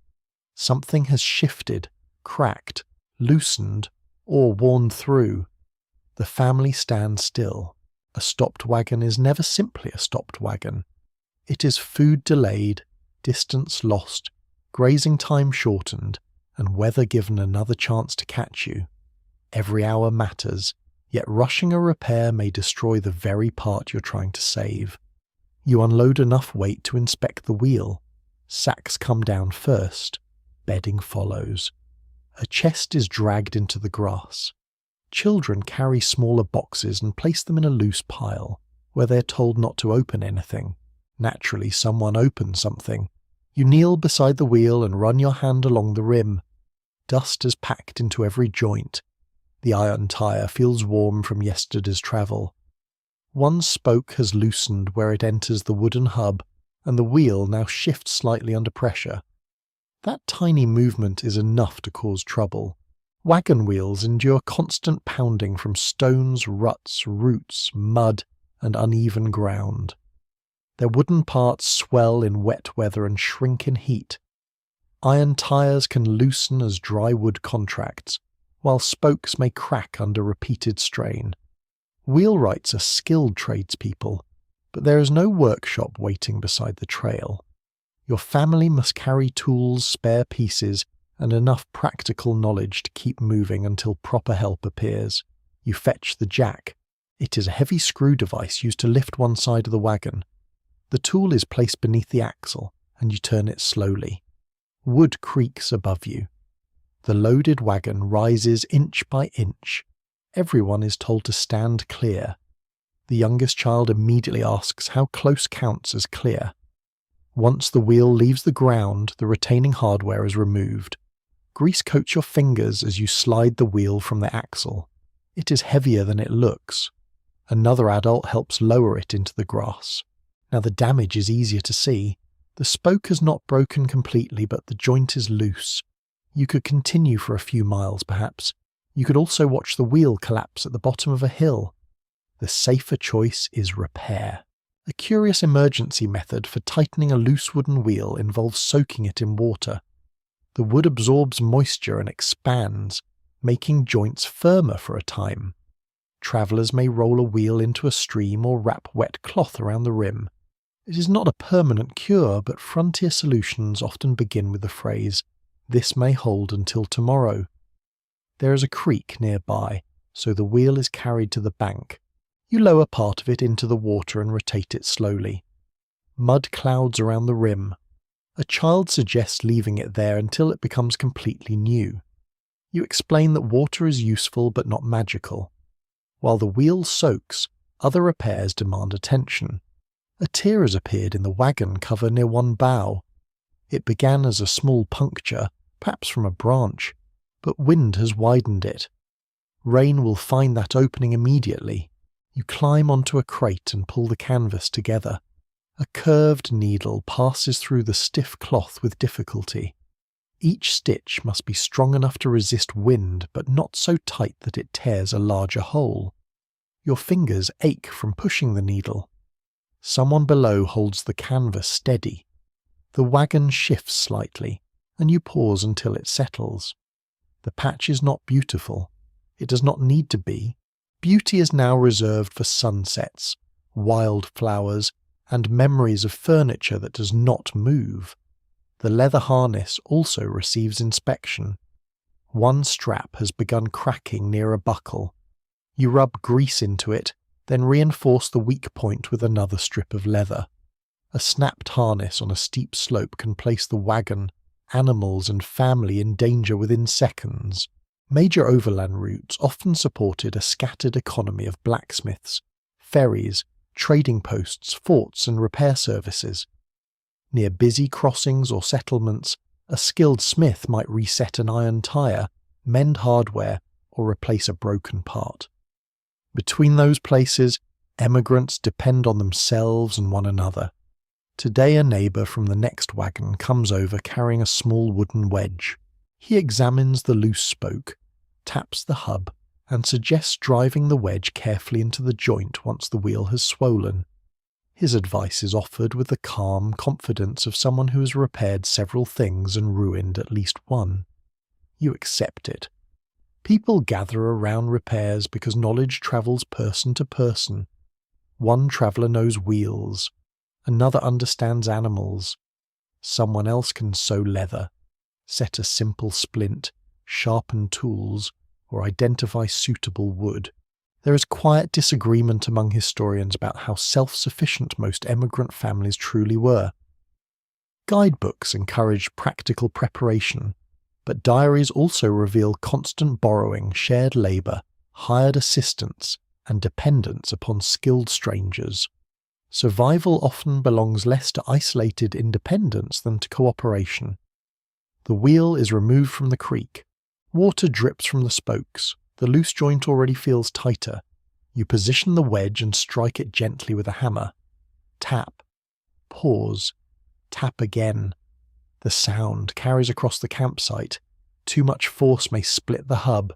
Something has shifted, cracked, loosened, or worn through. The family stands still. A stopped wagon is never simply a stopped wagon. It is food delayed, distance lost, grazing time shortened, and weather given another chance to catch you. Every hour matters, yet rushing a repair may destroy the very part you're trying to save. You unload enough weight to inspect the wheel. Sacks come down first. Bedding follows. A chest is dragged into the grass. Children carry smaller boxes and place them in a loose pile, where they're told not to open anything. Naturally, someone opens something. You kneel beside the wheel and run your hand along the rim. Dust has packed into every joint. The iron tire feels warm from yesterday's travel. One spoke has loosened where it enters the wooden hub, and the wheel now shifts slightly under pressure. That tiny movement is enough to cause trouble. Wagon wheels endure constant pounding from stones, ruts, roots, mud, and uneven ground. Their wooden parts swell in wet weather and shrink in heat. Iron tires can loosen as dry wood contracts, while spokes may crack under repeated strain. Wheelwrights are skilled tradespeople, but there is no workshop waiting beside the trail. Your family must carry tools, spare pieces, and enough practical knowledge to keep moving until proper help appears. You fetch the jack. It is a heavy screw device used to lift one side of the wagon. The tool is placed beneath the axle, and you turn it slowly. Wood creaks above you. The loaded wagon rises inch by inch. Everyone is told to stand clear. The youngest child immediately asks how close counts as clear. Once the wheel leaves the ground, the retaining hardware is removed. Grease coats your fingers as you slide the wheel from the axle. It is heavier than it looks. Another adult helps lower it into the grass. Now the damage is easier to see. The spoke has not broken completely, but the joint is loose. You could continue for a few miles, perhaps. You could also watch the wheel collapse at the bottom of a hill. The safer choice is repair. A curious emergency method for tightening a loose wooden wheel involves soaking it in water. The wood absorbs moisture and expands, making joints firmer for a time. Travellers may roll a wheel into a stream or wrap wet cloth around the rim. It is not a permanent cure, but frontier solutions often begin with the phrase, "This may hold until tomorrow." There is a creek nearby, so the wheel is carried to the bank. You lower part of it into the water and rotate it slowly. Mud clouds around the rim. A child suggests leaving it there until it becomes completely new. You explain that water is useful but not magical. While the wheel soaks, other repairs demand attention. A tear has appeared in the wagon cover near one bow. It began as a small puncture, perhaps from a branch, but wind has widened it. Rain will find that opening immediately. You climb onto a crate and pull the canvas together. A curved needle passes through the stiff cloth with difficulty. Each stitch must be strong enough to resist wind, but not so tight that it tears a larger hole. Your fingers ache from pushing the needle. Someone below holds the canvas steady. The wagon shifts slightly, and you pause until it settles. The patch is not beautiful. It does not need to be. Beauty is now reserved for sunsets, wildflowers, and memories of furniture that does not move. The leather harness also receives inspection. One strap has begun cracking near a buckle. You rub grease into it, then reinforce the weak point with another strip of leather. A snapped harness on a steep slope can place the wagon, animals and family in danger within seconds. Major overland routes often supported a scattered economy of blacksmiths, ferries, trading posts, forts and repair services. Near busy crossings or settlements, a skilled smith might reset an iron tyre, mend hardware, or replace a broken part. Between those places, emigrants depend on themselves and one another. Today a neighbour from the next wagon comes over carrying a small wooden wedge. He examines the loose spoke, taps the hub, and suggests driving the wedge carefully into the joint once the wheel has swollen. His advice is offered with the calm confidence of someone who has repaired several things and ruined at least one. You accept it. People gather around repairs because knowledge travels person to person. One traveller knows wheels, another understands animals. Someone else can sew leather, set a simple splint, sharpen tools, or identify suitable wood. There is quiet disagreement among historians about how self-sufficient most emigrant families truly were. Guidebooks encourage practical preparation, but diaries also reveal constant borrowing, shared labour, hired assistance, and dependence upon skilled strangers. Survival often belongs less to isolated independence than to cooperation. The wheel is removed from the creek. Water drips from the spokes. The loose joint already feels tighter. You position the wedge and strike it gently with a hammer. Tap. Pause. Tap again. The sound carries across the campsite. Too much force may split the hub.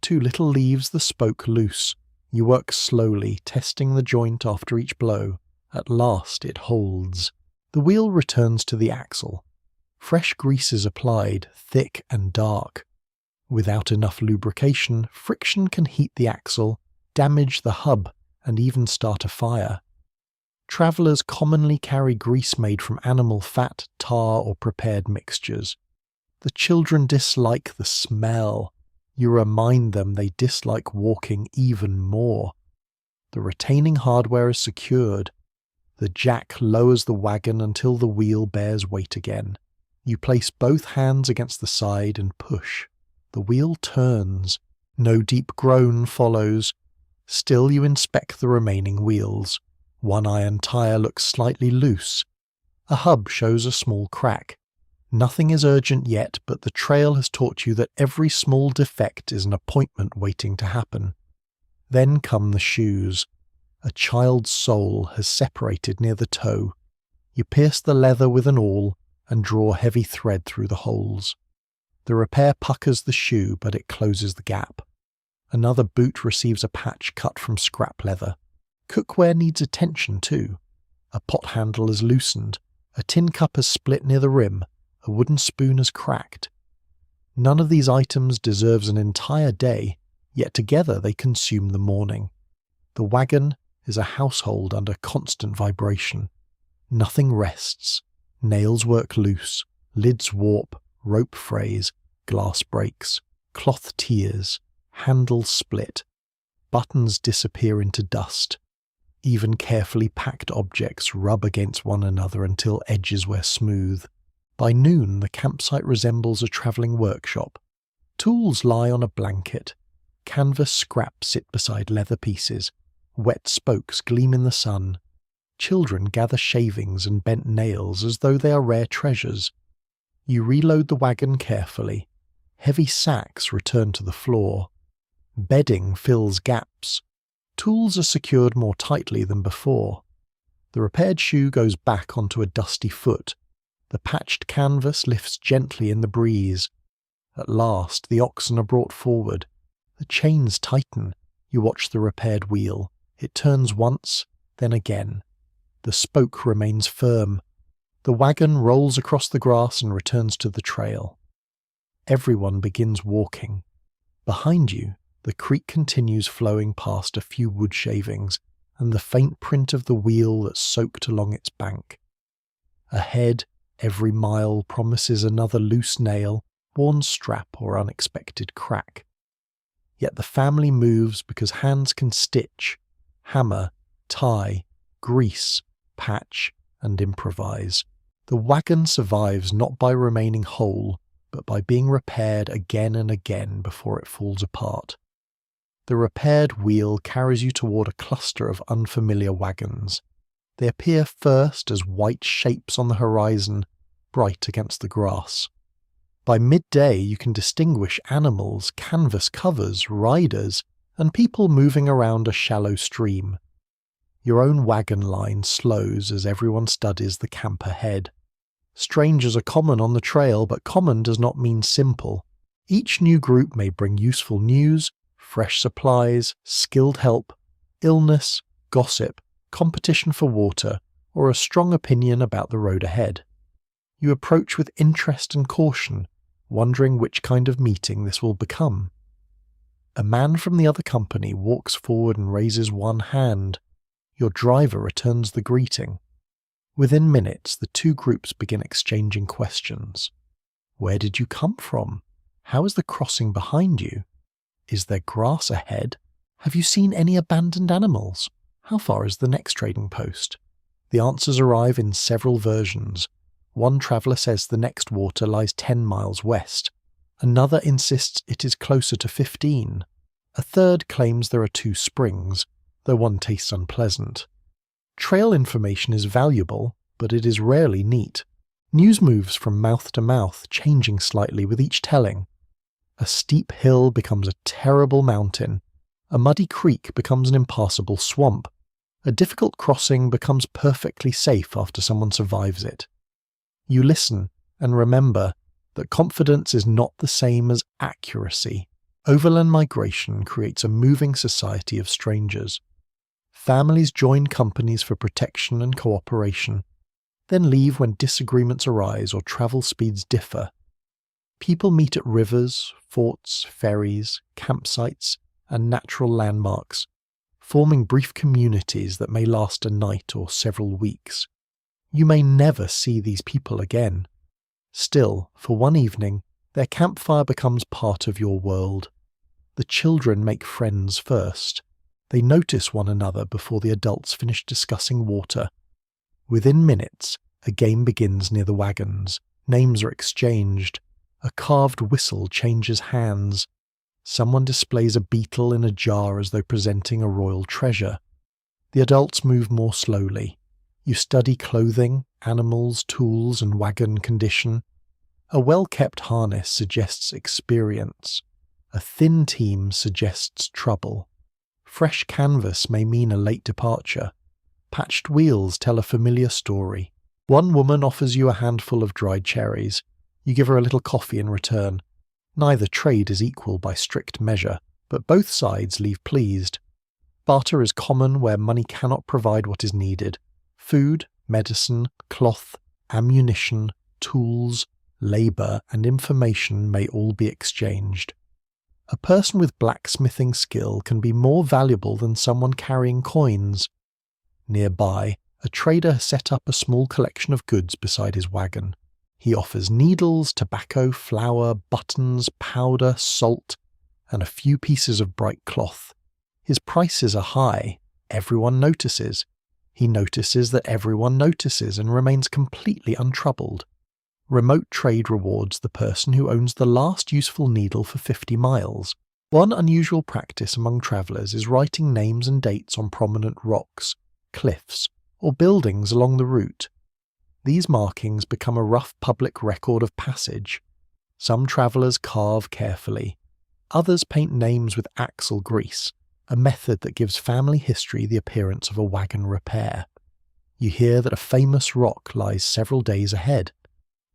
Too little leaves the spoke loose. You work slowly, testing the joint after each blow. At last it holds. The wheel returns to the axle. Fresh grease is applied, thick and dark. Without enough lubrication, friction can heat the axle, damage the hub, and even start a fire. Travellers commonly carry grease made from animal fat, tar, or prepared mixtures. The children dislike the smell. You remind them they dislike walking even more. The retaining hardware is secured. The jack lowers the wagon until the wheel bears weight again. You place both hands against the side and push. The wheel turns. No deep groan follows. Still you inspect the remaining wheels. One iron tyre looks slightly loose. A hub shows a small crack. Nothing is urgent yet, but the trail has taught you that every small defect is an appointment waiting to happen. Then come the shoes. A child's sole has separated near the toe. You pierce the leather with an awl and draw heavy thread through the holes. The repair puckers the shoe, but it closes the gap. Another boot receives a patch cut from scrap leather. Cookware needs attention too. A pot handle is loosened, a tin cup has split near the rim, a wooden spoon has cracked. None of these items deserves an entire day, yet together they consume the morning. The wagon is a household under constant vibration. Nothing rests. Nails work loose, lids warp, rope frays, glass breaks, cloth tears, handles split, buttons disappear into dust. Even carefully packed objects rub against one another until edges wear smooth. By noon, the campsite resembles a travelling workshop. Tools lie on a blanket. Canvas scraps sit beside leather pieces. Wet spokes gleam in the sun. Children gather shavings and bent nails as though they are rare treasures. You reload the wagon carefully. Heavy sacks return to the floor. Bedding fills gaps. Tools are secured more tightly than before. The repaired shoe goes back onto a dusty foot. The patched canvas lifts gently in the breeze. At last, the oxen are brought forward. The chains tighten. You watch the repaired wheel. It turns once, then again. The spoke remains firm. The wagon rolls across the grass and returns to the trail. Everyone begins walking. Behind you, the creek continues flowing past a few wood shavings and the faint print of the wheel that's soaked along its bank. Ahead, every mile promises another loose nail, worn strap or unexpected crack. Yet the family moves because hands can stitch, hammer, tie, grease, patch, and improvise. The wagon survives not by remaining whole, but by being repaired again and again before it falls apart. The repaired wheel carries you toward a cluster of unfamiliar wagons. They appear first as white shapes on the horizon, bright against the grass. By midday you can distinguish animals, canvas covers, riders, and people moving around a shallow stream. Your own wagon line slows as everyone studies the camp ahead. Strangers are common on the trail, but common does not mean simple. Each new group may bring useful news, fresh supplies, skilled help, illness, gossip, competition for water, or a strong opinion about the road ahead. You approach with interest and caution, wondering which kind of meeting this will become. A man from the other company walks forward and raises one hand. Your driver returns the greeting. Within minutes, the two groups begin exchanging questions. Where did you come from? How is the crossing behind you? Is there grass ahead? Have you seen any abandoned animals? How far is the next trading post? The answers arrive in several versions. One traveller says the next water lies 10 miles west. Another insists it is closer to 15. A third claims there are 2 springs, though one tastes unpleasant. Trail information is valuable, but it is rarely neat. News moves from mouth to mouth, changing slightly with each telling. A steep hill becomes a terrible mountain. A muddy creek becomes an impassable swamp. A difficult crossing becomes perfectly safe after someone survives it. You listen and remember that confidence is not the same as accuracy. Overland migration creates a moving society of strangers. Families join companies for protection and cooperation, then leave when disagreements arise or travel speeds differ. People meet at rivers, forts, ferries, campsites, and natural landmarks, forming brief communities that may last a night or several weeks. You may never see these people again. Still, for one evening, their campfire becomes part of your world. The children make friends first. They notice one another before the adults finish discussing water. Within minutes, a game begins near the wagons. Names are exchanged. A carved whistle changes hands. Someone displays a beetle in a jar as though presenting a royal treasure. The adults move more slowly. You study clothing, animals, tools, and wagon condition. A well-kept harness suggests experience. A thin team suggests trouble. Fresh canvas may mean a late departure. Patched wheels tell a familiar story. One woman offers you a handful of dried cherries. You give her a little coffee in return. Neither trade is equal by strict measure. but both sides leave pleased. Barter is common where money cannot provide what is needed. Food, medicine, cloth, ammunition, tools, labour, and information may all be exchanged. A person with blacksmithing skill can be more valuable than someone carrying coins. Nearby, a trader has set up a small collection of goods beside his wagon. He offers needles, tobacco, flour, buttons, powder, salt, and a few pieces of bright cloth. His prices are high. Everyone notices. He notices that everyone notices and remains completely untroubled. Remote trade rewards the person who owns the last useful needle for 50 miles. One unusual practice among travellers is writing names and dates on prominent rocks, cliffs, or buildings along the route. These markings become a rough public record of passage. Some travellers carve carefully. Others paint names with axle grease, a method that gives family history the appearance of a wagon repair. You hear that a famous rock lies several days ahead.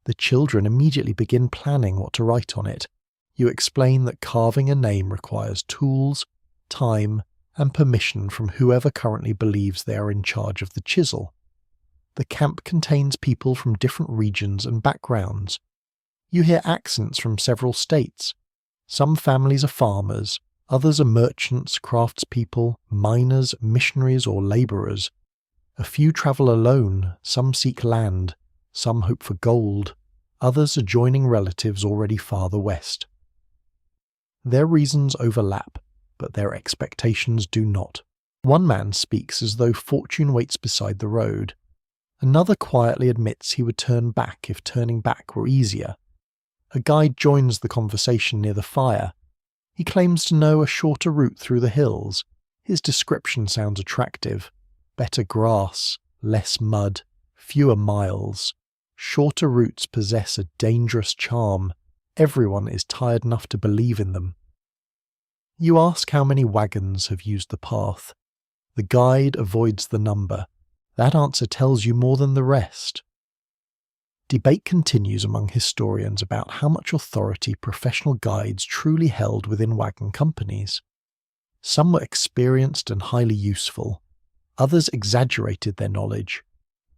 The children immediately begin planning what to write on it. You explain that carving a name requires tools, time, and permission from whoever currently believes they are in charge of the chisel. The camp contains people from different regions and backgrounds. You hear accents from several states. Some families are farmers, others are merchants, craftspeople, miners, missionaries, or labourers. A few travel alone, some seek land, some hope for gold, others are joining relatives already farther west. Their reasons overlap, but their expectations do not. One man speaks as though fortune waits beside the road. Another quietly admits he would turn back if turning back were easier. A guide joins the conversation near the fire. He claims to know a shorter route through the hills. His description sounds attractive. Better grass, less mud, fewer miles. Shorter routes possess a dangerous charm. Everyone is tired enough to believe in them. You ask how many wagons have used the path. The guide avoids the number. That answer tells you more than the rest. Debate continues among historians about how much authority professional guides truly held within wagon companies. Some were experienced and highly useful. Others exaggerated their knowledge.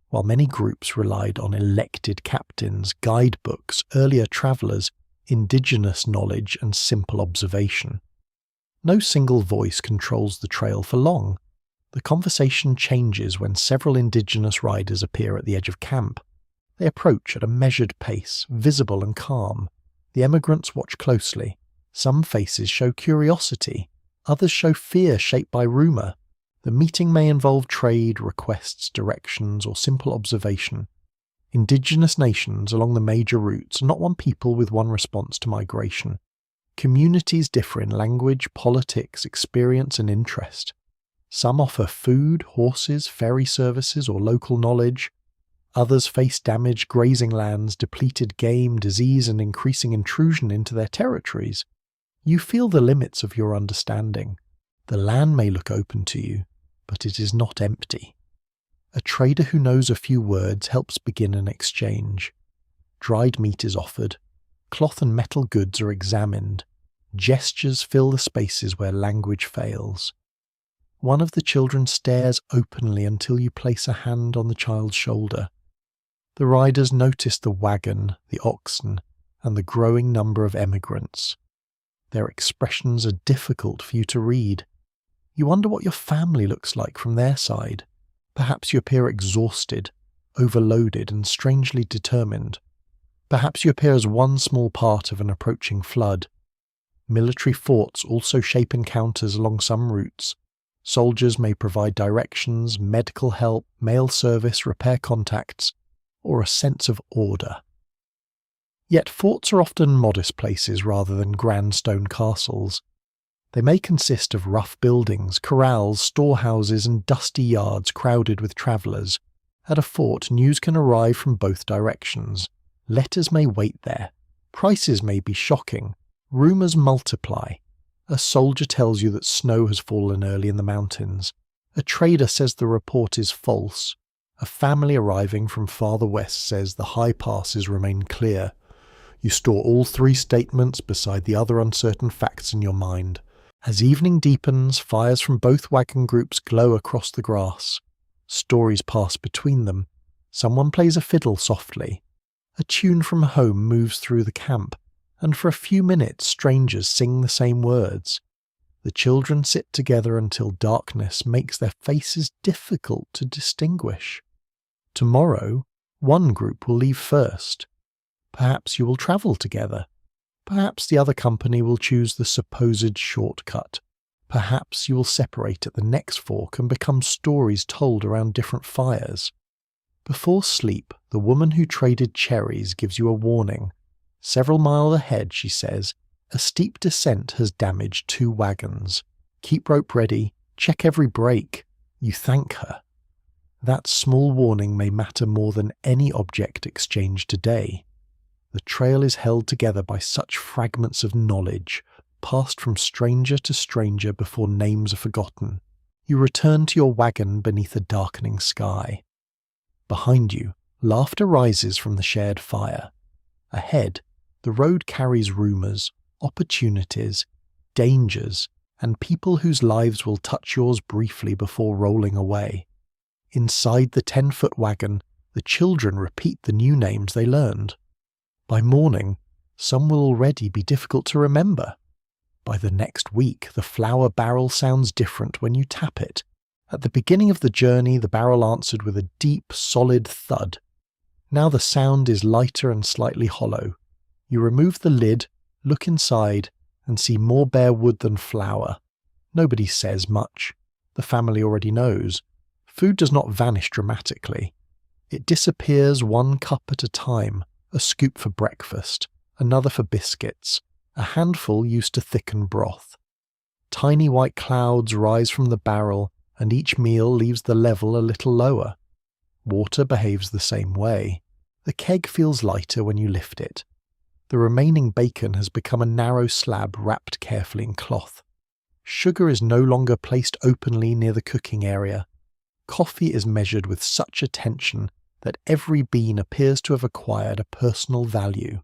While many groups relied on elected captains, guidebooks, earlier travellers, indigenous knowledge, and simple observation. No single voice controls the trail for long. The conversation changes when several indigenous riders appear at the edge of camp. They approach at a measured pace, visible and calm. The emigrants watch closely. Some faces show curiosity, others show fear shaped by rumour. The meeting may involve trade, requests, directions, or simple observation. Indigenous nations along the major routes are not one people with one response to migration. Communities differ in language, politics, experience, and interest. Some offer food, horses, ferry services, or local knowledge. Others face damaged grazing lands, depleted game, disease, and increasing intrusion into their territories. You feel the limits of your understanding. The land may look open to you, but it is not empty. A trader who knows a few words helps begin an exchange. Dried meat is offered. Cloth and metal goods are examined. Gestures fill the spaces where language fails. One of the children stares openly until you place a hand on the child's shoulder. The riders notice the wagon, the oxen, and the growing number of emigrants. Their expressions are difficult for you to read. You wonder what your family looks like from their side. Perhaps you appear exhausted, overloaded, and strangely determined. Perhaps you appear as one small part of an approaching flood. Military forts also shape encounters along some routes. Soldiers may provide directions, medical help, mail service, repair contacts, or a sense of order. Yet forts are often modest places rather than grand stone castles. They may consist of rough buildings, corrals, storehouses, and dusty yards crowded with travellers. At a fort, news can arrive from both directions. Letters may wait there. Prices may be shocking. Rumours multiply. A soldier tells you that snow has fallen early in the mountains. A trader says the report is false. A family arriving from farther west says the high passes remain clear. You store all three statements beside the other uncertain facts in your mind. As evening deepens, fires from both wagon groups glow across the grass. Stories pass between them. Someone plays a fiddle softly. A tune from home moves through the camp, and for a few minutes strangers sing the same words. The children sit together until darkness makes their faces difficult to distinguish. Tomorrow, one group will leave first. Perhaps you will travel together. Perhaps the other company will choose the supposed shortcut. Perhaps you will separate at the next fork and become stories told around different fires. Before sleep, the woman who traded cherries gives you a warning. Several miles ahead, she says, a steep descent has damaged 2 wagons. Keep rope ready, check every brake. You thank her. That small warning may matter more than any object exchanged today. The trail is held together by such fragments of knowledge, passed from stranger to stranger before names are forgotten. You return to your wagon beneath a darkening sky. Behind you, laughter rises from the shared fire. Ahead, the road carries rumours, opportunities, dangers, and people whose lives will touch yours briefly before rolling away. Inside the 10-foot wagon, the children repeat the new names they learned. By morning, some will already be difficult to remember. By the next week, the flour barrel sounds different when you tap it. At the beginning of the journey, the barrel answered with a deep, solid thud. Now the sound is lighter and slightly hollow. You remove the lid, look inside, and see more bare wood than flour. Nobody says much. The family already knows. Food does not vanish dramatically. It disappears one cup at a time, a scoop for breakfast, another for biscuits, a handful used to thicken broth. Tiny white clouds rise from the barrel, and each meal leaves the level a little lower. Water behaves the same way. The keg feels lighter when you lift it. The remaining bacon has become a narrow slab wrapped carefully in cloth. Sugar is no longer placed openly near the cooking area. Coffee is measured with such attention that every bean appears to have acquired a personal value.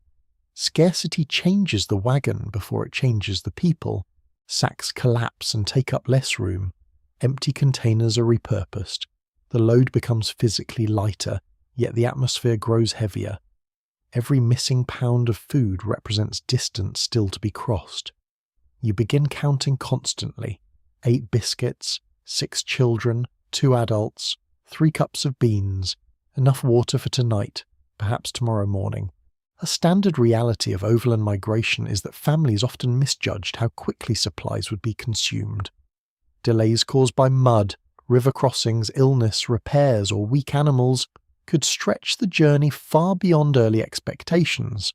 Scarcity changes the wagon before it changes the people. Sacks collapse and take up less room. Empty containers are repurposed. The load becomes physically lighter, yet the atmosphere grows heavier. Every missing pound of food represents distance still to be crossed. You begin counting constantly. 8 biscuits, 6 children, 2 adults, 3 cups of beans, enough water for tonight, perhaps tomorrow morning. A standard reality of overland migration is that families often misjudged how quickly supplies would be consumed. Delays caused by mud, river crossings, illness, repairs, or weak animals could stretch the journey far beyond early expectations.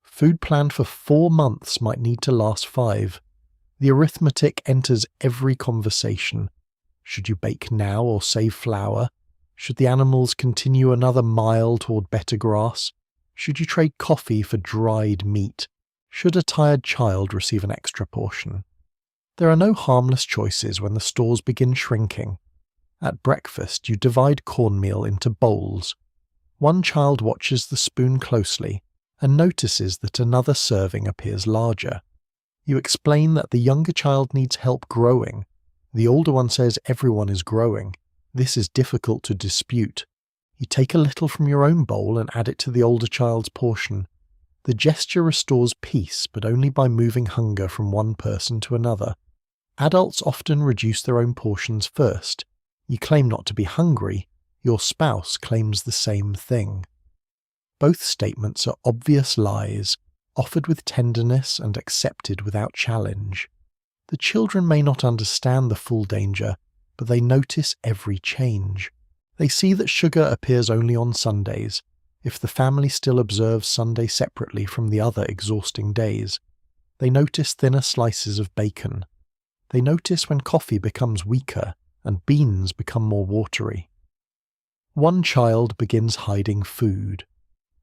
Food planned for 4 months might need to last 5. The arithmetic enters every conversation. Should you bake now or save flour? Should the animals continue another mile toward better grass? Should you trade coffee for dried meat? Should a tired child receive an extra portion? There are no harmless choices when the stores begin shrinking. At breakfast, you divide cornmeal into bowls. One child watches the spoon closely and notices that another serving appears larger. You explain that the younger child needs help growing. The older one says everyone is growing. This is difficult to dispute. You take a little from your own bowl and add it to the older child's portion. The gesture restores peace, but only by moving hunger from one person to another. Adults often reduce their own portions first. You claim not to be hungry. Your spouse claims the same thing. Both statements are obvious lies, offered with tenderness and accepted without challenge. The children may not understand the full danger, but they notice every change. They see that sugar appears only on Sundays, if the family still observes Sunday separately from the other exhausting days. They notice thinner slices of bacon. They notice when coffee becomes weaker and beans become more watery. One child begins hiding food.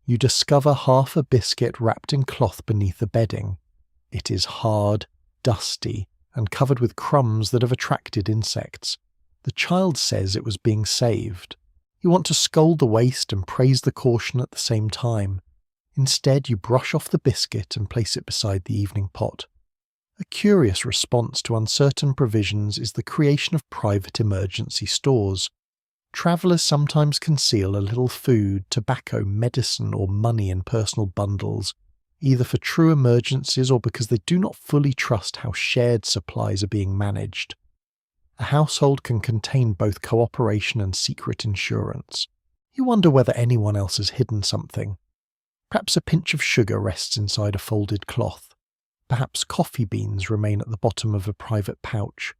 You discover half a biscuit wrapped in cloth beneath the bedding. It is hard, dusty, and covered with crumbs that have attracted insects. The child says it was being saved. You want to scold the waste and praise the caution at the same time. Instead, you brush off the biscuit and place it beside the evening pot. A curious response to uncertain provisions is the creation of private emergency stores. Travellers sometimes conceal a little food, tobacco, medicine, or money in personal bundles, either for true emergencies or because they do not fully trust how shared supplies are being managed. A household can contain both cooperation and secret insurance. You wonder whether anyone else has hidden something. Perhaps a pinch of sugar rests inside a folded cloth. Perhaps coffee beans remain at the bottom of a private pouch.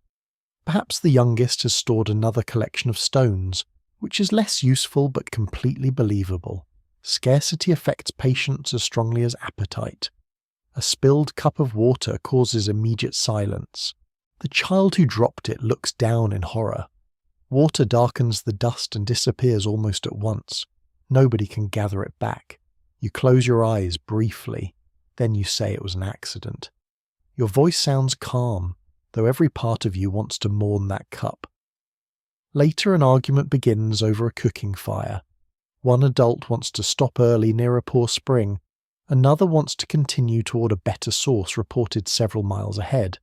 Perhaps the youngest has stored another collection of stones, which is less useful but completely believable. Scarcity affects patience as strongly as appetite. A spilled cup of water causes immediate silence. The child who dropped it looks down in horror. Water darkens the dust and disappears almost at once. Nobody can gather it back. You close your eyes briefly. Then you say it was an accident. Your voice sounds calm, though every part of you wants to mourn that cup. Later, an argument begins over a cooking fire. One adult wants to stop early near a poor spring. Another wants to continue toward a better source reported several miles ahead.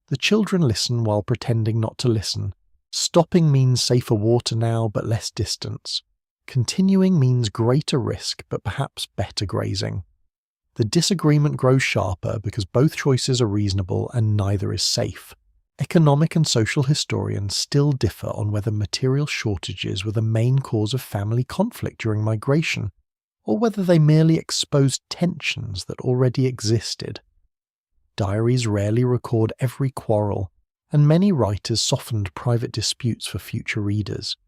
The children listen while pretending not to listen. Stopping means safer water now, but less distance. Continuing means greater risk, but perhaps better grazing. The disagreement grows sharper because both choices are reasonable and neither is safe. Economic and social historians still differ on whether material shortages were the main cause of family conflict during migration, or whether they merely exposed tensions that already existed. Diaries rarely record every quarrel, and many writers softened private disputes for future readers.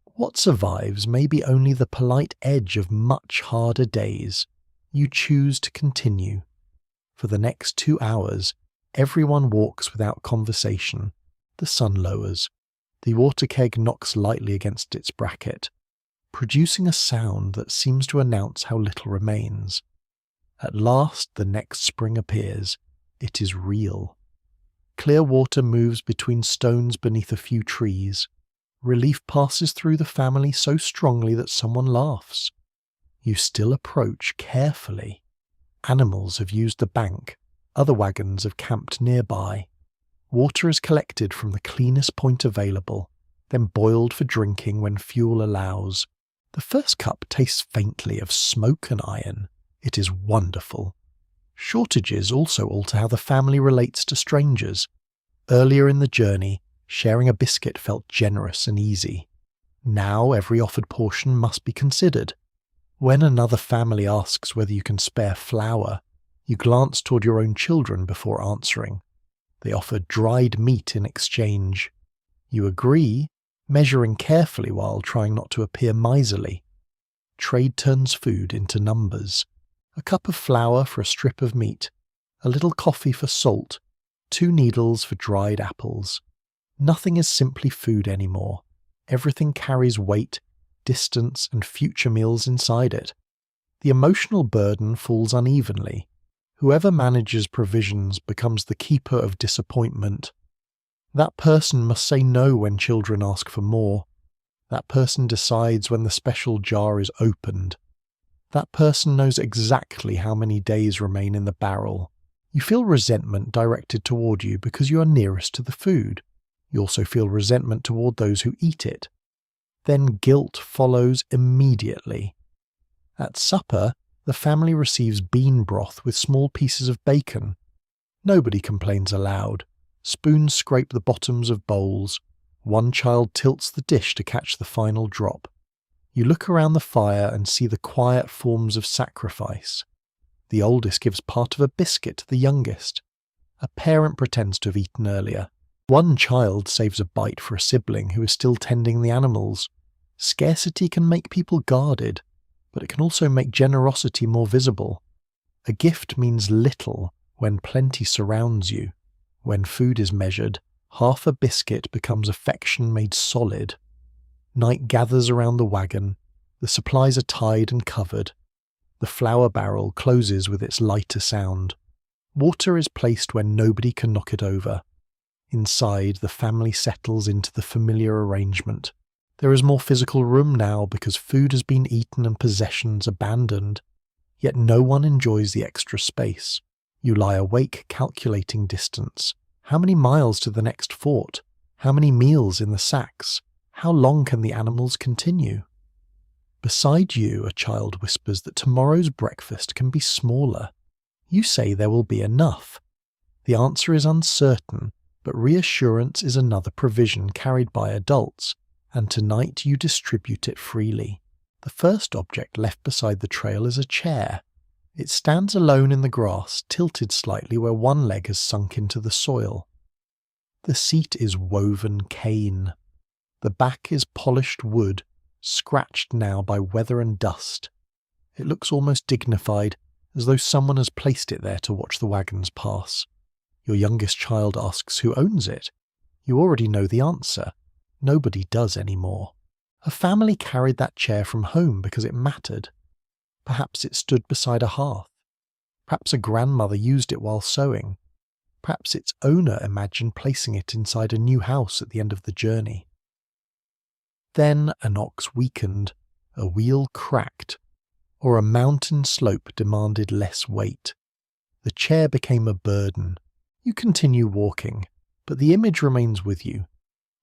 What survives may be only the polite edge of much harder days. You choose to continue. For the next 2 hours, everyone walks without conversation. The sun lowers. The water keg knocks lightly against its bracket, producing a sound that seems to announce how little remains. At last, the next spring appears. It is real. Clear water moves between stones beneath a few trees. Relief passes through the family so strongly that someone laughs. You still approach carefully. Animals have used the bank. Other wagons have camped nearby. Water is collected from the cleanest point available, then boiled for drinking when fuel allows. The first cup tastes faintly of smoke and iron. It is wonderful. Shortages also alter how the family relates to strangers. Earlier in the journey, sharing a biscuit felt generous and easy. Now every offered portion must be considered. When another family asks whether you can spare flour, you glance toward your own children before answering. They offer dried meat in exchange. You agree, measuring carefully while trying not to appear miserly. Trade turns food into numbers. A cup of flour for a strip of meat, a little coffee for salt, 2 needles for dried apples. Nothing is simply food anymore. Everything carries weight, distance, and future meals inside it. The emotional burden falls unevenly. Whoever manages provisions becomes the keeper of disappointment. That person must say no when children ask for more. That person decides when the special jar is opened. That person knows exactly how many days remain in the barrel. You feel resentment directed toward you because you are nearest to the food. You also feel resentment toward those who eat it. Then guilt follows immediately. At supper, the family receives bean broth with small pieces of bacon. Nobody complains aloud. Spoons scrape the bottoms of bowls. One child tilts the dish to catch the final drop. You look around the fire and see the quiet forms of sacrifice. The oldest gives part of a biscuit to the youngest. A parent pretends to have eaten earlier. One child saves a bite for a sibling who is still tending the animals. Scarcity can make people guarded, but it can also make generosity more visible. A gift means little when plenty surrounds you. When food is measured, half a biscuit becomes affection made solid. Night gathers around the wagon. The supplies are tied and covered. The flour barrel closes with its lighter sound. Water is placed when nobody can knock it over. Inside, the family settles into the familiar arrangement. There is more physical room now because food has been eaten and possessions abandoned. Yet no one enjoys the extra space. You lie awake calculating distance. How many miles to the next fort? How many meals in the sacks? How long can the animals continue? Beside you, a child whispers that tomorrow's breakfast can be smaller. You say there will be enough. The answer is uncertain, but reassurance is another provision carried by adults, and tonight you distribute it freely. The first object left beside the trail is a chair. It stands alone in the grass, tilted slightly where one leg has sunk into the soil. The seat is woven cane. The back is polished wood, scratched now by weather and dust. It looks almost dignified, as though someone has placed it there to watch the wagons pass. Your youngest child asks who owns it. You already know the answer. Nobody does anymore. A family carried that chair from home because it mattered. Perhaps it stood beside a hearth. Perhaps a grandmother used it while sewing. Perhaps its owner imagined placing it inside a new house at the end of the journey. Then an ox weakened, a wheel cracked, or a mountain slope demanded less weight. The chair became a burden. You continue walking, but the image remains with you.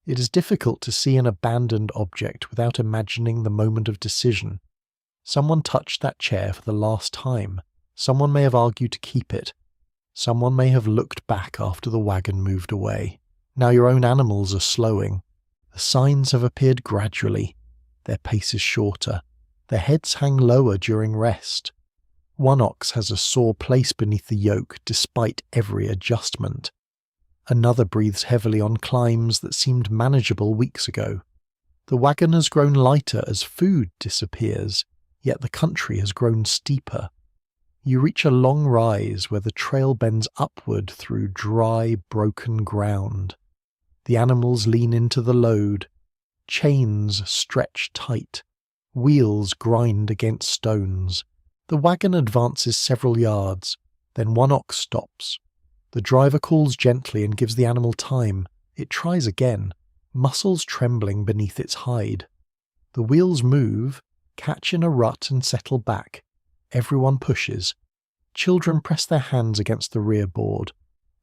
It is difficult to see an abandoned object without imagining the moment of decision. Someone touched that chair for the last time. Someone may have argued to keep it. Someone may have looked back after the wagon moved away. Now your own animals are slowing. The signs have appeared gradually. Their pace is shorter. Their heads hang lower during rest. One ox has a sore place beneath the yoke despite every adjustment. Another breathes heavily on climbs that seemed manageable weeks ago. The wagon has grown lighter as food disappears, yet the country has grown steeper. You reach a long rise where the trail bends upward through dry, broken ground. The animals lean into the load. Chains stretch tight. Wheels grind against stones. The wagon advances several yards. Then one ox stops. The driver calls gently and gives the animal time. It tries again, muscles trembling beneath its hide. The wheels move, catch in a rut and settle back. Everyone pushes. Children press their hands against the rear board.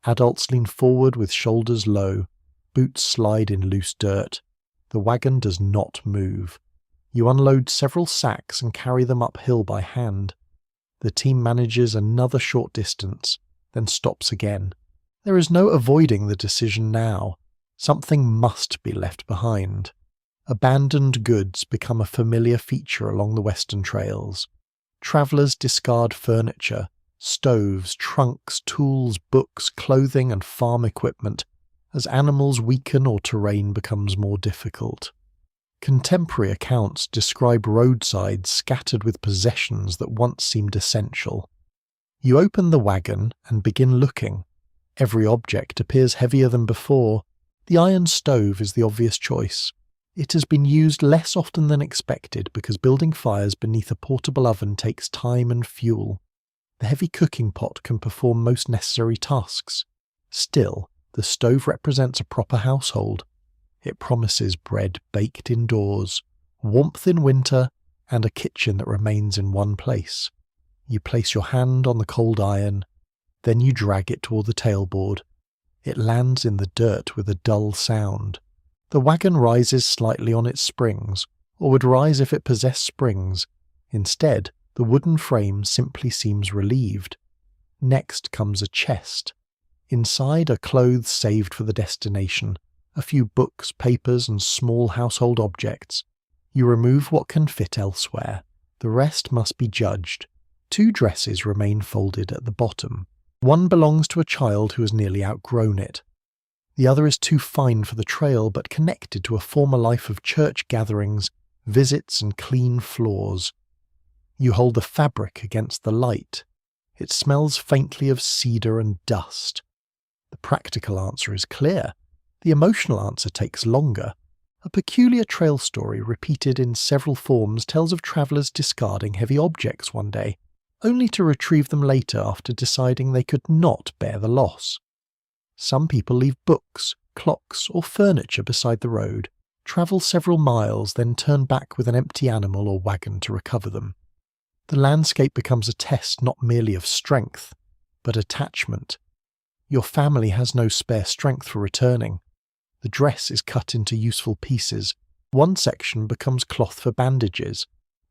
Adults lean forward with shoulders low. Boots slide in loose dirt. The wagon does not move. You unload several sacks and carry them uphill by hand. The team manages another short distance, then stops again. There is no avoiding the decision now. Something must be left behind. Abandoned goods become a familiar feature along the western trails. Travellers discard furniture, stoves, trunks, tools, books, clothing and farm equipment as animals weaken or terrain becomes more difficult. Contemporary accounts describe roadsides scattered with possessions that once seemed essential. You open the wagon and begin looking. Every object appears heavier than before. The iron stove is the obvious choice. It has been used less often than expected because building fires beneath a portable oven takes time and fuel. The heavy cooking pot can perform most necessary tasks. Still, the stove represents a proper household. It promises bread baked indoors, warmth in winter, and a kitchen that remains in one place. You place your hand on the cold iron, then you drag it toward the tailboard. It lands in the dirt with a dull sound. The wagon rises slightly on its springs, or would rise if it possessed springs. Instead, the wooden frame simply seems relieved. Next comes a chest. Inside are clothes saved for the destination, a few books, papers, and small household objects. You remove what can fit elsewhere. The rest must be judged. 2 dresses remain folded at the bottom. One belongs to a child who has nearly outgrown it. The other is too fine for the trail but connected to a former life of church gatherings, visits, and clean floors. You hold the fabric against the light. It smells faintly of cedar and dust. The practical answer is clear. The emotional answer takes longer. A peculiar trail story repeated in several forms tells of travellers discarding heavy objects one day, only to retrieve them later after deciding they could not bear the loss. Some people leave books, clocks, or furniture beside the road, travel several miles, then turn back with an empty animal or wagon to recover them. The landscape becomes a test not merely of strength, but attachment. Your family has no spare strength for returning. The dress is cut into useful pieces. One section becomes cloth for bandages.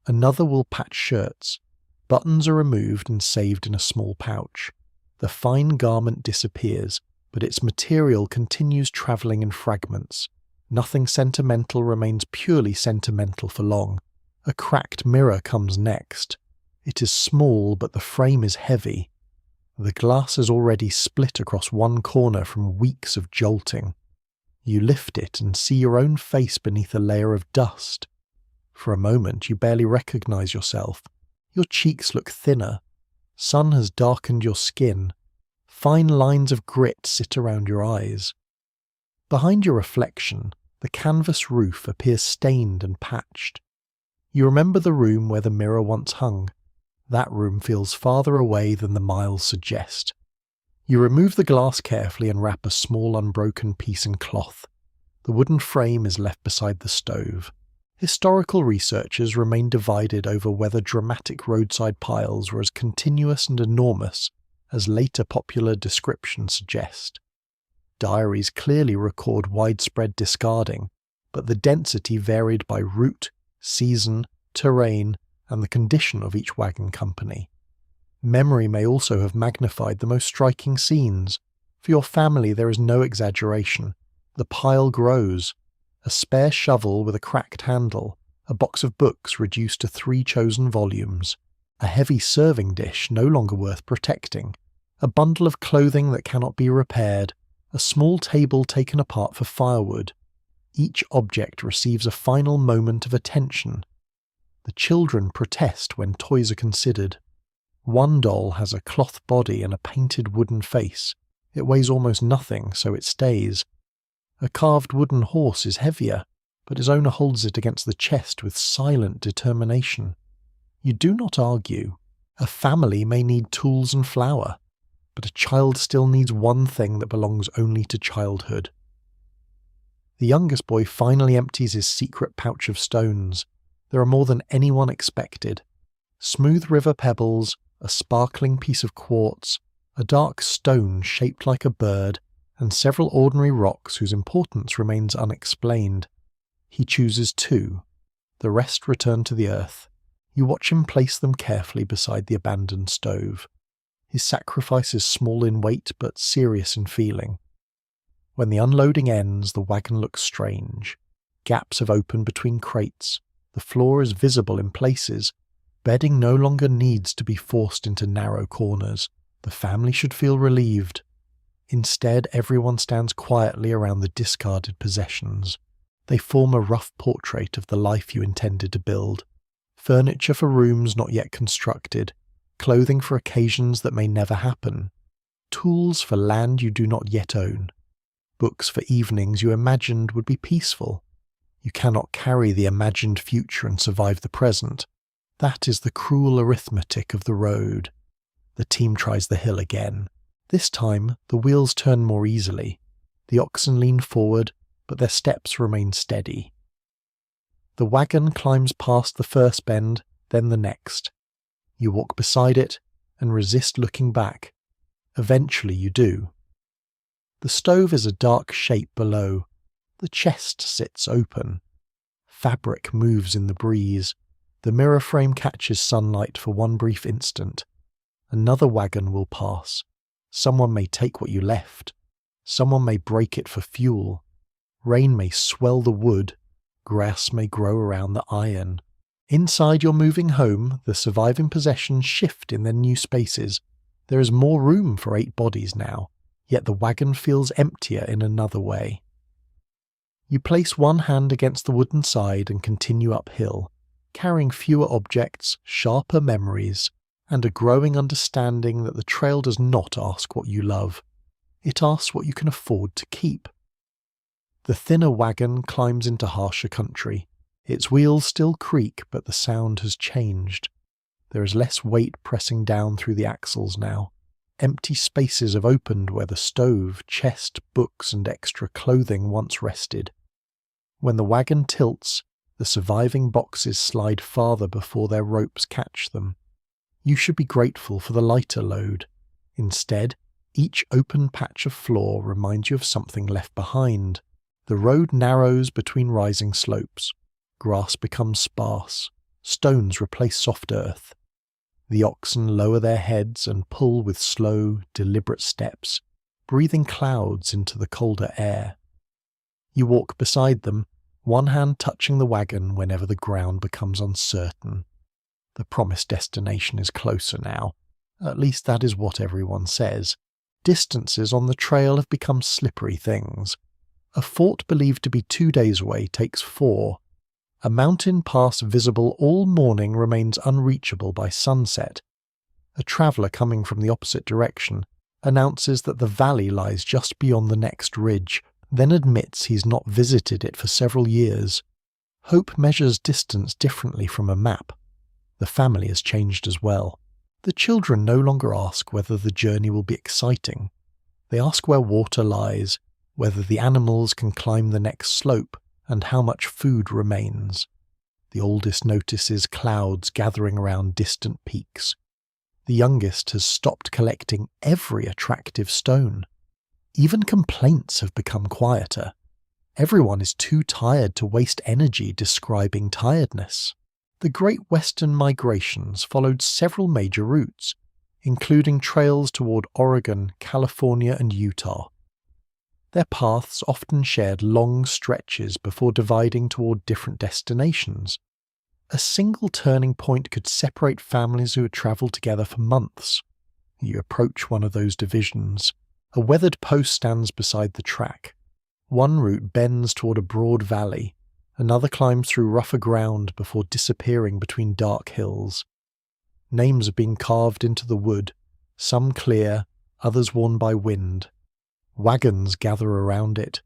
Another will patch shirts. Buttons are removed and saved in a small pouch. The fine garment disappears, but its material continues travelling in fragments. Nothing sentimental remains purely sentimental for long. A cracked mirror comes next. It is small, but the frame is heavy. The glass is already split across one corner from weeks of jolting. You lift it and see your own face beneath a layer of dust. For a moment you barely recognize yourself. Your cheeks look thinner. Sun has darkened your skin. Fine lines of grit sit around your eyes. Behind your reflection, the canvas roof appears stained and patched. You remember the room where the mirror once hung. That room feels farther away than the miles suggest. You remove the glass carefully and wrap a small unbroken piece in cloth. The wooden frame is left beside the stove. Historical researchers remain divided over whether dramatic roadside piles were as continuous and enormous as later popular descriptions suggest. Diaries clearly record widespread discarding, but the density varied by route, season, terrain, and the condition of each wagon company. Memory may also have magnified the most striking scenes. For your family there is no exaggeration. The pile grows. A spare shovel with a cracked handle, a box of books reduced to 3 chosen volumes, a heavy serving dish no longer worth protecting, a bundle of clothing that cannot be repaired, a small table taken apart for firewood. Each object receives a final moment of attention. The children protest when toys are considered. One doll has a cloth body and a painted wooden face. It weighs almost nothing, so it stays. A carved wooden horse is heavier, but his owner holds it against the chest with silent determination. You do not argue. A family may need tools and flour, but a child still needs one thing that belongs only to childhood. The youngest boy finally empties his secret pouch of stones. There are more than anyone expected. Smooth river pebbles, a sparkling piece of quartz, a dark stone shaped like a bird, and several ordinary rocks whose importance remains unexplained. He chooses 2. The rest return to the earth. You watch him place them carefully beside the abandoned stove. His sacrifice is small in weight but serious in feeling. When the unloading ends, the wagon looks strange. Gaps have opened between crates. The floor is visible in places. Bedding no longer needs to be forced into narrow corners. The family should feel relieved. Instead, everyone stands quietly around the discarded possessions. They form a rough portrait of the life you intended to build. Furniture for rooms not yet constructed. Clothing for occasions that may never happen. Tools for land you do not yet own. Books for evenings you imagined would be peaceful. You cannot carry the imagined future and survive the present. That is the cruel arithmetic of the road. The team tries the hill again. This time, the wheels turn more easily. The oxen lean forward, but their steps remain steady. The wagon climbs past the first bend, then the next. You walk beside it and resist looking back. Eventually you do. The stove is a dark shape below. The chest sits open. Fabric moves in the breeze. The mirror frame catches sunlight for one brief instant. Another wagon will pass. Someone may take what you left. Someone may break it for fuel. Rain may swell the wood. Grass may grow around the iron. Inside your moving home, the surviving possessions shift in their new spaces. There is more room for 8 bodies now, yet the wagon feels emptier in another way. You place one hand against the wooden side and continue uphill, carrying fewer objects, sharper memories, and a growing understanding that the trail does not ask what you love. It asks what you can afford to keep. The thinner wagon climbs into harsher country. Its wheels still creak, but the sound has changed. There is less weight pressing down through the axles now. Empty spaces have opened where the stove, chest, books, and extra clothing once rested. When the wagon tilts, the surviving boxes slide farther before their ropes catch them. You should be grateful for the lighter load. Instead, each open patch of floor reminds you of something left behind. The road narrows between rising slopes. Grass becomes sparse. Stones replace soft earth. The oxen lower their heads and pull with slow, deliberate steps, breathing clouds into the colder air. You walk beside them, one hand touching the wagon whenever the ground becomes uncertain. The promised destination is closer now. At least that is what everyone says. Distances on the trail have become slippery things. A fort believed to be 2 days away takes 4. A mountain pass visible all morning remains unreachable by sunset. A traveller coming from the opposite direction announces that the valley lies just beyond the next ridge, then admits he's not visited it for several years. Hope measures distance differently from a map. The family has changed as well. The children no longer ask whether the journey will be exciting. They ask where water lies, whether the animals can climb the next slope, and how much food remains. The oldest notices clouds gathering around distant peaks. The youngest has stopped collecting every attractive stone. Even complaints have become quieter. Everyone is too tired to waste energy describing tiredness. The Great Western migrations followed several major routes, including trails toward Oregon, California, and Utah. Their paths often shared long stretches before dividing toward different destinations. A single turning point could separate families who had travelled together for months. You approach one of those divisions. A weathered post stands beside the track. One route bends toward a broad valley. Another climbs through rougher ground before disappearing between dark hills. Names are being carved into the wood, some clear, others worn by wind. Wagons gather around it.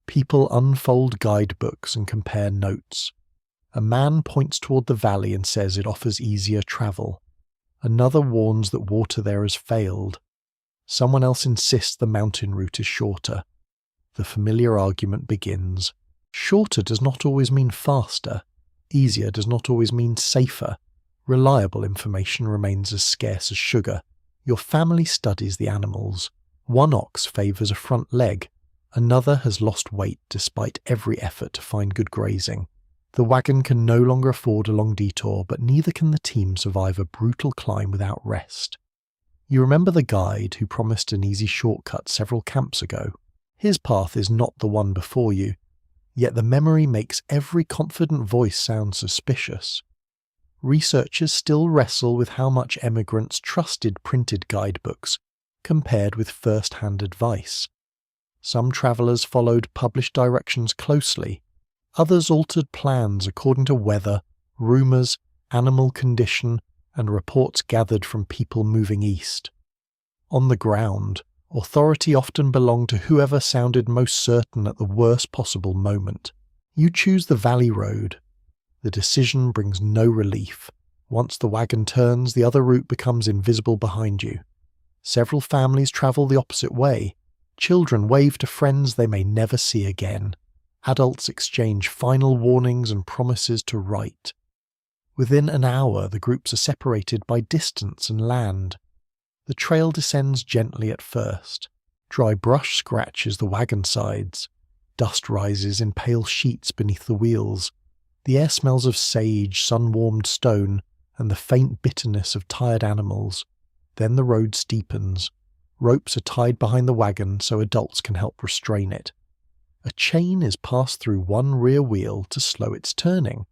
People unfold guidebooks and compare notes. A man points toward the valley and says it offers easier travel. Another warns that water there has failed. Someone else insists the mountain route is shorter. The familiar argument begins. Shorter does not always mean faster. Easier does not always mean safer. Reliable information remains as scarce as sugar. Your family studies the animals. One ox favours a front leg. Another has lost weight despite every effort to find good grazing. The wagon can no longer afford a long detour, but neither can the team survive a brutal climb without rest. You remember the guide who promised an easy shortcut several camps ago. His path is not the one before you, yet the memory makes every confident voice sound suspicious. Researchers still wrestle with how much emigrants trusted printed guidebooks compared with first-hand advice. Some travellers followed published directions closely. Others altered plans according to weather, rumours, animal condition, and reports gathered from people moving east. On the ground, authority often belonged to whoever sounded most certain at the worst possible moment. You choose the valley road. The decision brings no relief. Once the wagon turns, the other route becomes invisible behind you. Several families travel the opposite way. Children wave to friends they may never see again. Adults exchange final warnings and promises to write. Within an hour, the groups are separated by distance and land. The trail descends gently at first. Dry brush scratches the wagon sides. Dust rises in pale sheets beneath the wheels. The air smells of sage, sun-warmed stone, and the faint bitterness of tired animals. Then the road steepens. Ropes are tied behind the wagon so adults can help restrain it. A chain is passed through one rear wheel to slow its turning.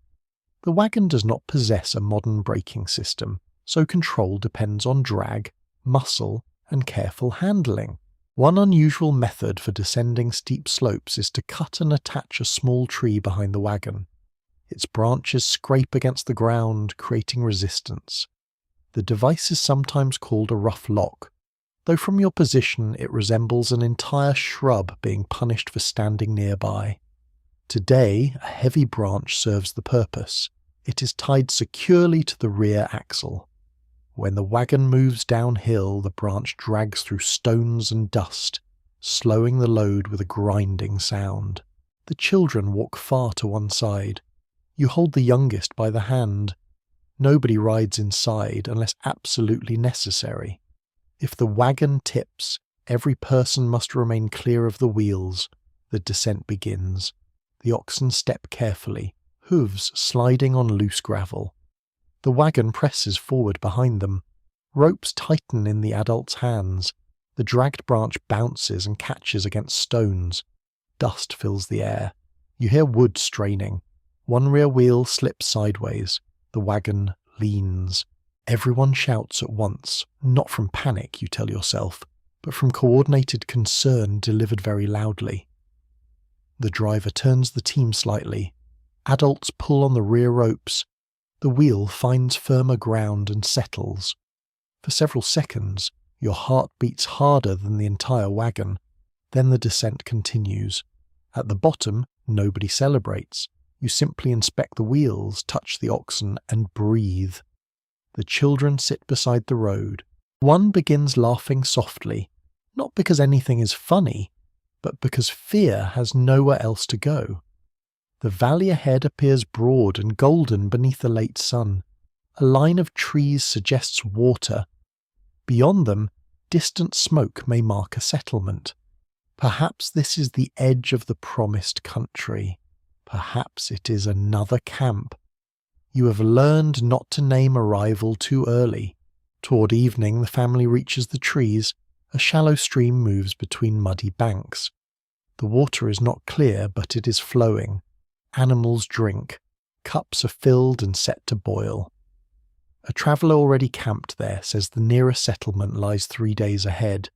The wagon does not possess a modern braking system, so control depends on drag, muscle, and careful handling. One unusual method for descending steep slopes is to cut and attach a small tree behind the wagon. Its branches scrape against the ground, creating resistance. The device is sometimes called a rough lock, though from your position it resembles an entire shrub being punished for standing nearby. Today, a heavy branch serves the purpose. It is tied securely to the rear axle. When the wagon moves downhill, the branch drags through stones and dust, slowing the load with a grinding sound. The children walk far to one side. You hold the youngest by the hand. Nobody rides inside unless absolutely necessary. If the wagon tips, every person must remain clear of the wheels. The descent begins. The oxen step carefully, hooves sliding on loose gravel. The wagon presses forward behind them. Ropes tighten in the adult's hands. The dragged branch bounces and catches against stones. Dust fills the air. You hear wood straining. One rear wheel slips sideways. The wagon leans. Everyone shouts at once, not from panic, you tell yourself, but from coordinated concern delivered very loudly. The driver turns the team slightly. Adults pull on the rear ropes. The wheel finds firmer ground and settles. For several seconds, your heart beats harder than the entire wagon. Then the descent continues. At the bottom, nobody celebrates. You simply inspect the wheels, touch the oxen, and breathe. The children sit beside the road. One begins laughing softly, not because anything is funny, but because fear has nowhere else to go. The valley ahead appears broad and golden beneath the late sun. A line of trees suggests water. Beyond them, distant smoke may mark a settlement. Perhaps this is the edge of the promised country. Perhaps it is another camp. You have learned not to name arrival too early. Toward evening, the family reaches the trees. A shallow stream moves between muddy banks. The water is not clear, but it is flowing. Animals drink. Cups are filled and set to boil. A traveller already camped there says the nearest settlement lies 3 days ahead.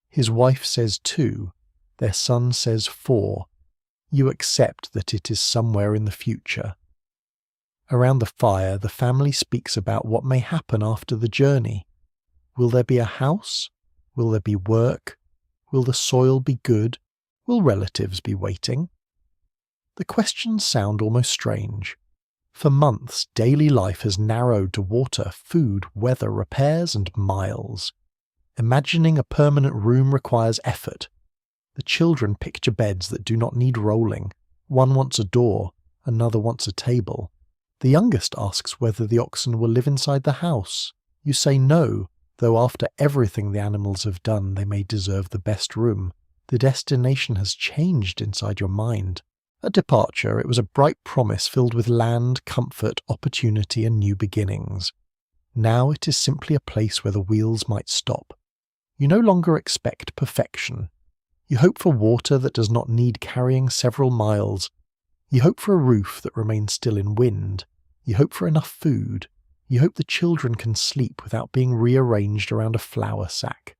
His wife says 2. Their son says 4. You accept that it is somewhere in the future. Around the fire, the family speaks about what may happen after the journey. Will there be a house? Will there be work? Will the soil be good? Will relatives be waiting? The questions sound almost strange. For months, daily life has narrowed to water, food, weather, repairs, and miles. Imagining a permanent room requires effort. The children picture beds that do not need rolling. One wants a door, another wants a table. The youngest asks whether the oxen will live inside the house. You say no, though after everything the animals have done, they may deserve the best room. The destination has changed inside your mind. At departure, it was a bright promise filled with land, comfort, opportunity, and new beginnings. Now it is simply a place where the wheels might stop. You no longer expect perfection. You hope for water that does not need carrying several miles. You hope for a roof that remains still in wind. You hope for enough food. You hope the children can sleep without being rearranged around a flour sack.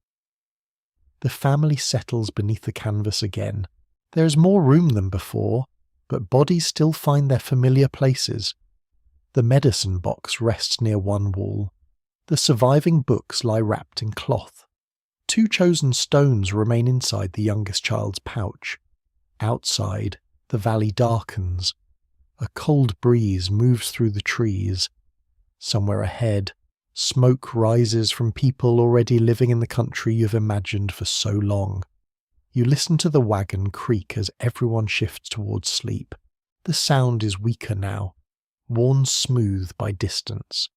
The family settles beneath the canvas again. There is more room than before, but bodies still find their familiar places. The medicine box rests near one wall. The surviving books lie wrapped in cloth. 2 chosen stones remain inside the youngest child's pouch. Outside, the valley darkens. A cold breeze moves through the trees. Somewhere ahead, smoke rises from people already living in the country you've imagined for so long. You listen to the wagon creak as everyone shifts towards sleep. The sound is weaker now, worn smooth by distance.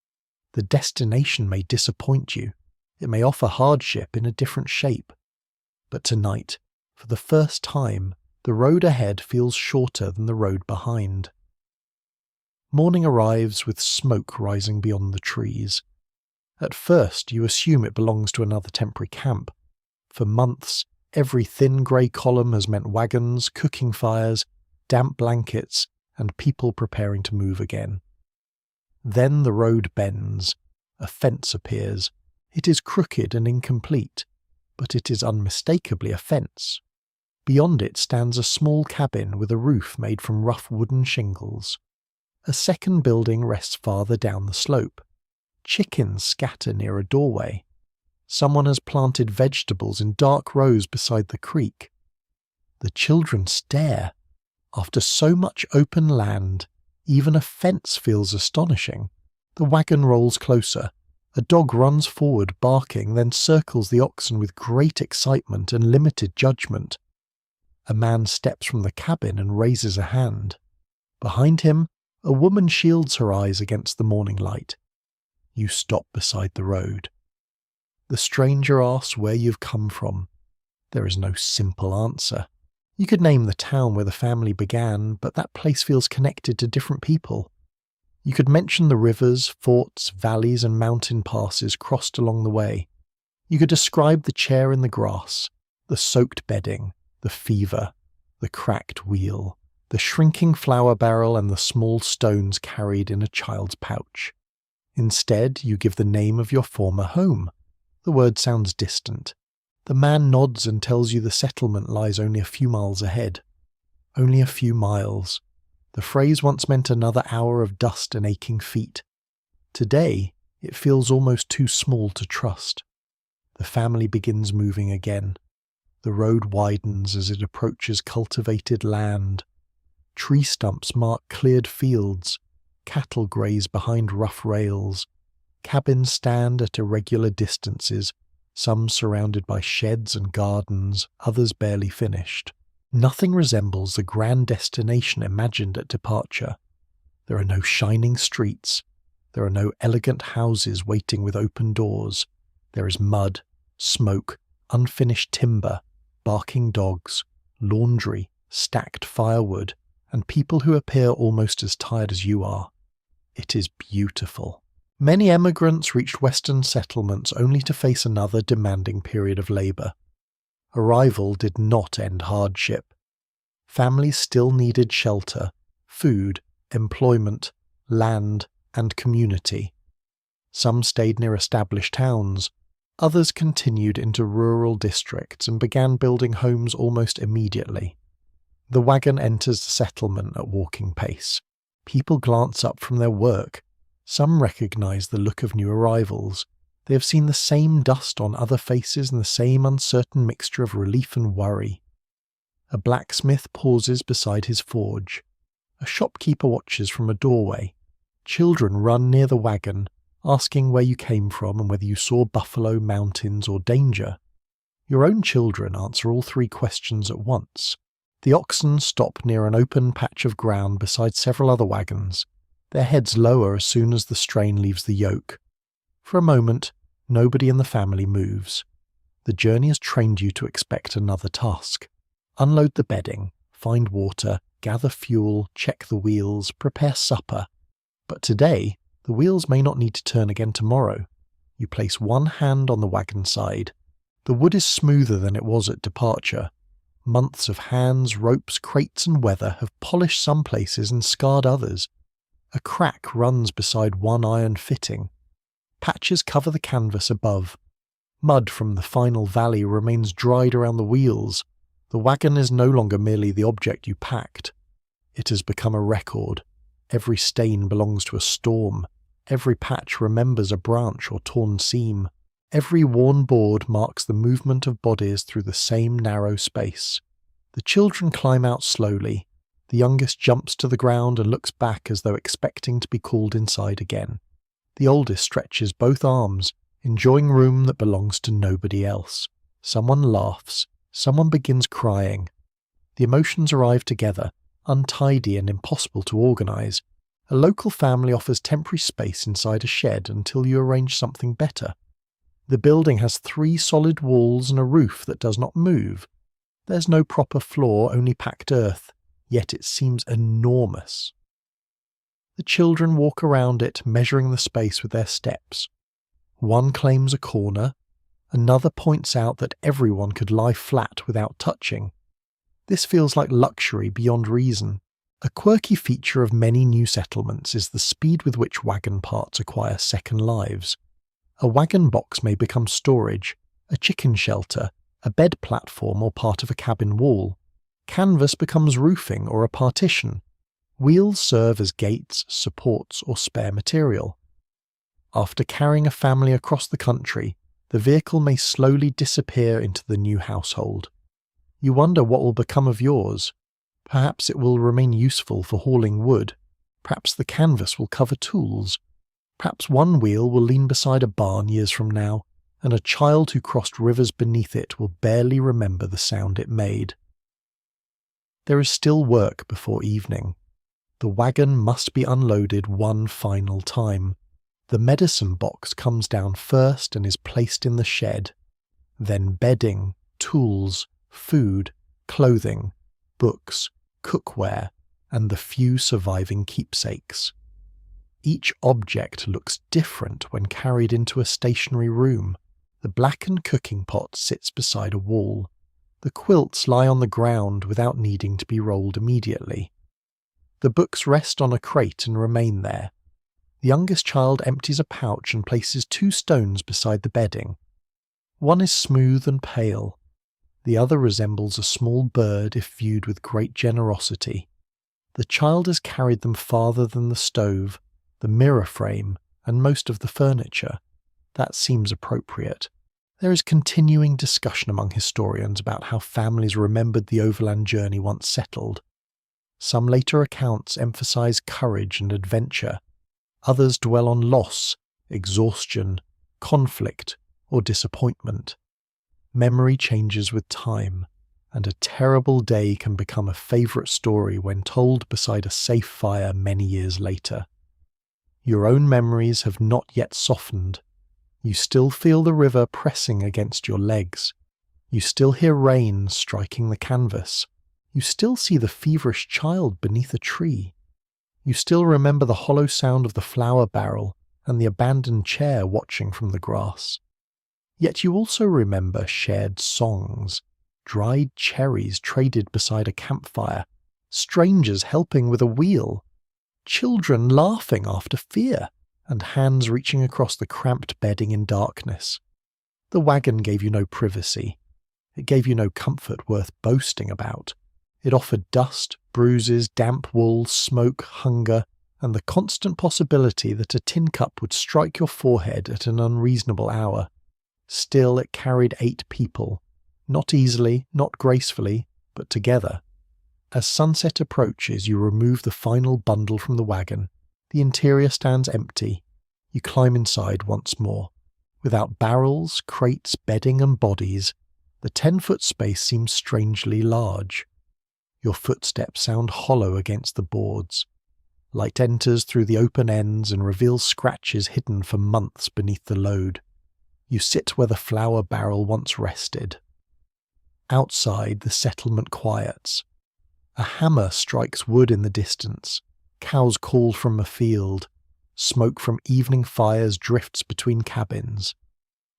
The destination may disappoint you. It may offer hardship in a different shape. But tonight, for the first time, the road ahead feels shorter than the road behind. Morning arrives with smoke rising beyond the trees. At first, you assume it belongs to another temporary camp. For months, every thin grey column has meant wagons, cooking fires, damp blankets, and people preparing to move again. Then the road bends. A fence appears. It is crooked and incomplete, but it is unmistakably a fence. Beyond it stands a small cabin with a roof made from rough wooden shingles. A second building rests farther down the slope. Chickens scatter near a doorway. Someone has planted vegetables in dark rows beside the creek. The children stare. After so much open land, even a fence feels astonishing. The wagon rolls closer. A dog runs forward, barking, then circles the oxen with great excitement and limited judgment. A man steps from the cabin and raises a hand. Behind him, a woman shields her eyes against the morning light. You stop beside the road. The stranger asks where you've come from. There is no simple answer. You could name the town where the family began, but that place feels connected to different people. You could mention the rivers, forts, valleys, and mountain passes crossed along the way. You could describe the chair in the grass, the soaked bedding, the fever, the cracked wheel, the shrinking flour barrel, and the small stones carried in a child's pouch. Instead, you give the name of your former home. The word sounds distant. The man nods and tells you the settlement lies only a few miles ahead. Only a few miles. The phrase once meant another hour of dust and aching feet. Today, it feels almost too small to trust. The family begins moving again. The road widens as it approaches cultivated land. Tree stumps mark cleared fields. Cattle graze behind rough rails. Cabins stand at irregular distances, some surrounded by sheds and gardens, others barely finished. Nothing resembles the grand destination imagined at departure. There are no shining streets. There are no elegant houses waiting with open doors. There is mud, smoke, unfinished timber, barking dogs, laundry, stacked firewood, and people who appear almost as tired as you are. It is beautiful. Many emigrants reached Western settlements only to face another demanding period of labour. Arrival did not end hardship. Families still needed shelter, food, employment, land, and community. Some stayed near established towns. Others continued into rural districts and began building homes almost immediately. The wagon enters the settlement at walking pace. People glance up from their work. Some recognize the look of new arrivals. They have seen the same dust on other faces and the same uncertain mixture of relief and worry. A blacksmith pauses beside his forge. A shopkeeper watches from a doorway. Children run near the wagon, asking where you came from and whether you saw buffalo, mountains, or danger. Your own children answer all three questions at once. The oxen stop near an open patch of ground beside several other wagons. Their heads lower as soon as the strain leaves the yoke. For a moment, nobody in the family moves. The journey has trained you to expect another task. Unload the bedding, find water, gather fuel, check the wheels, prepare supper. But today, the wheels may not need to turn again tomorrow. You place one hand on the wagon side. The wood is smoother than it was at departure. Months of hands, ropes, crates and weather have polished some places and scarred others. A crack runs beside one iron fitting. Patches cover the canvas above. Mud from the final valley remains dried around the wheels. The wagon is no longer merely the object you packed. It has become a record. Every stain belongs to a storm. Every patch remembers a branch or torn seam. Every worn board marks the movement of bodies through the same narrow space. The children climb out slowly. The youngest jumps to the ground and looks back as though expecting to be called inside again. The oldest stretches both arms, enjoying room that belongs to nobody else. Someone laughs. Someone begins crying. The emotions arrive together, untidy and impossible to organise. A local family offers temporary space inside a shed until you arrange something better. The building has 3 solid walls and a roof that does not move. There's no proper floor, only packed earth, yet it seems enormous. The children walk around it, measuring the space with their steps. One claims a corner. Another points out that everyone could lie flat without touching. This feels like luxury beyond reason. A quirky feature of many new settlements is the speed with which wagon parts acquire second lives. A wagon box may become storage, a chicken shelter, a bed platform or part of a cabin wall. Canvas becomes roofing or a partition. Wheels serve as gates, supports or spare material. After carrying a family across the country, the vehicle may slowly disappear into the new household. You wonder what will become of yours. Perhaps it will remain useful for hauling wood. Perhaps the canvas will cover tools. Perhaps one wheel will lean beside a barn years from now, and a child who crossed rivers beneath it will barely remember the sound it made. There is still work before evening. The wagon must be unloaded one final time. The medicine box comes down first and is placed in the shed. Then bedding, tools, food, clothing, books, cookware, and the few surviving keepsakes. Each object looks different when carried into a stationary room. The blackened cooking pot sits beside a wall. The quilts lie on the ground without needing to be rolled immediately. The books rest on a crate and remain there. The youngest child empties a pouch and places 2 stones beside the bedding. One is smooth and pale. The other resembles a small bird if viewed with great generosity. The child has carried them farther than the stove, the mirror frame, and most of the furniture. That seems appropriate. There is continuing discussion among historians about how families remembered the overland journey once settled. Some later accounts emphasize courage and adventure. Others dwell on loss, exhaustion, conflict, or disappointment. Memory changes with time, and a terrible day can become a favourite story when told beside a safe fire many years later. Your own memories have not yet softened. You still feel the river pressing against your legs. You still hear rain striking the canvas. You still see the feverish child beneath a tree. You still remember the hollow sound of the flour barrel and the abandoned chair watching from the grass. Yet you also remember shared songs, dried cherries traded beside a campfire, strangers helping with a wheel, children laughing after fear, and hands reaching across the cramped bedding in darkness. The wagon gave you no privacy. It gave you no comfort worth boasting about. It offered dust, bruises, damp wool, smoke, hunger, and the constant possibility that a tin cup would strike your forehead at an unreasonable hour. Still, it carried 8 people, not easily, not gracefully, but together. As sunset approaches, you remove the final bundle from the wagon. The interior stands empty. You climb inside once more. Without barrels, crates, bedding, and bodies, the 10-foot space seems strangely large. Your footsteps sound hollow against the boards. Light enters through the open ends and reveals scratches hidden for months beneath the load. You sit where the flour barrel once rested. Outside, the settlement quiets. A hammer strikes wood in the distance. Cows call from a field. Smoke from evening fires drifts between cabins.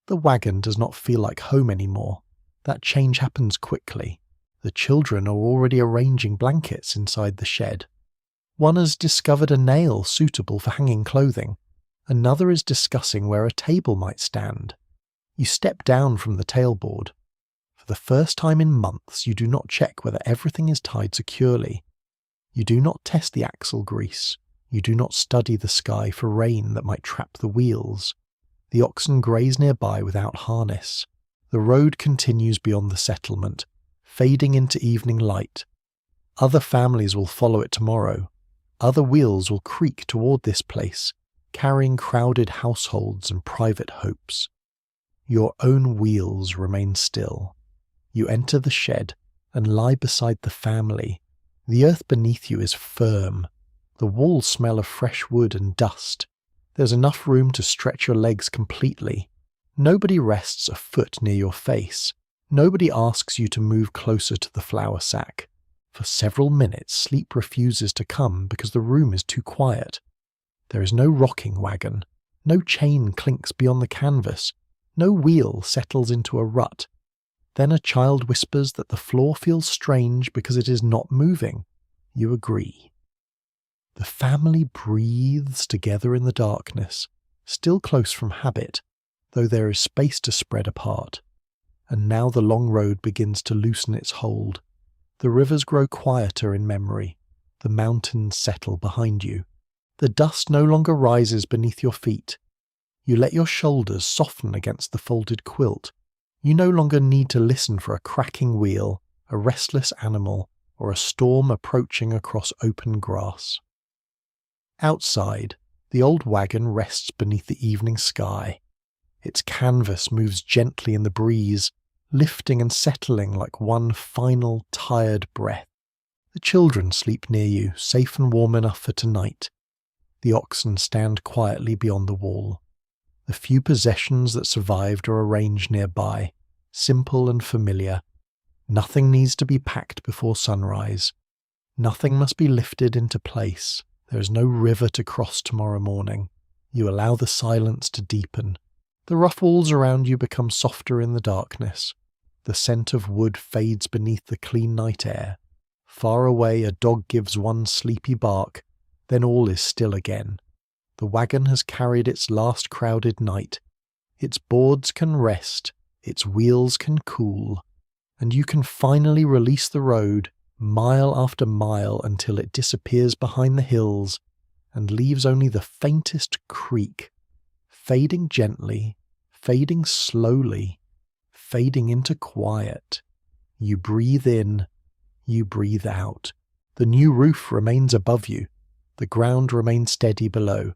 The wagon does not feel like home anymore. That change happens quickly. The children are already arranging blankets inside the shed. One has discovered a nail suitable for hanging clothing. Another is discussing where a table might stand. You step down from the tailboard. For the first time in months, you do not check whether everything is tied securely. You do not test the axle grease. You do not study the sky for rain that might trap the wheels. The oxen graze nearby without harness. The road continues beyond the settlement, fading into evening light. Other families will follow it tomorrow. Other wheels will creak toward this place, carrying crowded households and private hopes. Your own wheels remain still. You enter the shed and lie beside the family. The earth beneath you is firm. The walls smell of fresh wood and dust. There's enough room to stretch your legs completely. Nobody rests a foot near your face. Nobody asks you to move closer to the flour sack. For several minutes, sleep refuses to come because the room is too quiet. There is no rocking wagon. No chain clinks beyond the canvas. No wheel settles into a rut. Then a child whispers that the floor feels strange because it is not moving. You agree. The family breathes together in the darkness, still close from habit, though there is space to spread apart. And now the long road begins to loosen its hold. The rivers grow quieter in memory. The mountains settle behind you. The dust no longer rises beneath your feet. You let your shoulders soften against the folded quilt. You no longer need to listen for a cracking wheel, a restless animal, or a storm approaching across open grass. Outside, the old wagon rests beneath the evening sky. Its canvas moves gently in the breeze, lifting and settling like one final, tired breath. The children sleep near you, safe and warm enough for tonight. The oxen stand quietly beyond the wall. The few possessions that survived are arranged nearby, simple and familiar. Nothing needs to be packed before sunrise. Nothing must be lifted into place. There is no river to cross tomorrow morning. You allow the silence to deepen. The rough walls around you become softer in the darkness. The scent of wood fades beneath the clean night air. Far away, a dog gives one sleepy bark, then all is still again. The wagon has carried its last crowded night. Its boards can rest, its wheels can cool, and you can finally release the road, mile after mile, until it disappears behind the hills and leaves only the faintest creak, fading gently, fading slowly, fading into quiet. You breathe in, you breathe out. The new roof remains above you. The ground remains steady below.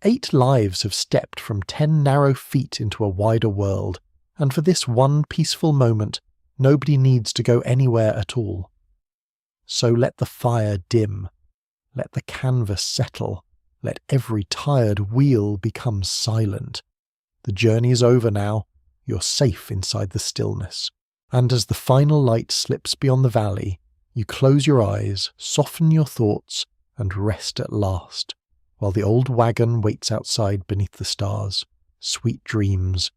8 lives have stepped from 10 narrow feet into a wider world, and for this one peaceful moment, nobody needs to go anywhere at all. So let the fire dim. Let the canvas settle. Let every tired wheel become silent. The journey is over now. You're safe inside the stillness. And as the final light slips beyond the valley, you close your eyes, soften your thoughts, and rest at last, while the old wagon waits outside beneath the stars. Sweet dreams,